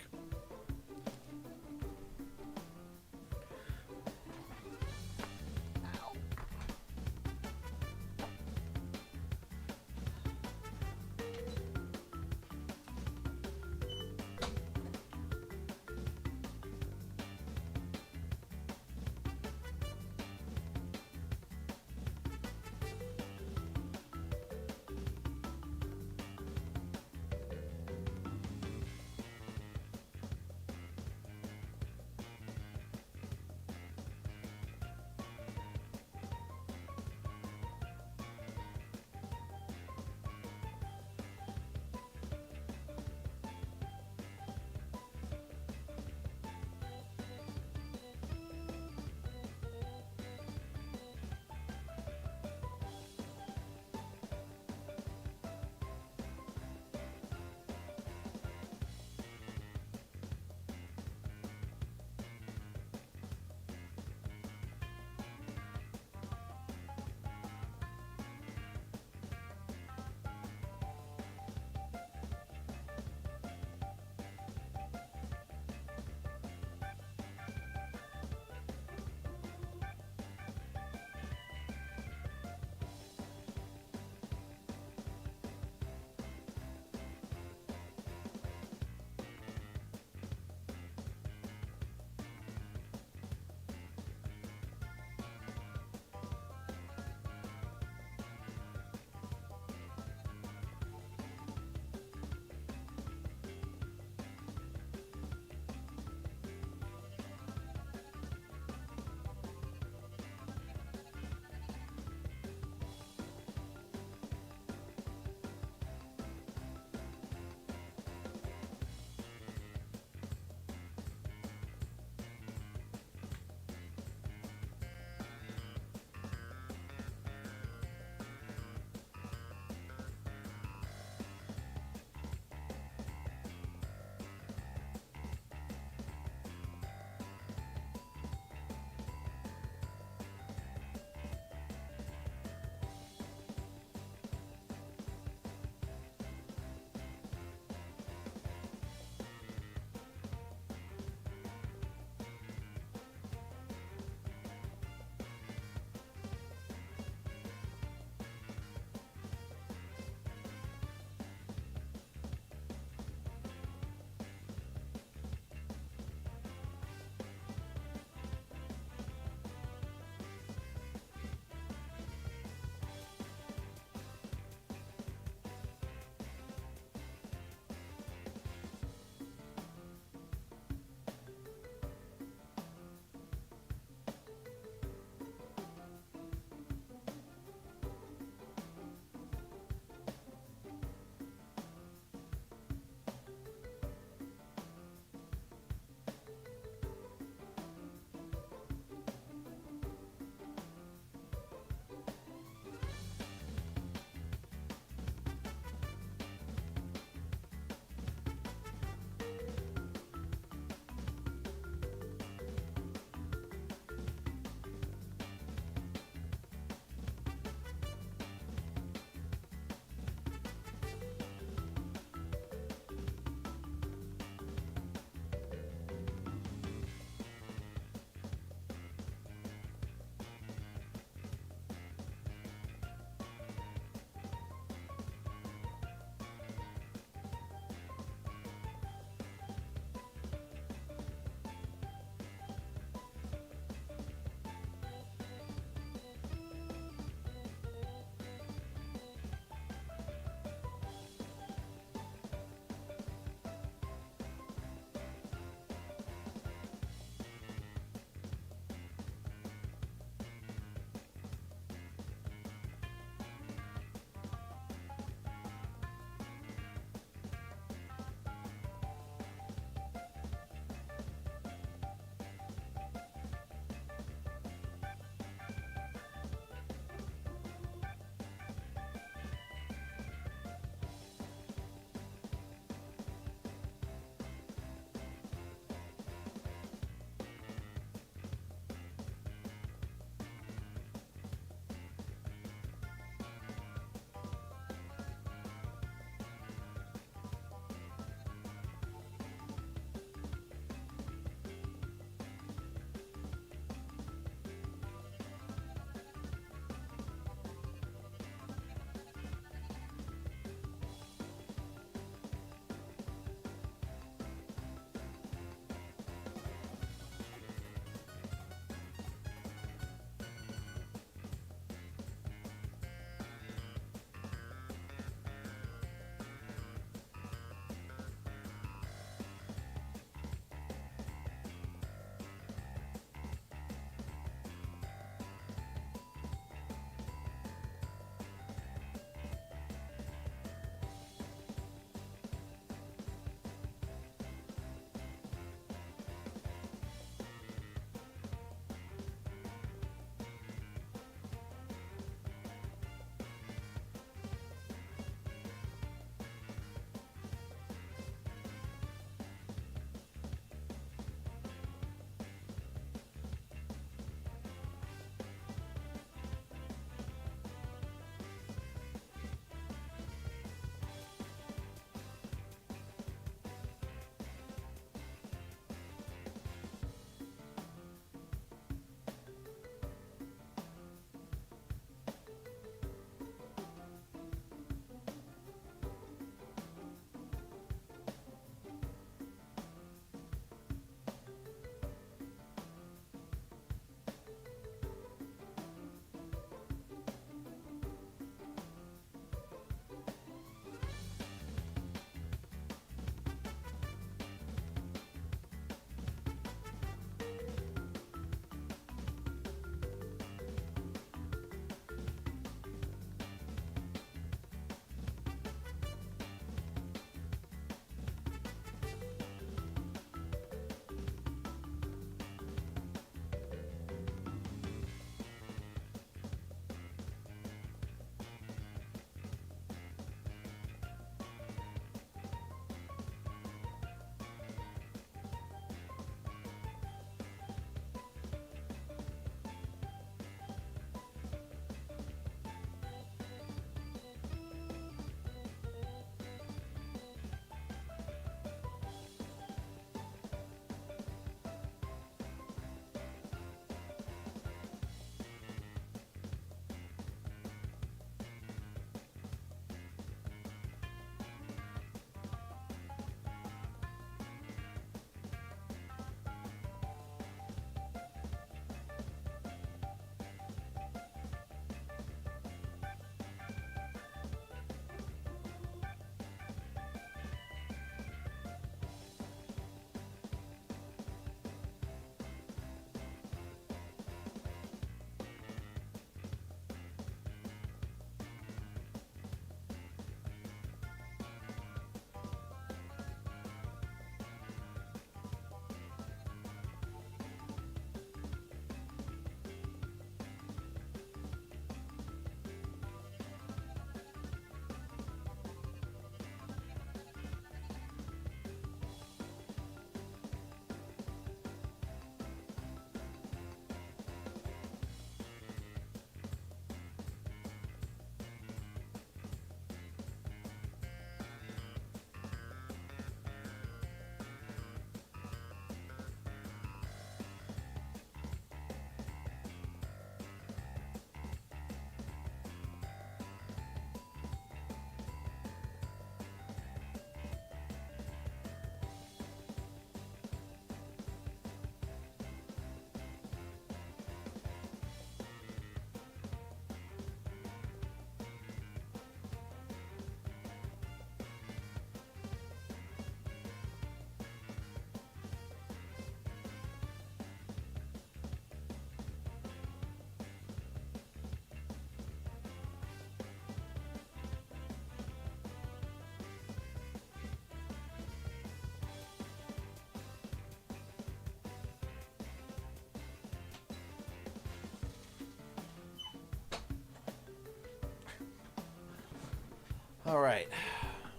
All right,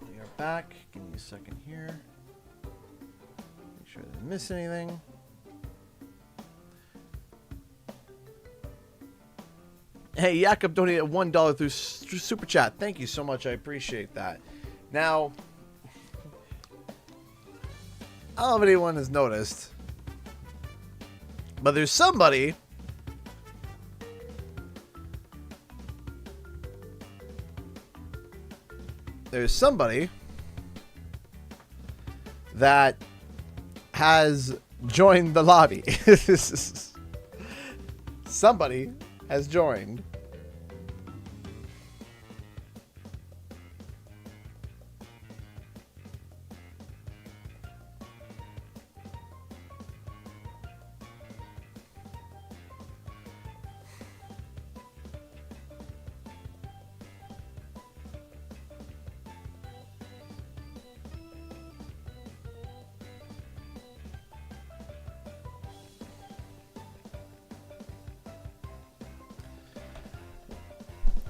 we are back. Give me a second here. Make sure I didn't miss anything. Hey, Jakob donated $1 through Super Chat. Thank you so much. I appreciate that. Now, I don't know if anyone has noticed, but there's somebody that has joined the lobby. Somebody has joined.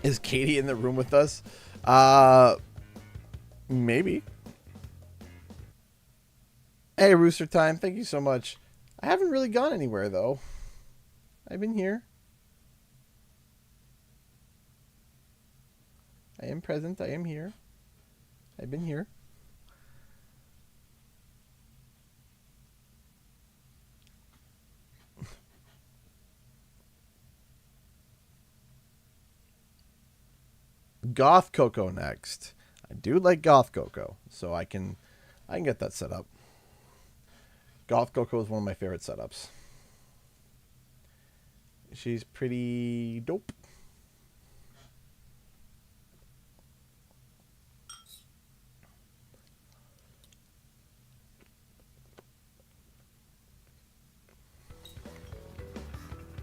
Is Katie in the room with us? Maybe. Hey, Rooster Time. Thank you so much. I haven't really gone anywhere, though. I've been here. I am present. I am here. I've been here. Goth Cocoa next. I do like Goth Cocoa, so I can get that set up. Goth Cocoa is one of my favorite setups. She's pretty dope.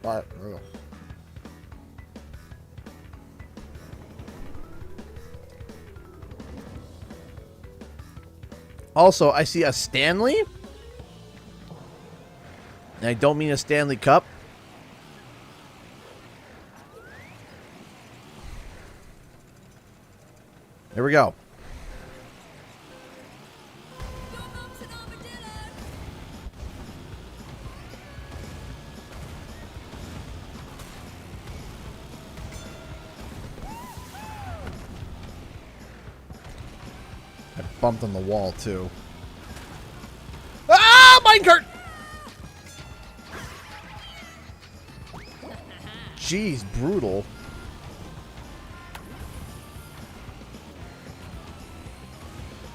But, also, I see a Stanley. And I don't mean a Stanley Cup. There we go.
Your mum's an armadillo.
I bumped on the wall, too. Ah! Minecart! Jeez, brutal.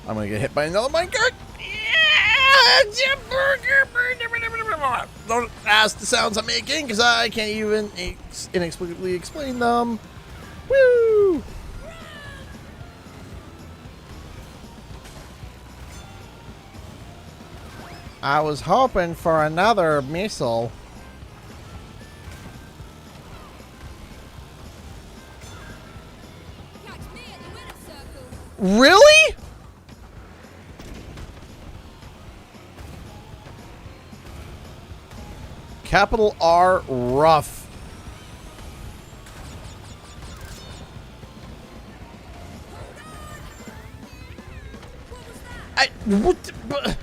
I'm gonna get hit by another minecart. Don't ask the sounds I'm making, because I can't even inexplicably explain them. Woo! I was hoping for another missile.
Catch me at the winner's circle.
Really? Capital R rough.
What was that?
What?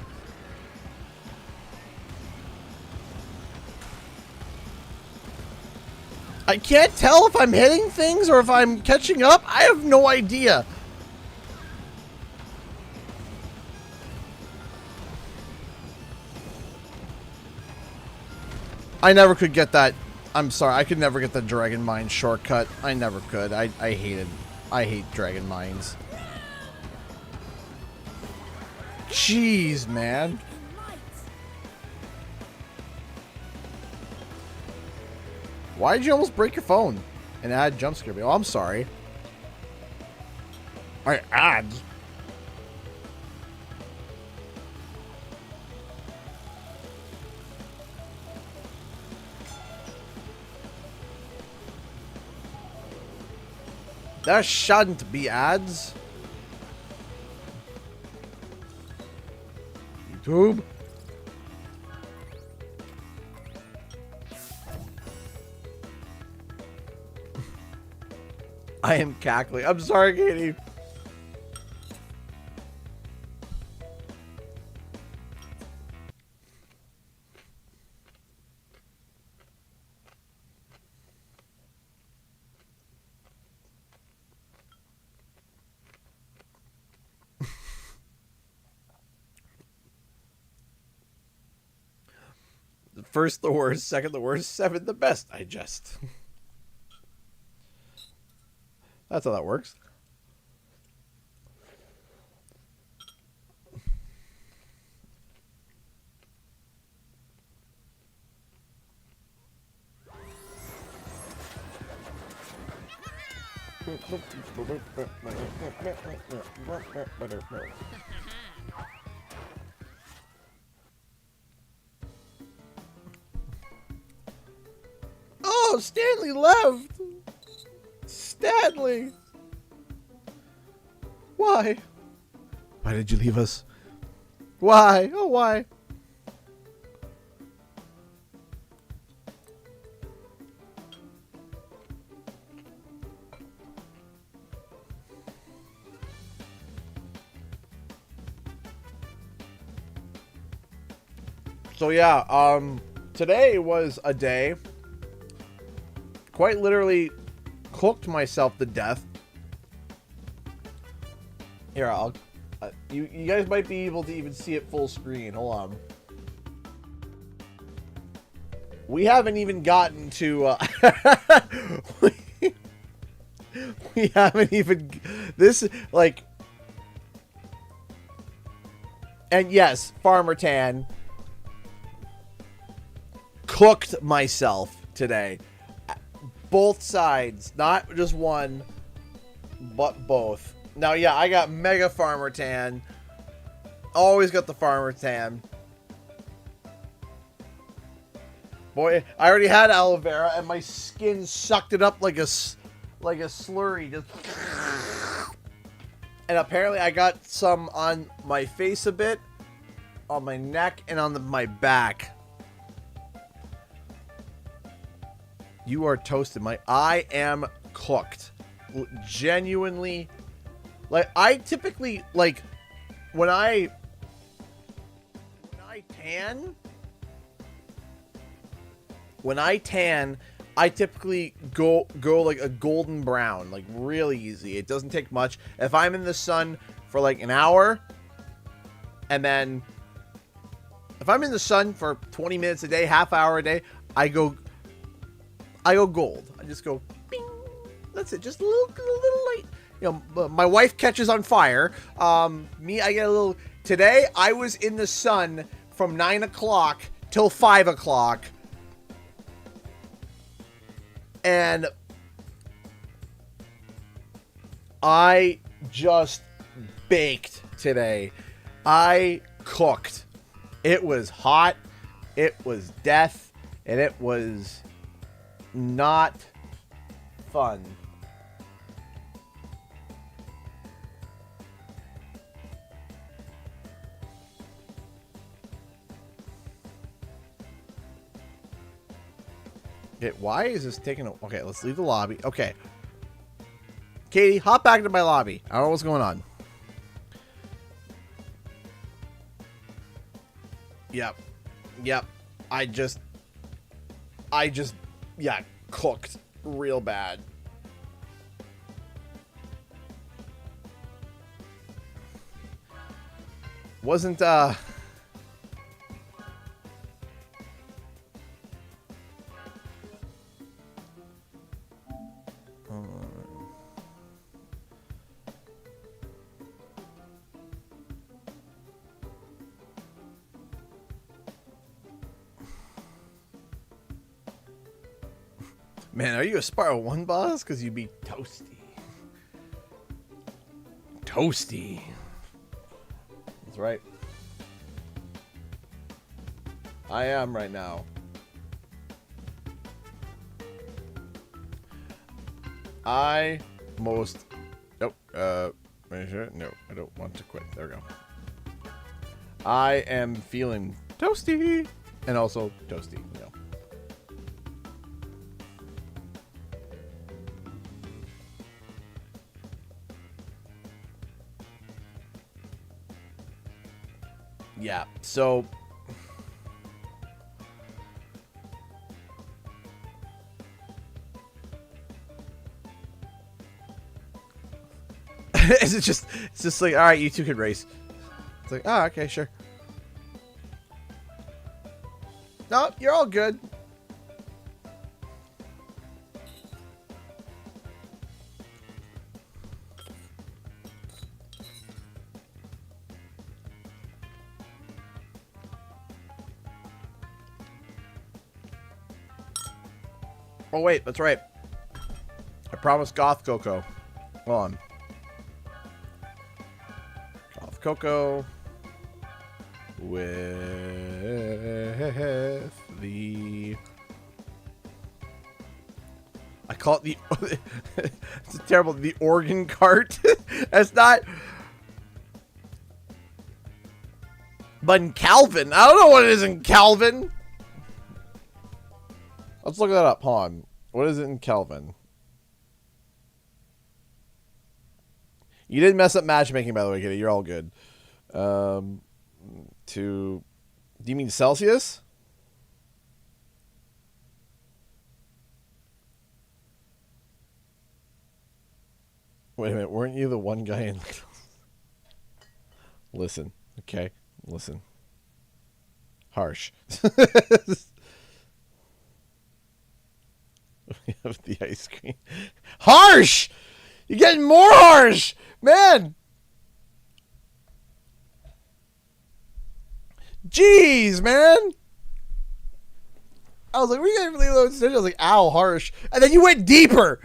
I can't tell if I'm hitting things or if I'm catching up. I have no idea. I never could get that. I'm sorry. I could never get the Dragon Mine shortcut. I never could. I hate Dragon Mines. Jeez, man. Why did you almost break your phone and add jump scare me? Oh, I'm sorry. I ads. There shouldn't be ads. YouTube. I am cackling. I'm sorry, Katie. First the worst, second the worst, seventh the best. I just. That's how that works. Oh, Stanley left. Stanley. Why? Why did you leave us? Why? Oh, why? So yeah, today was a day, quite literally cooked myself to death. Here, I'll, you guys might be able to even see it full screen. Hold on. We haven't even gotten to, we haven't even, this, like, and yes, Farmer Tan, cooked myself today. Both sides, not just one, but both. Now, yeah, I got Mega Farmer Tan. Always got the Farmer Tan. Boy, I already had aloe vera, and my skin sucked it up like a slurry. Just. And apparently, I got some on my face a bit, on my neck, and on my back. You are toasted. I am cooked. Genuinely. Like, I typically, like, when I tan, I typically go like a golden brown, like really easy. It doesn't take much. If I'm in the sun for like an hour, and then if I'm in the sun for 20 minutes a day, half hour a day, I go gold. I just go bing. That's it. Just a little light. You know, my wife catches on fire. Me, I get a little. Today, I was in the sun from 9 o'clock till 5 o'clock. And I just baked today. I cooked. It was hot. It was death. And it was not fun. Okay, why is this taking a... Okay, let's leave the lobby. Okay. Katie, hop back into my lobby. I don't know what's going on. Yep. Yep. I just... Yeah, cooked real bad. Wasn't, Man, are you a Spiral 1 boss? Because you'd be toasty. Toasty. That's right. I am right now. I most... Nope. No, I don't want to quit. There we go. I am feeling toasty. And also toasty, you know. Yeah, so it's just like, all right, you two can race. It's like, oh, okay, sure. No, you're all good. Oh, wait, that's right. I promised Goth Cocoa. Hold on. Goth Cocoa with the... I call it the... It's terrible. The organ cart. That's not... But in Calvin. I don't know what it is in Calvin. Let's look that up. Hold on. What is it in Kelvin? You didn't mess up matchmaking, by the way, Kitty. You're all good. Do you mean Celsius? Wait a minute. Weren't you the one guy in... Listen. Okay. Listen. Harsh. We have the ice cream. Harsh! You're getting more harsh! Man! Jeez, man! I was like, we got Lilo and Stitch. I was like, ow, harsh. And then you went deeper!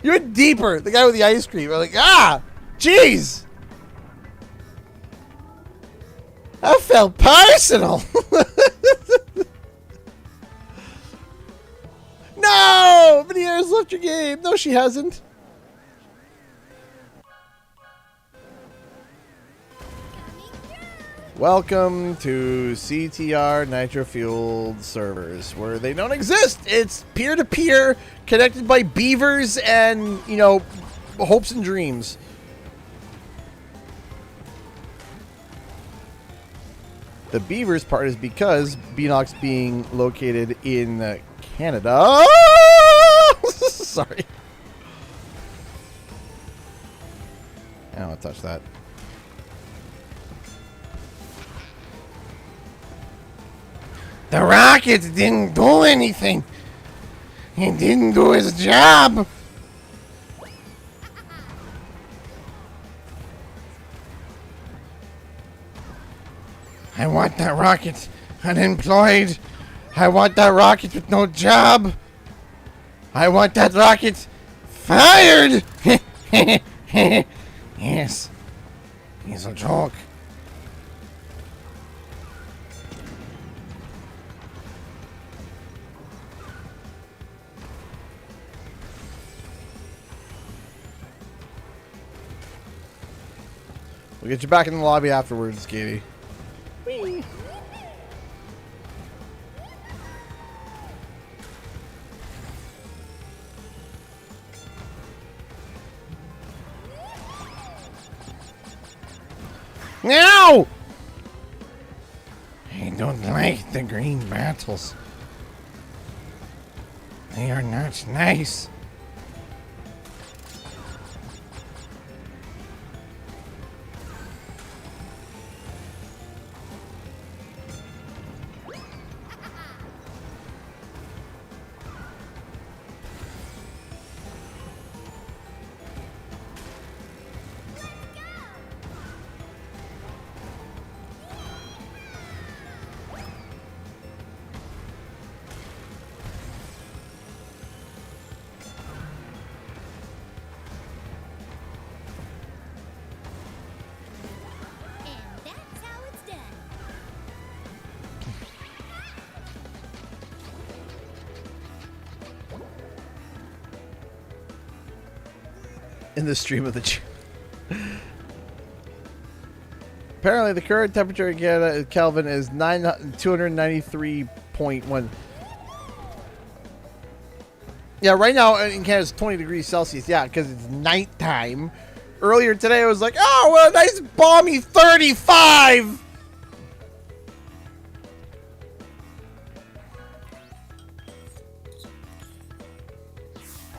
You went deeper! The guy with the ice cream. I was like, ah! Jeez! That felt personal! No! Veneer's left your game. No, she hasn't. Welcome to CTR Nitro Fueled servers, where they don't exist. It's peer-to-peer, connected by beavers and, you know, hopes and dreams. The beavers part is because Beanox being located in Canada. Sorry. I don't want to touch that. The rockets didn't do anything. He didn't do his job. I want that rocket unemployed. I want that rocket with no job. I want that rocket fired. Yes. He's a joke. We'll get you back in the lobby afterwards, Katie. Whee. No! I don't like the green battles. They are not nice.
And that's how it's done.
In the stream of the apparently the current temperature in Canada, Kelvin, is 293.1. Yeah, right now in Canada it's 20 degrees Celsius. Yeah, because it's nighttime. Earlier today it was like, oh, well, a nice balmy 35.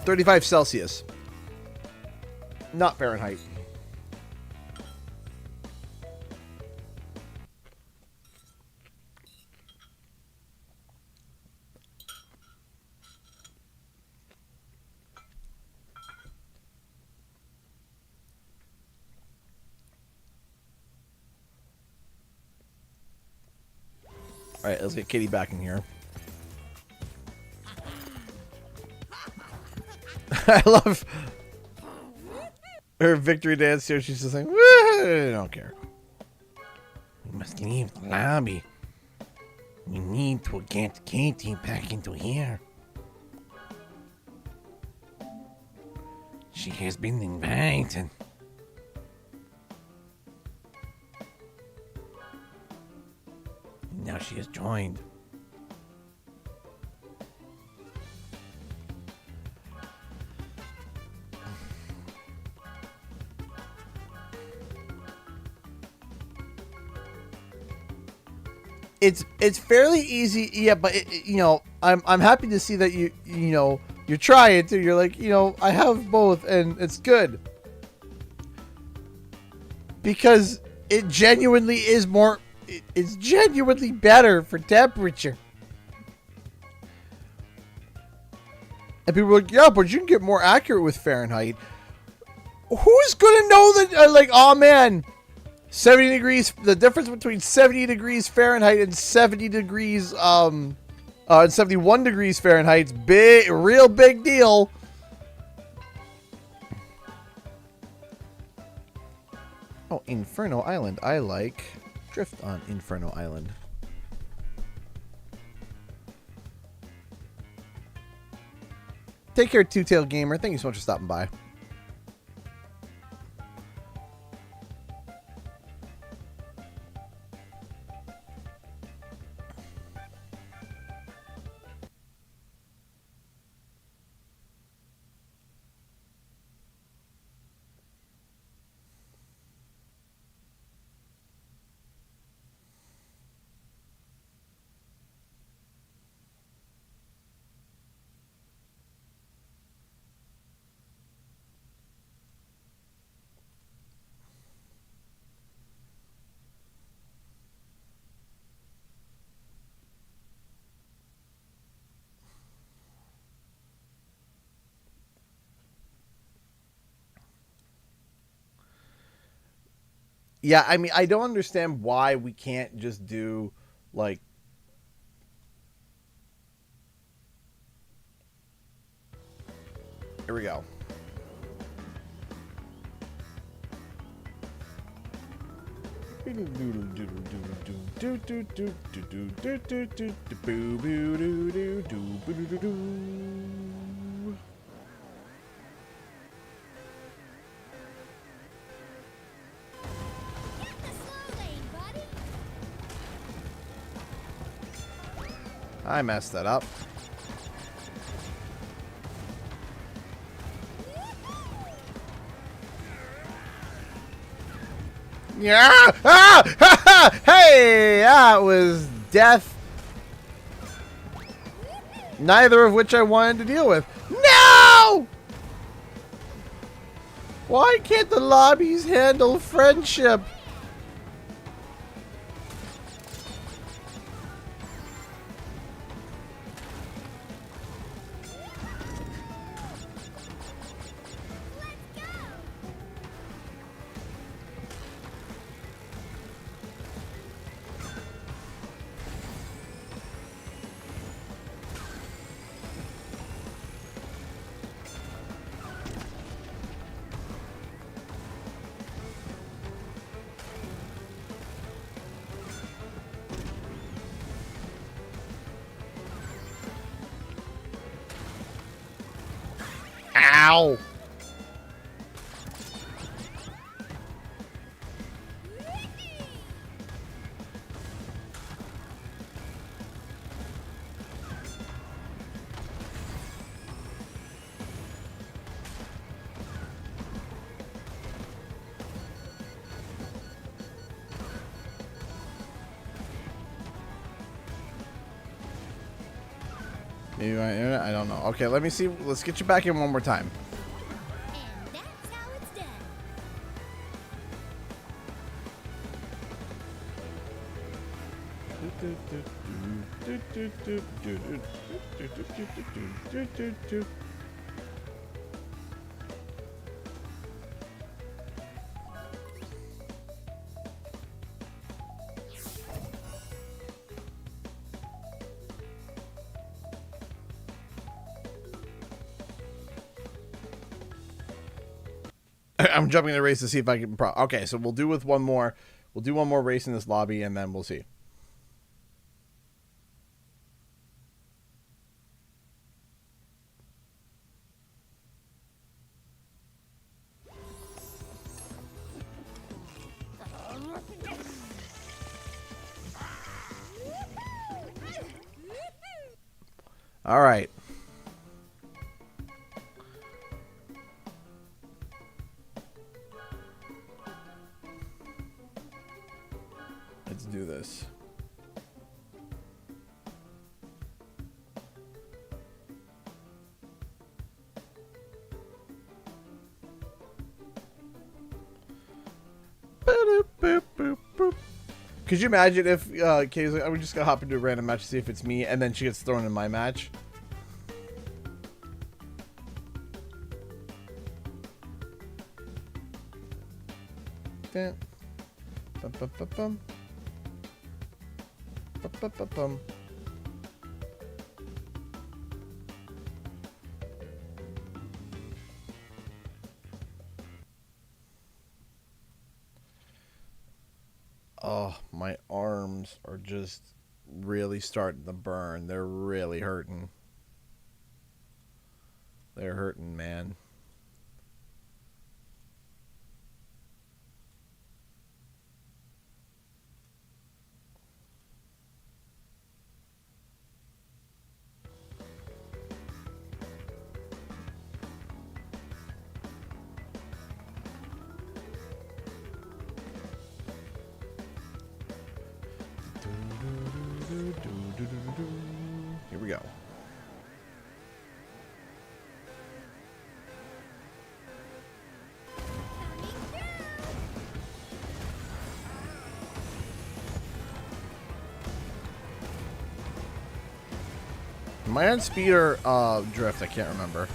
.35 Celsius. Not Fahrenheit. All right, let's get Kitty back in here. I love her victory dance here. She's just like, woo! I don't care. We must leave the lobby. We need to get Katie back into here. She has been invited. Now she has joined. It's fairly easy, yeah, but you know, I'm happy to see that you know you're trying to. You're like, you know, I have both, and it's good because it genuinely is more. It's genuinely better for temperature. And people are like, yeah, but you can get more accurate with Fahrenheit. Who's gonna know that? Like, oh man. 70 degrees, the difference between 70 degrees Fahrenheit and 70 degrees, and 71 degrees Fahrenheit's big, real big deal. Oh, Inferno Island. I like Drift on Inferno Island. Take care, Two-Tail Gamer. Thank you so much for stopping by. Yeah, I mean, I don't understand why we can't just do, like... Here we go. I messed that up. Yeah! Ah! Ha, ha! Hey! That was death. Neither of which I wanted to deal with. No! Why can't the lobbies handle friendship? Ow! Maybe my internet? I don't know. Okay, let me see. Let's get you back in one more time.
And that's how it's done.
I'm jumping the race to see if I can. Okay, so we'll do with one more. We'll do one more race in this lobby, and then we'll see. All right. Let's do this. Boop, boop, boop, boop. Could you imagine if Kay's like, we just gotta hop into a random match to see if it's me, and then she gets thrown in my match? Bum, bum, bum, bum. Bum, bum, bum, bum. Oh, my arms are just really starting to burn. They're really hurting. They're hurting, man. Here we go. Am I on speed or drift? I can't remember.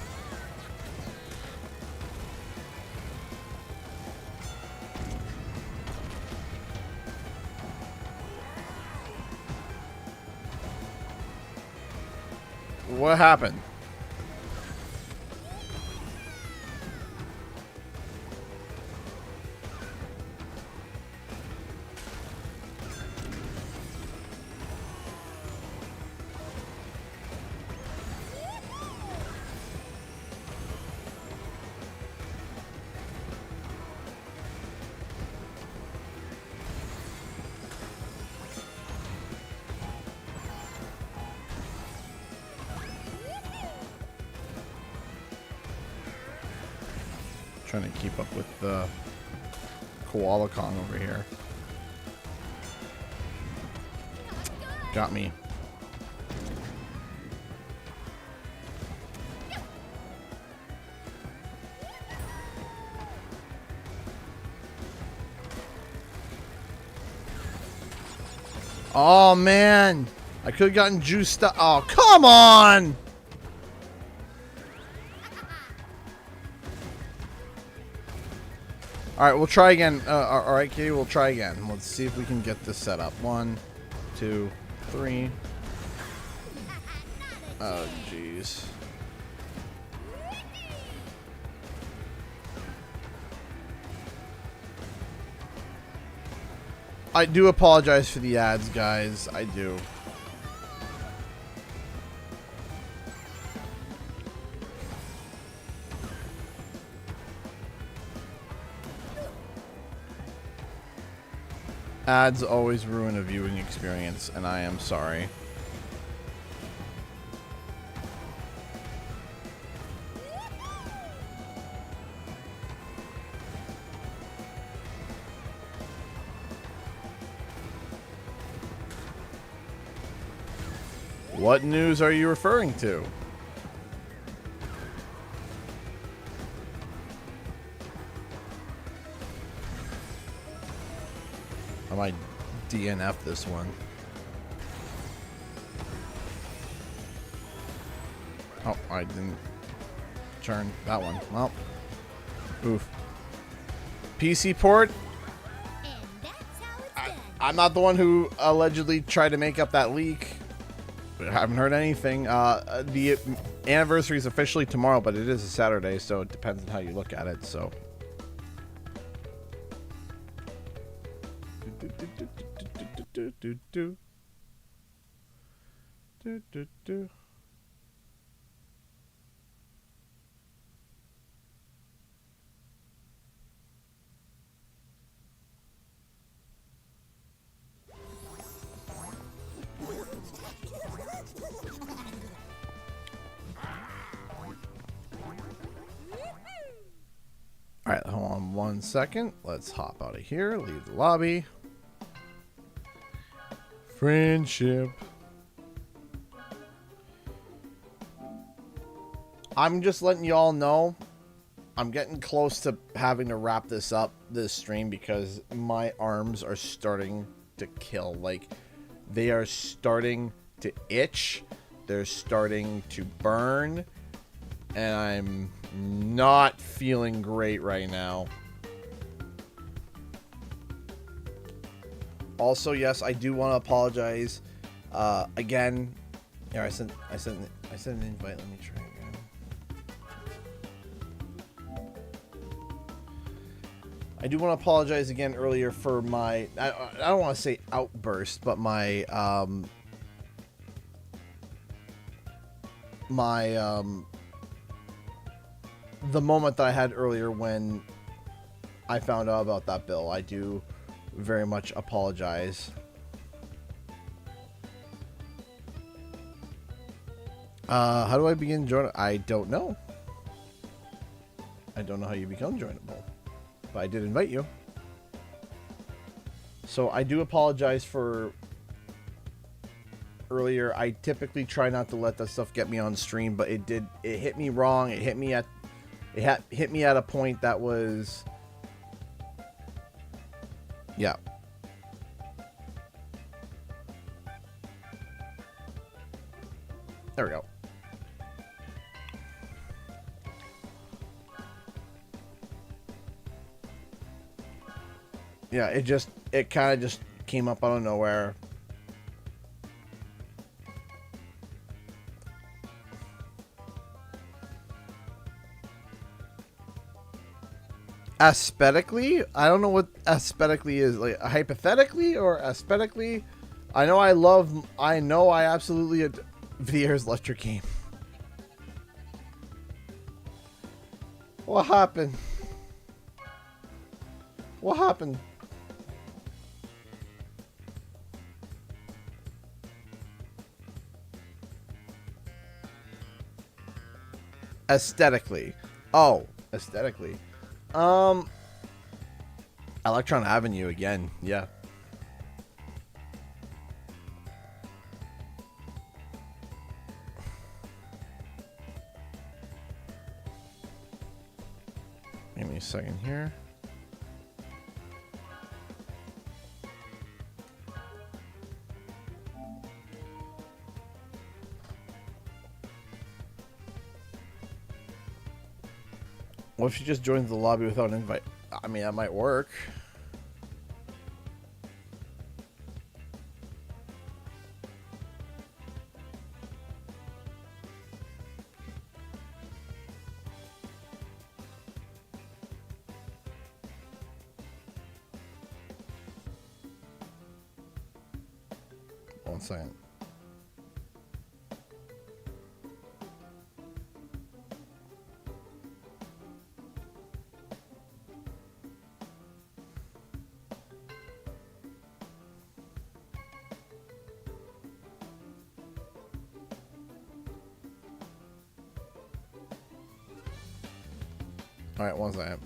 What happened? Trying to keep up with the Koala Kong over here. Got me. Oh man, I could have gotten juiced up. Oh, come on. All right, we'll try again. All right, Katie, we'll try again. Let's see if we can get this set up. 1, 2, 3. Oh, jeez. I do apologize for the ads, guys. I do. Ads always ruin a viewing experience, and I am sorry. What news are you referring to? I might DNF this one. Oh, I didn't turn that one. Well, oof. PC port?
And that's how it's done.
I'm not the one who allegedly tried to make up that leak. I haven't heard anything. The anniversary is officially tomorrow, but it is a Saturday, so it depends on how you look at it. So All right, hold on 1 second. Let's hop out of here, leave the lobby. Friendship. I'm just letting y'all know I'm getting close to having to wrap this stream, because my arms are starting to kill. Like, they are starting to itch. They're starting to burn. And I'm not feeling great right now. Also, yes, I do want to apologize. Again, yeah, I sent an invite. Let me try again. I do want to apologize again earlier for my, I don't want to say outburst, but my the moment that I had earlier when I found out about that bill. I do very much apologize. How do I begin joining? I don't know. I don't know how you become joinable, but I did invite you. So I do apologize for earlier. I typically try not to let that stuff get me on stream, but it hit me wrong. It hit me at a point that was, yeah. There we go. Yeah, it kind of just came up out of nowhere. Aesthetically, I don't know what aesthetically is, like hypothetically or aesthetically. I know I absolutely Vier's electric game. What happened? What happened? Aesthetically. Oh, aesthetically. Electron Avenue again. Yeah. Give me a second here. What if she just joins the lobby without an invite? I mean, that might work. One second. All right, one second.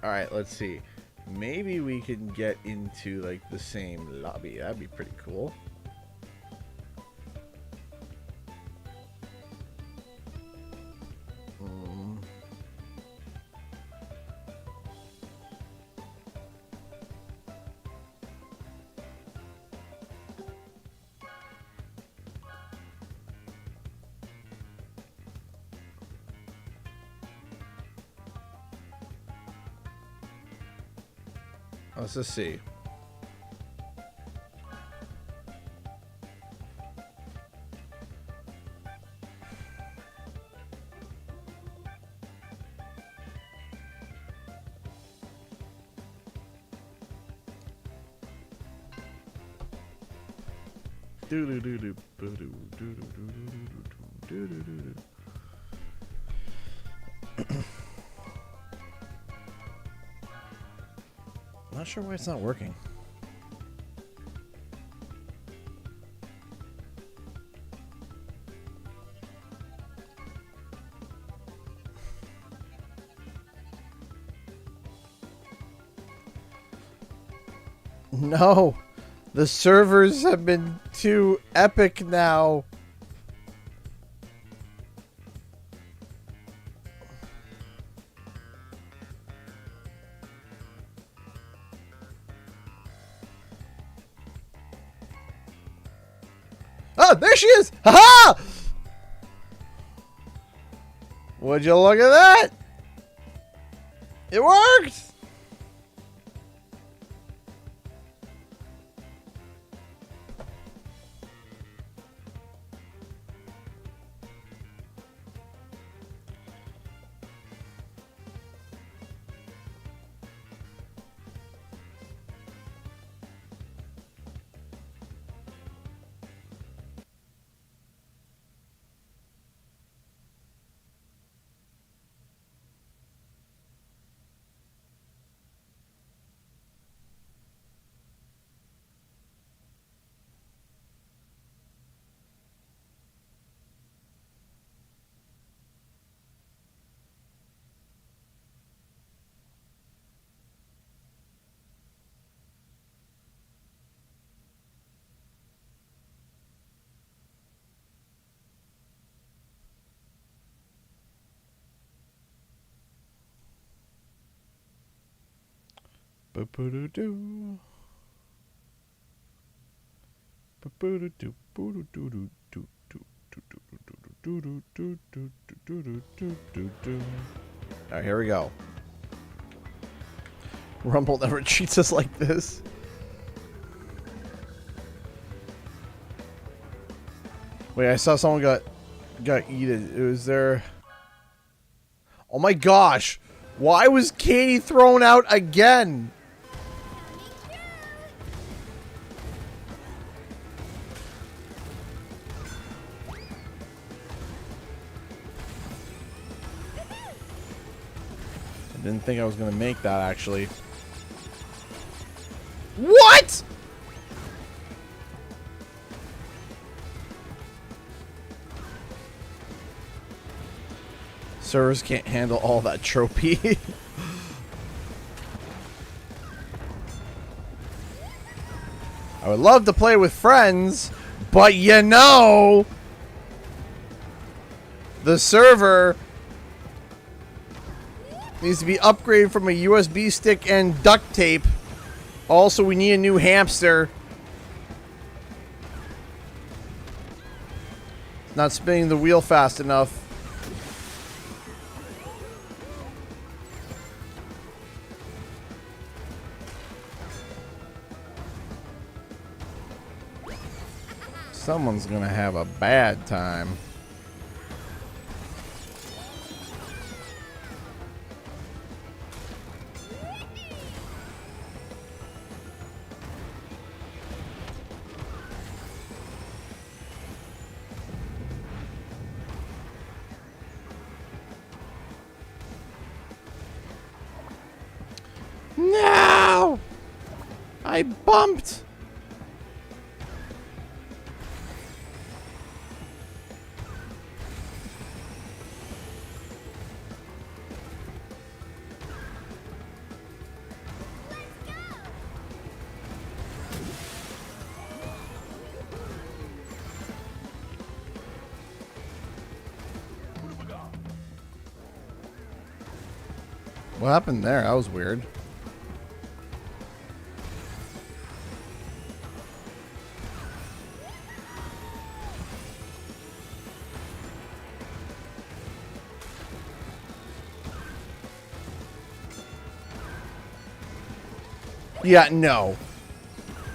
All right, let's see. Maybe we can get into like the same lobby. That'd be pretty cool. Let's just see. Not sure why it's not working. No, the servers have been too epic now. Oh, there she is! Ha-ha! Would you look at that? It worked! Ba-ba-da-doo. Ba-ba-da-doo. Alright, here we go. Rumble never treats us like this. Wait, I saw someone got eaten. It was there. Oh my gosh! Why was Katie thrown out again? I didn't think I was gonna make that actually. What? Servers can't handle all that trophy. I would love to play with friends, but you know, the server needs to be upgraded from a USB stick and duct tape. Also, we need a new hamster. Not spinning the wheel fast enough. Someone's gonna have a bad time. No! I bumped! What happened there? That was weird. Yeah, no.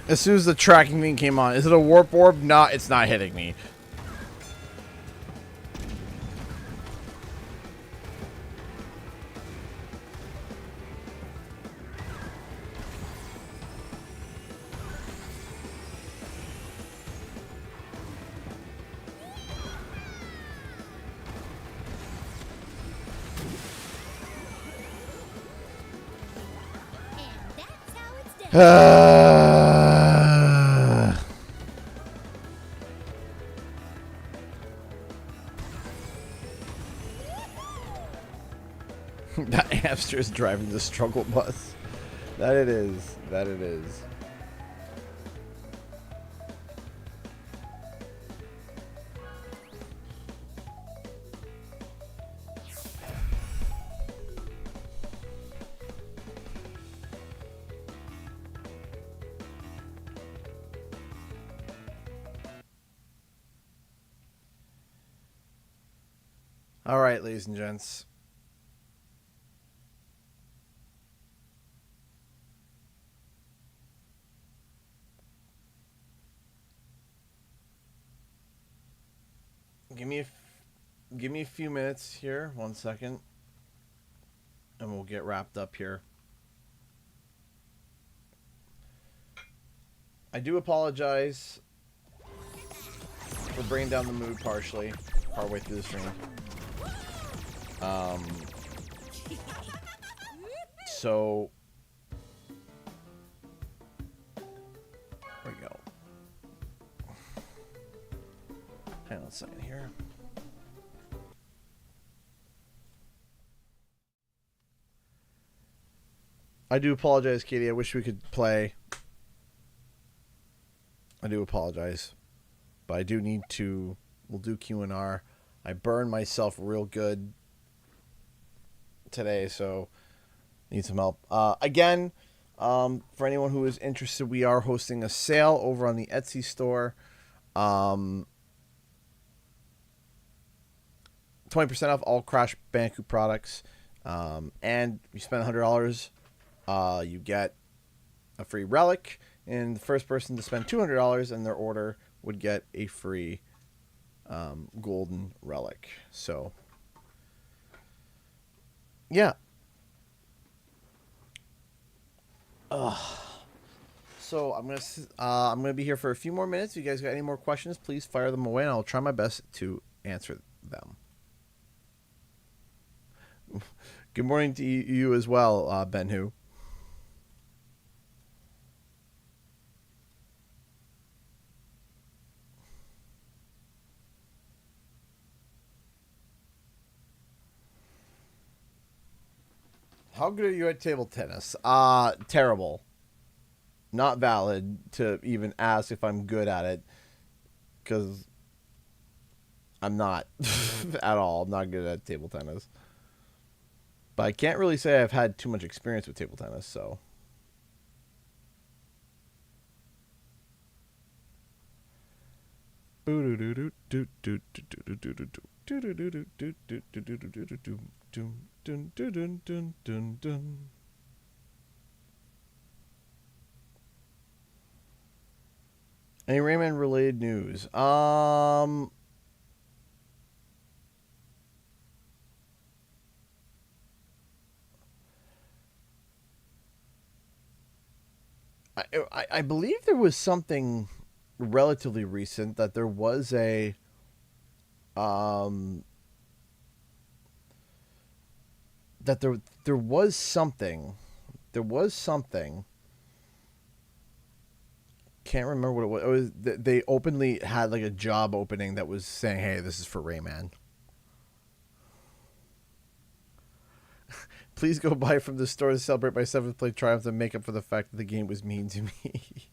As soon as the tracking thing came on, is it a warp orb? No, it's not hitting me.
And that's how it's done.
That hamster is driving the struggle bus. That it is. That it is. All right, ladies and gents. Give me a few minutes here, 1 second, and we'll get wrapped up here. I do apologize for bringing down the mood partially, partway through the stream. So there we go. Hang on a second here. I do apologize, Katie. I wish we could play. I do apologize. But I do need to... We'll do Q&R. I burned myself real good today, so need some help. Again, for anyone who is interested, we are hosting a sale over on the Etsy store. 20% off all Crash Bandicoot products. And you spend $100, you get a free relic. And the first person to spend $200 in their order would get a free golden relic. So, yeah. So I'm gonna be here for a few more minutes. If you guys got any more questions, please fire them away, and I'll try my best to answer them. Good morning to you as well, Ben Hu. How good are you at table tennis? Terrible. Not valid to even ask if I'm good at it, because I'm not at all. I'm not good at table tennis. But I can't really say I've had too much experience with table tennis, so. Any Rayman related news? I believe there was something relatively recent that there was a that there was something. Can't remember what it was. It was they openly had like a job opening that was saying, "Hey, this is for Rayman. Please go buy from the store to celebrate my 7th play triumph and make up for the fact that the game was mean to me."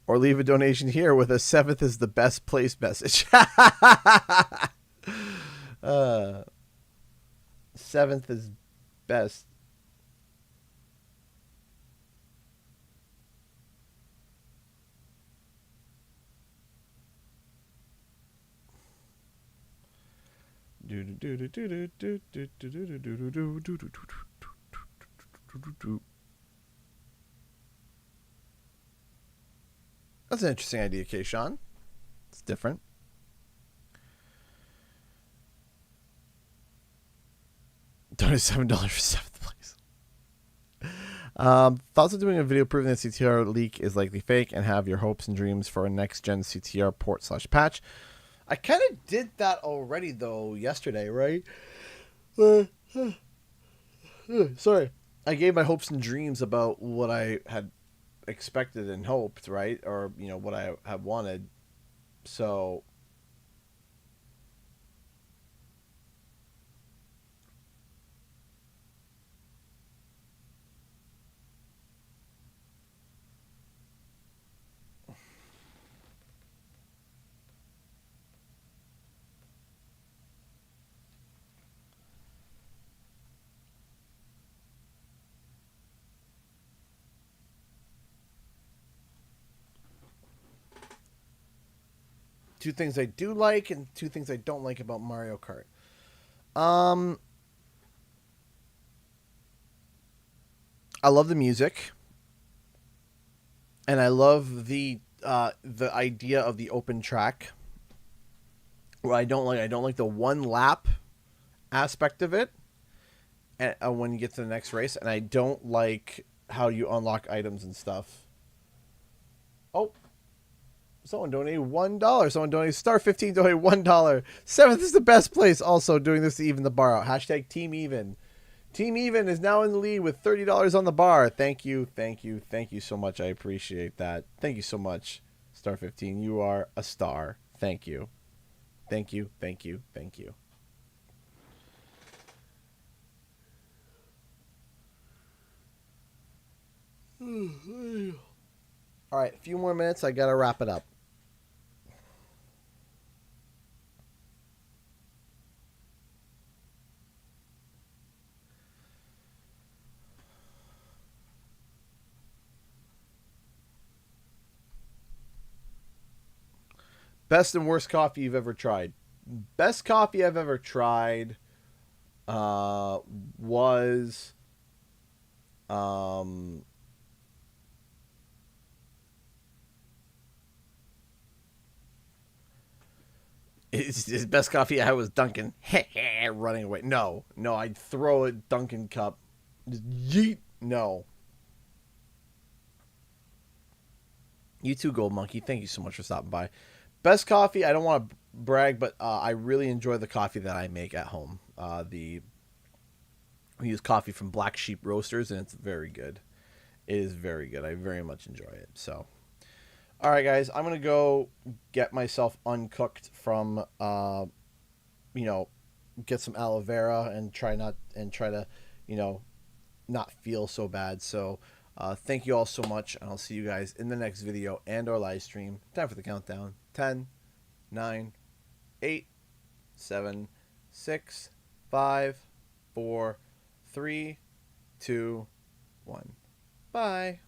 Or leave a donation here with a 7th is the best place message. 7th 7th is best. That's an interesting idea, Kayshawn. It's different. $27 for 7th place. Thoughts of doing a video proving that CTR leak is likely fake and have your hopes and dreams for a next-gen CTR port/patch. I kind of did that already, though, yesterday, right? Sorry. I gave my hopes and dreams about what I had expected and hoped, right? Or, you know, what I had wanted. So... two things I do like and two things I don't like about Mario Kart. I love the music, and I love the idea of the open track. What I don't like the one lap aspect of it, and when you get to the next race, and I don't like how you unlock items and stuff. Oh. Someone donated $1. Someone donated Star15 donated $1. 7th is the best place. Also doing this to even the bar out. Hashtag Team Even. Team Even is now in the lead with $30 on the bar. Thank you, thank you, thank you so much. I appreciate that. Thank you so much, Star15. You are a star. Thank you. Thank you, thank you, thank you. All right, a few more minutes. I got to wrap it up. Best and worst coffee you've ever tried. Best coffee I've ever tried was his best coffee I was Dunkin'. Running away. No, I'd throw a Dunkin' cup. Just yeet. No. You too, Gold Monkey. Thank you so much for stopping by. Best coffee, I don't want to brag, but I really enjoy the coffee that I make at home. We use coffee from Black Sheep Roasters, and it's very good. It is very good. I very much enjoy it. So, all right, guys, I'm gonna go get myself uncooked from, get some aloe vera and try to, not feel so bad. So, thank you all so much, and I'll see you guys in the next video and our live stream. Time for the countdown. 10, 9, 8, 7, 6, 5, 4, 3, 2, 1. Bye.